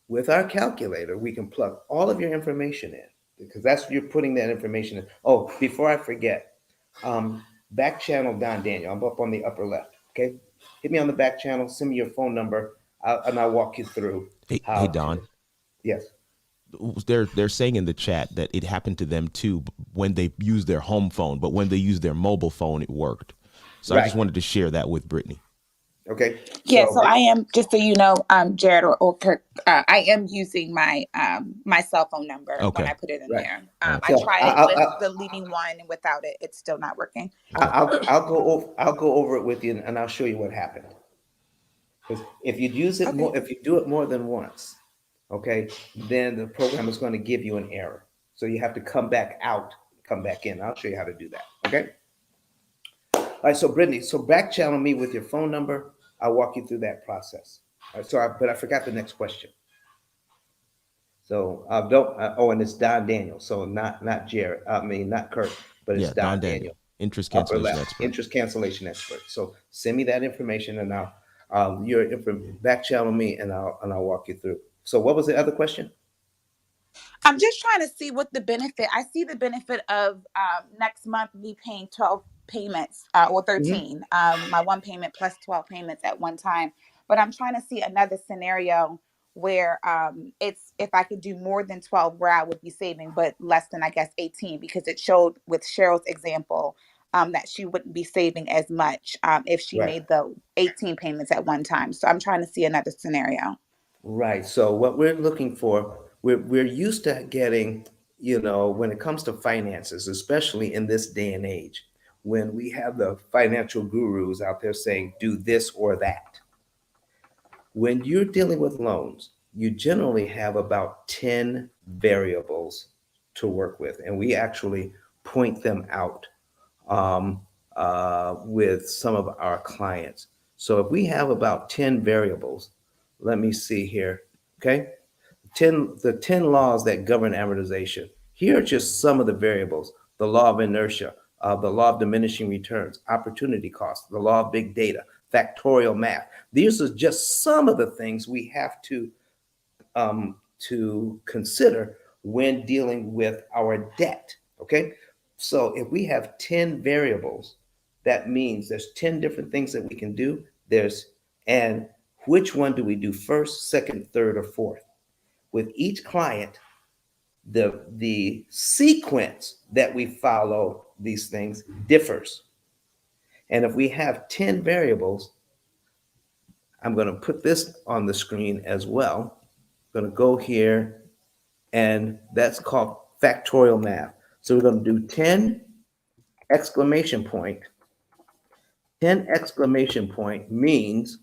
With our calculator, we can plug all of your information in because that's you're putting that information in. Oh, before I forget, back channel Don Daniel. I'm up on the upper left. Okay, hit me on the back channel. Send me your phone number, and I'll walk you through Hey, how Don. to. Yes. They're saying in the chat that it happened to them too when they used their home phone, but when they used their mobile phone, it worked. So I just Right. wanted to share that with Brittany. Okay. Yeah, so So I am, just so you know, Jared or Kirk, I am using my cell phone number when I Okay. put it in right. there. I Okay. So tried it with the leading one, and without it, it's still not working. Okay. I'll go over it with you, and I'll show you what happened. Because if you use it Okay. more, if you do it more than once, okay, then the program is going to give you an error. So you have to come back out, come back in. I'll show you how to do that. Okay. All right. So Brittany, so back channel me with your phone number. I'll walk you through that process. All right. But I forgot the next question. So don't. Oh, and it's Don Daniel. So not Jared. I mean not Kurt, but it's Yeah, Don Don Daniel. Daniel, interest Upper cancellation left, expert. interest cancellation expert. So send me that information, and your back channel me, and I'll walk you through. So what was the other question? I'm just trying to see what the benefit. I see the benefit of next month me paying 12 payments or Mhm. 13. My one payment plus 12 payments at one time. But I'm trying to see another scenario where it's if I could do more than 12, where I would be saving, but less than I guess 18, because it showed with Cheryl's example that she wouldn't be saving as much if she Right. made the 18 payments at one time. So I'm trying to see another scenario. Right. So what we're looking for, we're used to getting, when it comes to finances, especially in this day and age, when we have the financial gurus out there saying do this or that. When you're dealing with loans, you generally have about 10 variables to work with, and we actually point them out with some of our clients. So if we have about 10 variables, let me see here, okay? The 10 laws that govern amortization. Here are just some of the variables. The law of inertia. the law of diminishing returns, opportunity cost, the law of big data, factorial math. These are just some of the things we have to consider when dealing with our debt. Okay, so if we have 10 variables, that means there's 10 different things that we can do. And which one do we do first, second, third, or fourth? With each client, the sequence that we follow these things differs. And if we have 10 variables, I'm going to put this on the screen as well. I'm going to go here, and that's called factorial math. So we're going to do 10 exclamation point. 10 exclamation point means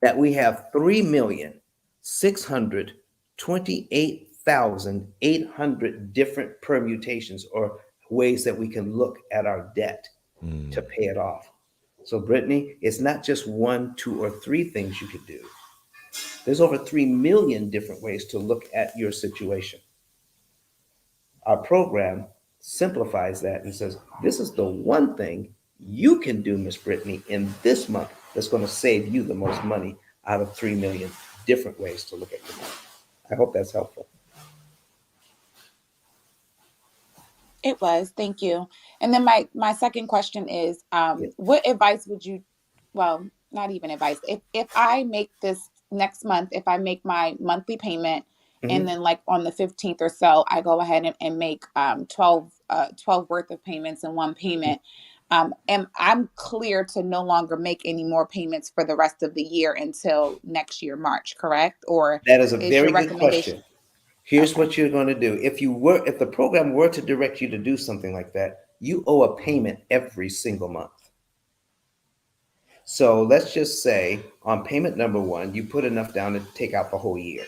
that we have 3,628,800 different permutations or ways that we can look at our debt to pay it off. So, Brittany, it's not just one, two, or three things you could do. There's over 3 million different ways to look at your situation. Our program simplifies that and says, this is the one thing you can do, Miss Brittany, in this month that's going to save you the most money out of 3 million different ways to look at your money. I hope that's helpful. It was. Thank you. And then my second question is, Yes. what advice would you, well, not even advice. If I make this next month, if I make my monthly payment, and Mhm. then like on the 15th or so, I go ahead and make 12 worth of payments in one payment. And I'm clear to no longer make any more payments for the rest of the year until next year, March, correct? Or That is a is your very good recommendation? question. Here's Okay. what you're going to do. If the program were to direct you to do something like that, you owe a payment every single month. So let's just say on payment number one, you put enough down to take out the whole year.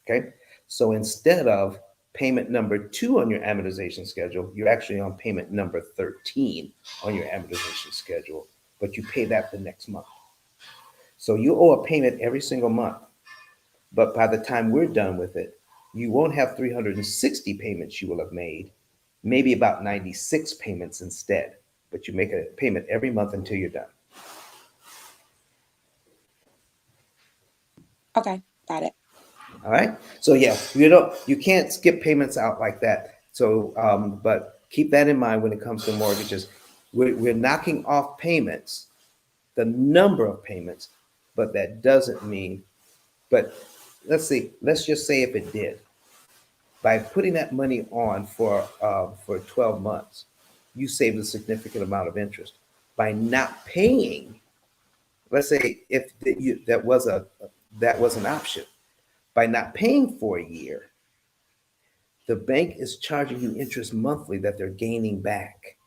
Okay. So instead of payment number two on your amortization schedule, you're actually on payment number 13 on your amortization schedule, but you pay that the next month. So you owe a payment every single month. But by the time we're done with it, you won't have 360 payments you will have made, maybe about 96 payments instead. But you make a payment every month until you're done. Okay. Got it. All right. So yeah, you can't skip payments out like that. So but keep that in mind when it comes to mortgages. We're knocking off payments, the number of payments, but that doesn't mean. But let's see. Let's just say if it did, by putting that money on for 12 months, you saved a significant amount of interest. By not paying, let's say if that was an option. By not paying for a year, the bank is charging you interest monthly that they're gaining back.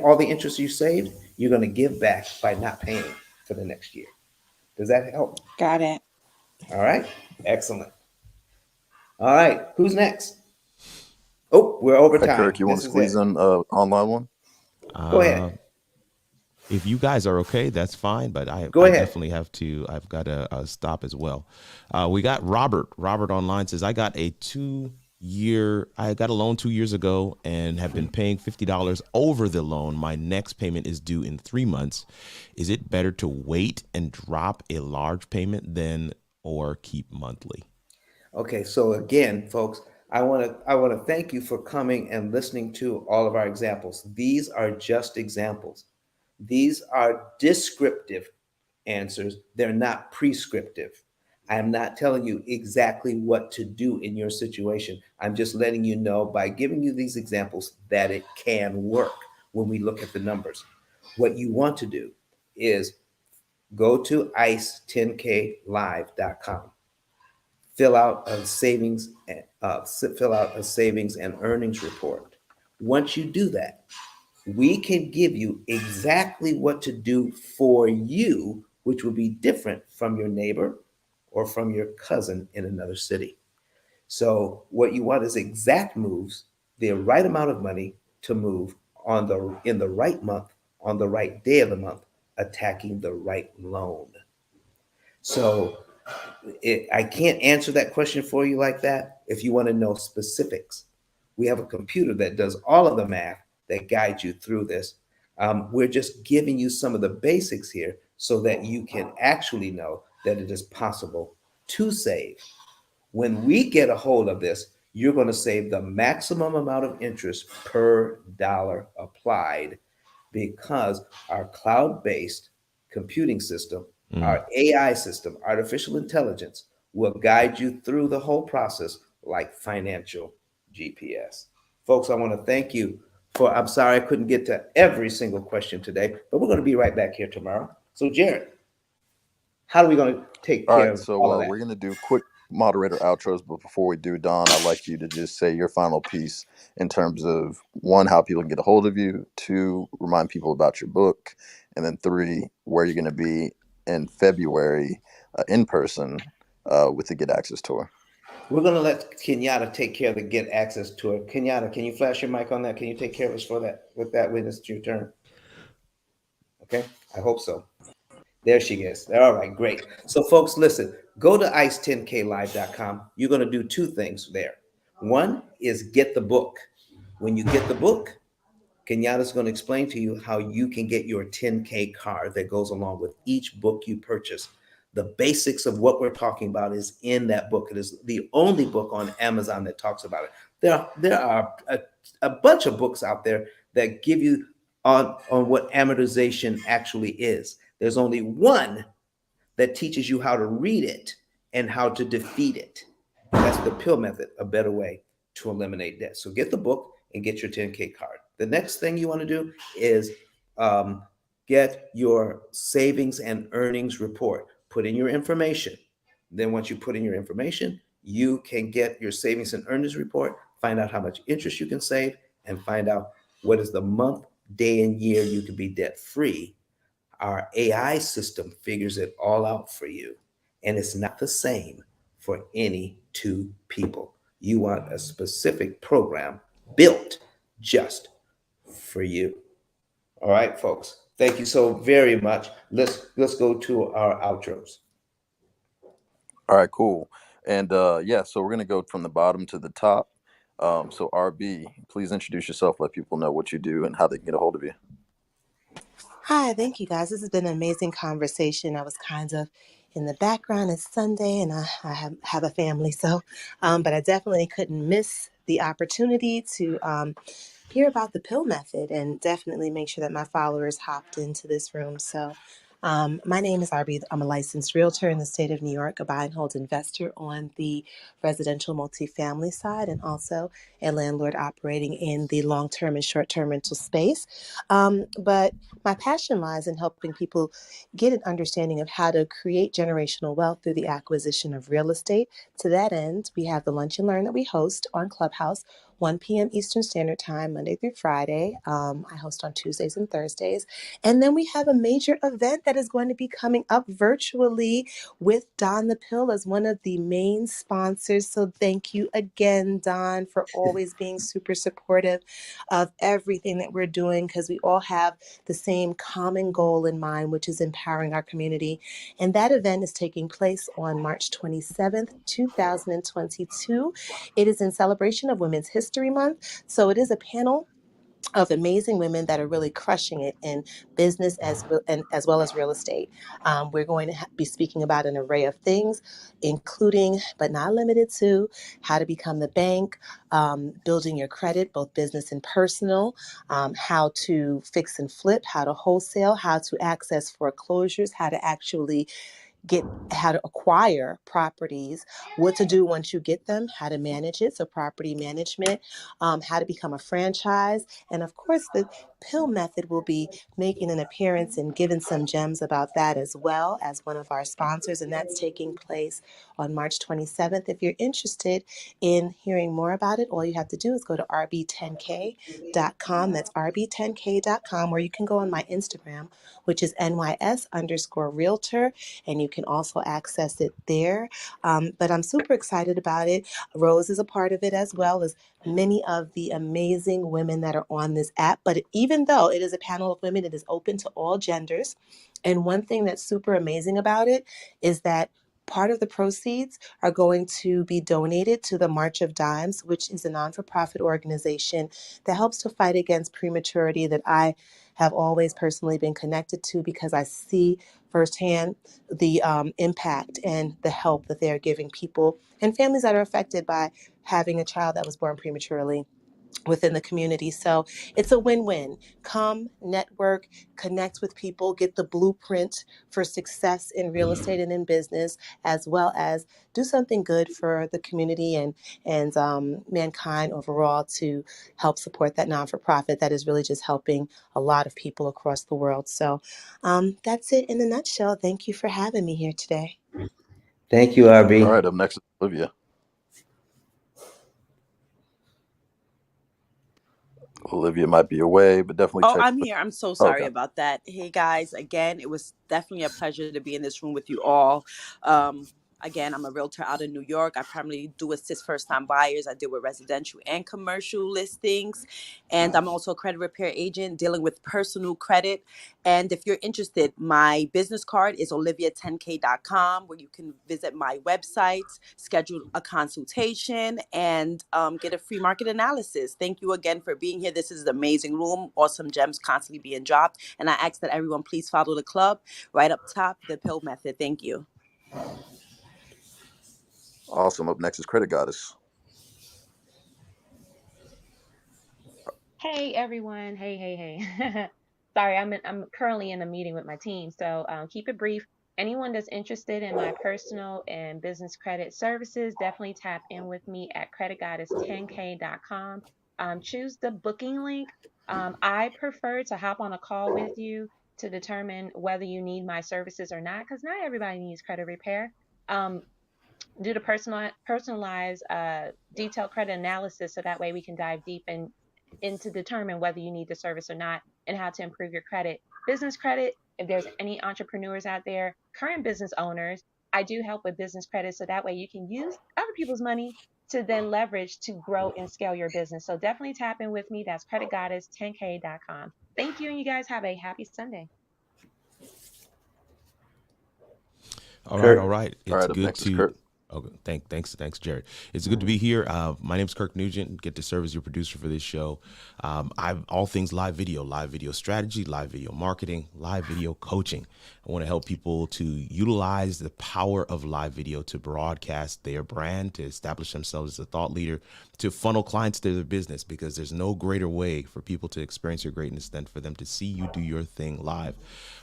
All the interest you saved, you're going to give back by not paying for the next year. Does that help? Got it. All right. Excellent. All right. Who's next? Oh, we're over Hey, Kirk, time. you want to This is squeeze it. in online one? Go Uh, ahead. if you guys are okay, that's fine. But Go I ahead. definitely have to. I've got to stop as well. We got Robert. Robert online says I got a 2 year. I got a loan 2 years ago and have been paying $50 over the loan. My next payment is due in 3 months. Is it better to wait and drop a large payment than or keep monthly? Okay, so again, folks, I want to thank you for coming and listening to all of our examples. These are just examples. These are descriptive answers. They're not prescriptive. I am not telling you exactly what to do in your situation. I'm just letting you know by giving you these examples that it can work when we look at the numbers. What you want to do is go to ice10klive.com, fill out a savings fill out a savings and earnings report. Once you do that, we can give you exactly what to do for you, which will be different from your neighbor or from your cousin in another city. So what you want is exact moves, the right amount of money to move in the right month, on the right day of the month, attacking the right loan. So I can't answer that question for you like that. If you want to know specifics, we have a computer that does all of the math that guide you through this. We're just giving you some of the basics here so that you can actually know that it is possible to save. When we get a hold of this, you're going to save the maximum amount of interest per dollar applied because our cloud based computing system, our AI system, artificial intelligence, will guide you through the whole process like financial GPS. Folks, I want to thank you for, I'm sorry I couldn't get to every single question today, but we're going to be right back here tomorrow. So, Jared, how are we going to take All care right, of so all of that? we're gonna do quick moderator outros, but before we do, Don, I'd like you to just say your final piece in terms of one, how people can get a hold of you, two, remind people about your book, and then three, where you're gonna be in February in person with the Get Access tour. We're going to let Kenyatta take care of the get access to it. Kenyatta, can you flash your mic on that? Can you take care of us for that with that witness to your turn? Okay, I hope so. There she is. All right, great. So, folks, listen, go to ice10klive.com. You're going to do two things there. One is get the book. When you get the book, Kenyatta's going to explain to you how you can get your 10K card that goes along with each book you purchase. The basics of what we're talking about is in that book. It is the only book on Amazon that talks about it. There are a bunch of books out there that give you on what amortization actually is. There's only one that teaches you how to read it and how to defeat it. That's the pill method, a better way to eliminate debt. So get the book and get your 10K card. The next thing you want to do is um, get your savings and earnings report. Put in your information. Then once you put in your information, you can get your savings and earnings report, find out how much interest you can save, and find out what is the month, day, and year you can be debt free. Our AI system figures it all out for you, and it's not the same for any two people. You want a specific program built just for you. All right, folks. Thank you so very much. Let's go to our outros. All right, cool. And yeah, so we're gonna go from the bottom to the top. So RB, please introduce yourself, let people know what you do and how they can get a hold of you. Hi, thank you guys. This has been an amazing conversation. I was kind of in the background. It's Sunday and I have a family, so, but I definitely couldn't miss the opportunity to hear about the pill method and definitely make sure that my followers hopped into this room. So, my name is Arby. I'm a licensed realtor in the state of New York, a buy and hold investor on the residential multifamily side, and also a landlord operating in the long term and short term rental space. But my passion lies in helping people get an understanding of how to create generational wealth through the acquisition of real estate. To that end, we have the Lunch and Learn that we host on Clubhouse, 1 p.m. Eastern Standard Time, Monday through Friday. I host on Tuesdays and Thursdays. And then we have a major event that is going to be coming up virtually with Don the Pill as one of the main sponsors. So thank you again, Don, for always being super supportive of everything that we're doing, because we all have the same common goal in mind, which is empowering our community. And that event is taking place on March 27th, 2022. It is in celebration of Women's History Month. So it is a panel of amazing women that are really crushing it in business as well as real estate. We're going to be speaking about an array of things, including but not limited to how to become the bank, building your credit, both business and personal, how to fix and flip, how to wholesale, how to access foreclosures, how to actually how to acquire properties, what to do once you get them, how to manage it, so property management, how to become a franchise, and of course the pill method will be making an appearance and giving some gems about that as well as one of our sponsors, and that's taking place on March 27th. If you're interested in hearing more about it, all you have to do is go to rb10k.com. That's rb10k.com, or you can go on my Instagram, which is nys_realtor, and you can also access it there. But I'm super excited about it. Rose is a part of it, as well as many of the amazing women that are on this app. But even though it is a panel of women, it is open to all genders. And one thing that's super amazing about it is that Part of the proceeds are going to be donated to the March of Dimes, which is a non-for-profit organization that helps to fight against prematurity that I have always personally been connected to because I see firsthand the impact and the help that they are giving people and families that are affected by having a child that was born prematurely within the community. So it's a win-win. Come, network, connect with people, get the blueprint for success in real estate and in business, as well as do something good for the community and mankind overall to help support that non-for-profit that is really just helping a lot of people across the world. So that's it in a nutshell. Thank you for having me here today. Thank you, All RB. right, up next is Olivia. Olivia might be away, but definitely Oh, check. I'm here. I'm so Okay. sorry about that. Hey guys, again, it was definitely a pleasure to be in this room with you all. Um, Again, I'm a realtor out of New York. I primarily do assist first-time buyers. I deal with residential and commercial listings, and I'm also a credit repair agent dealing with personal credit. And if you're interested, my business card is olivia10k.com, where you can visit my website, schedule a consultation, and get a free market analysis. Thank you again for being here. This is an amazing room. Awesome gems constantly being dropped. And I ask that everyone please follow the club right up top, the P.I.L.L method. Thank you. Awesome. Up next is Credit Goddess. Hey everyone. Hey. Sorry, I'm currently in a meeting with my team, so keep it brief. Anyone that's interested in my personal and business credit services, definitely tap in with me at creditgoddess10k.com. Choose the booking link. I prefer to hop on a call with you to determine whether you need my services or not, because not everybody needs credit repair. Um, do the personalized detailed credit analysis so that way we can dive deep and to determine whether you need the service or not and how to improve your credit. Business credit, if there's any entrepreneurs out there, current business owners, I do help with business credit so that way you can use other people's money to then leverage to grow and scale your business. So definitely tap in with me. That's creditgoddess10k.com. Thank you, and you guys have a happy Sunday. All right, all Kurt. right. All It's right, up good next is to. Kurt. Okay, thanks, Jared. It's good to be here. My name is Kirk Nugent. Get to serve as your producer for this show. I'm all things live video strategy, live video marketing, live video coaching. I want to help people to utilize the power of live video to broadcast their brand, to establish themselves as a thought leader, to funnel clients to their business. Because there's no greater way for people to experience your greatness than for them to see you do your thing live.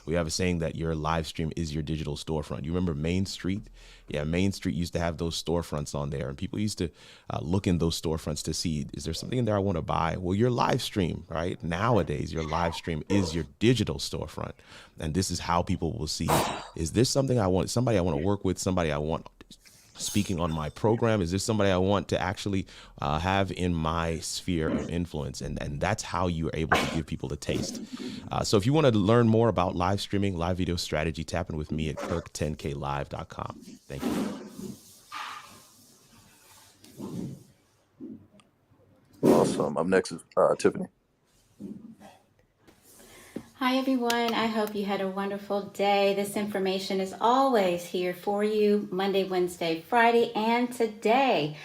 We have a saying that your live stream is your digital storefront. You remember Main Street? Yeah, Main Street used to have those storefronts on there, and people used to look in those storefronts to see, is there something in there I want to buy? Well, your live stream, right? Nowadays, your live stream is your digital storefront. And this is how people will see, is this something I want, somebody I want to work with, somebody I want speaking on my program? Is this somebody I want to actually have in my sphere of influence? And that's how you are able to give people a taste. So if you want to learn more about live streaming, live video strategy, tap in with me at kirk10klive.com. Thank you. Awesome. Up next is Tiffany. Hi, everyone. I hope you had a wonderful day. This information is always here for you Monday, Wednesday, Friday, and today.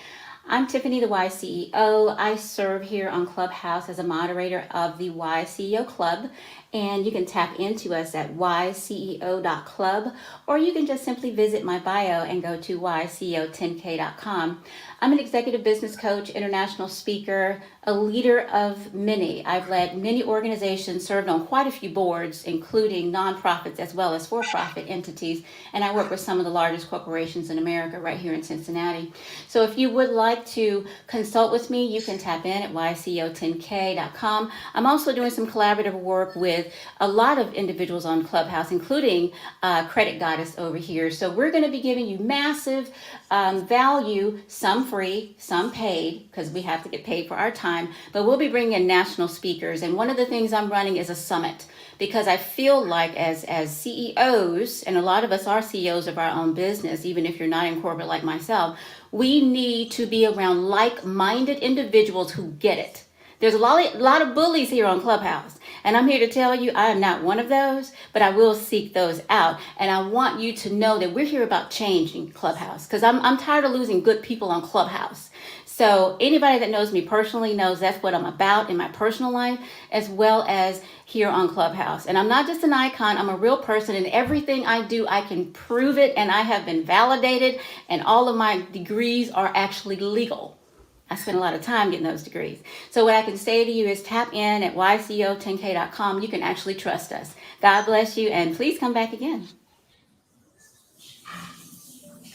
I'm Tiffany, the Y CEO. I serve here on Clubhouse as a moderator of the Y CEO Club, and you can tap into us at yceo.club, or you can just simply visit my bio and go to yceo10k.com. I'm an executive business coach, international speaker, a leader of many. I've led many organizations, served on quite a few boards, including nonprofits as well as for-profit entities, and I work with some of the largest corporations in America right here in Cincinnati. So if you would like to consult with me, you can tap in at yco10k.com. I'm also doing some collaborative work with a lot of individuals on Clubhouse, including Credit Goddess over here. So we're going to be giving you massive value, some free, some paid, because we have to get paid for our time, but we'll be bringing in national speakers. And one of the things I'm running is a summit, because I feel like as CEOs, and a lot of us are CEOs of our own business, even if you're not in corporate like myself, we need to be around like-minded individuals who get it. There's a lot of bullies here on Clubhouse, And I'm here to tell you, I am not one of those, but I will seek those out. And I want you to know that we're here about changing Clubhouse, because I'm tired of losing good people on Clubhouse. So anybody that knows me personally knows that's what I'm about in my personal life, as well as here on Clubhouse. And I'm not just an icon, I'm a real person, and everything I do, I can prove it, and I have been validated, and all of my degrees are actually legal. I spent a lot of time getting those degrees. So what I can say to you is tap in at yco10k.com. You can actually trust us. God bless you, and please come back again.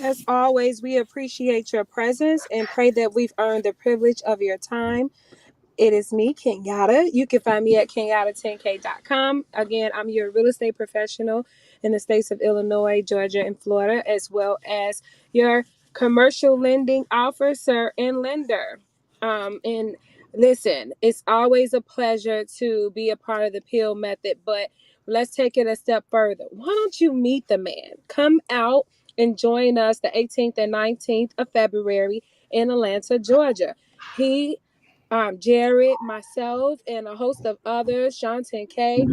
As always, we appreciate your presence and pray that we've earned the privilege of your time. It is me, Kenyatta. You can find me at kenyatta10k.com. Again, I'm your real estate professional in the states of Illinois, Georgia, and Florida, as well as your commercial lending officer and lender. And listen, it's always a pleasure to be a part of the P.I.L.L method, but let's take it a step further. Why don't you meet the man? Come out and join us the 18th and 19th of February in Atlanta, Georgia. Jared, myself, and a host of others, Sean 10K,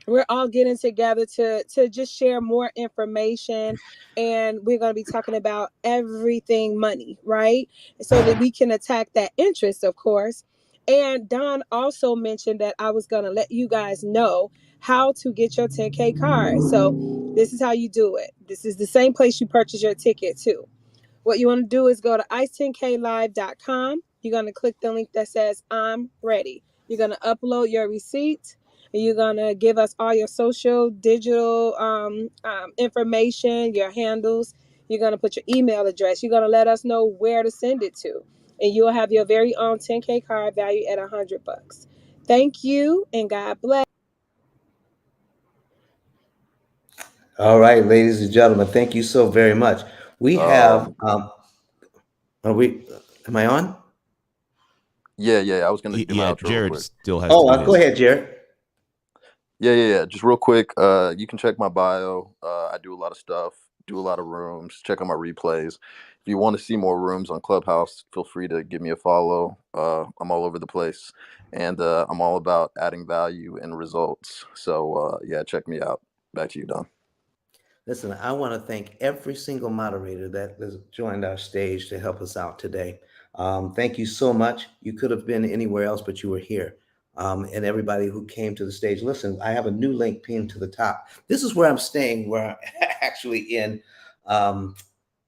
we're all getting together to just share more information, and we're going to be talking about everything money, right? So that we can attack that interest, of course. And Don also mentioned that I was going to let you guys know how to get your 10K card. So this is how you do it. This is the same place you purchase your ticket to. What you want to do is go to ice10klive.com. You're going to click the link that says I'm ready. You're going to upload your receipt. And you're going to give us all your social, digital information, your handles. You're going to put your email address. You're going to let us know where to send it to. And you'll have your very own 10K card valued at $100. Thank you, and God bless. All right, ladies and gentlemen, thank you so very much. We have, Um, are we, am I on? yeah. I was gonna do my Yeah, outro real Jared quick. still has to Oh, do go his. ahead, Jared. Yeah. Just real quick. You can check my bio. I do a lot of stuff. Do a lot of rooms. Check out my replays. If you want to see more rooms on Clubhouse, feel free to give me a follow. I'm all over the place, and I'm all about adding value and results. So yeah, check me out. Back to you, Don. Listen, I want to thank every single moderator that has joined our stage to help us out today. Thank you so much. You could have been anywhere else, but you were here. And everybody who came to the stage. Listen, I have a new link pinned to the top. This is where I'm staying, where I'm actually um,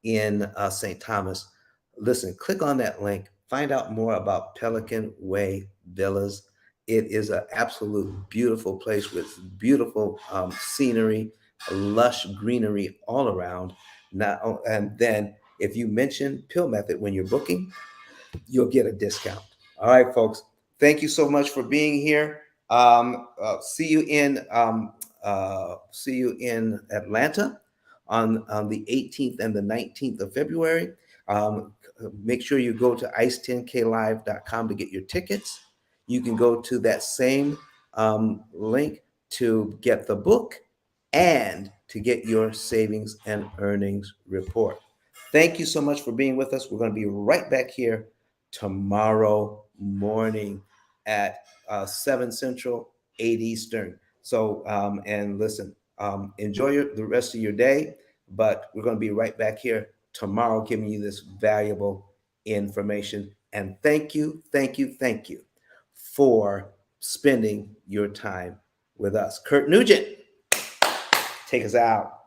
in St. Thomas. Listen, click on that link. Find out more about Pelican Way Villas. It is an absolute beautiful place with beautiful scenery, lush greenery all around. Now, and then if you mention Pill Method when you're booking, you'll get a discount. All right, folks. Thank you so much for being here. See you in Atlanta on the 18th and the 19th of February. Make sure you go to ice10klive.com to get your tickets. You can go to that same link to get the book and to get your savings and earnings report. Thank you so much for being with us. We're going to be right back here tomorrow morning at 7 Central, 8 Eastern. So, and listen, enjoy the rest of your day, but we're going to be right back here tomorrow giving you this valuable information. And thank you for spending your time with us. Kurt Nugent, take us out.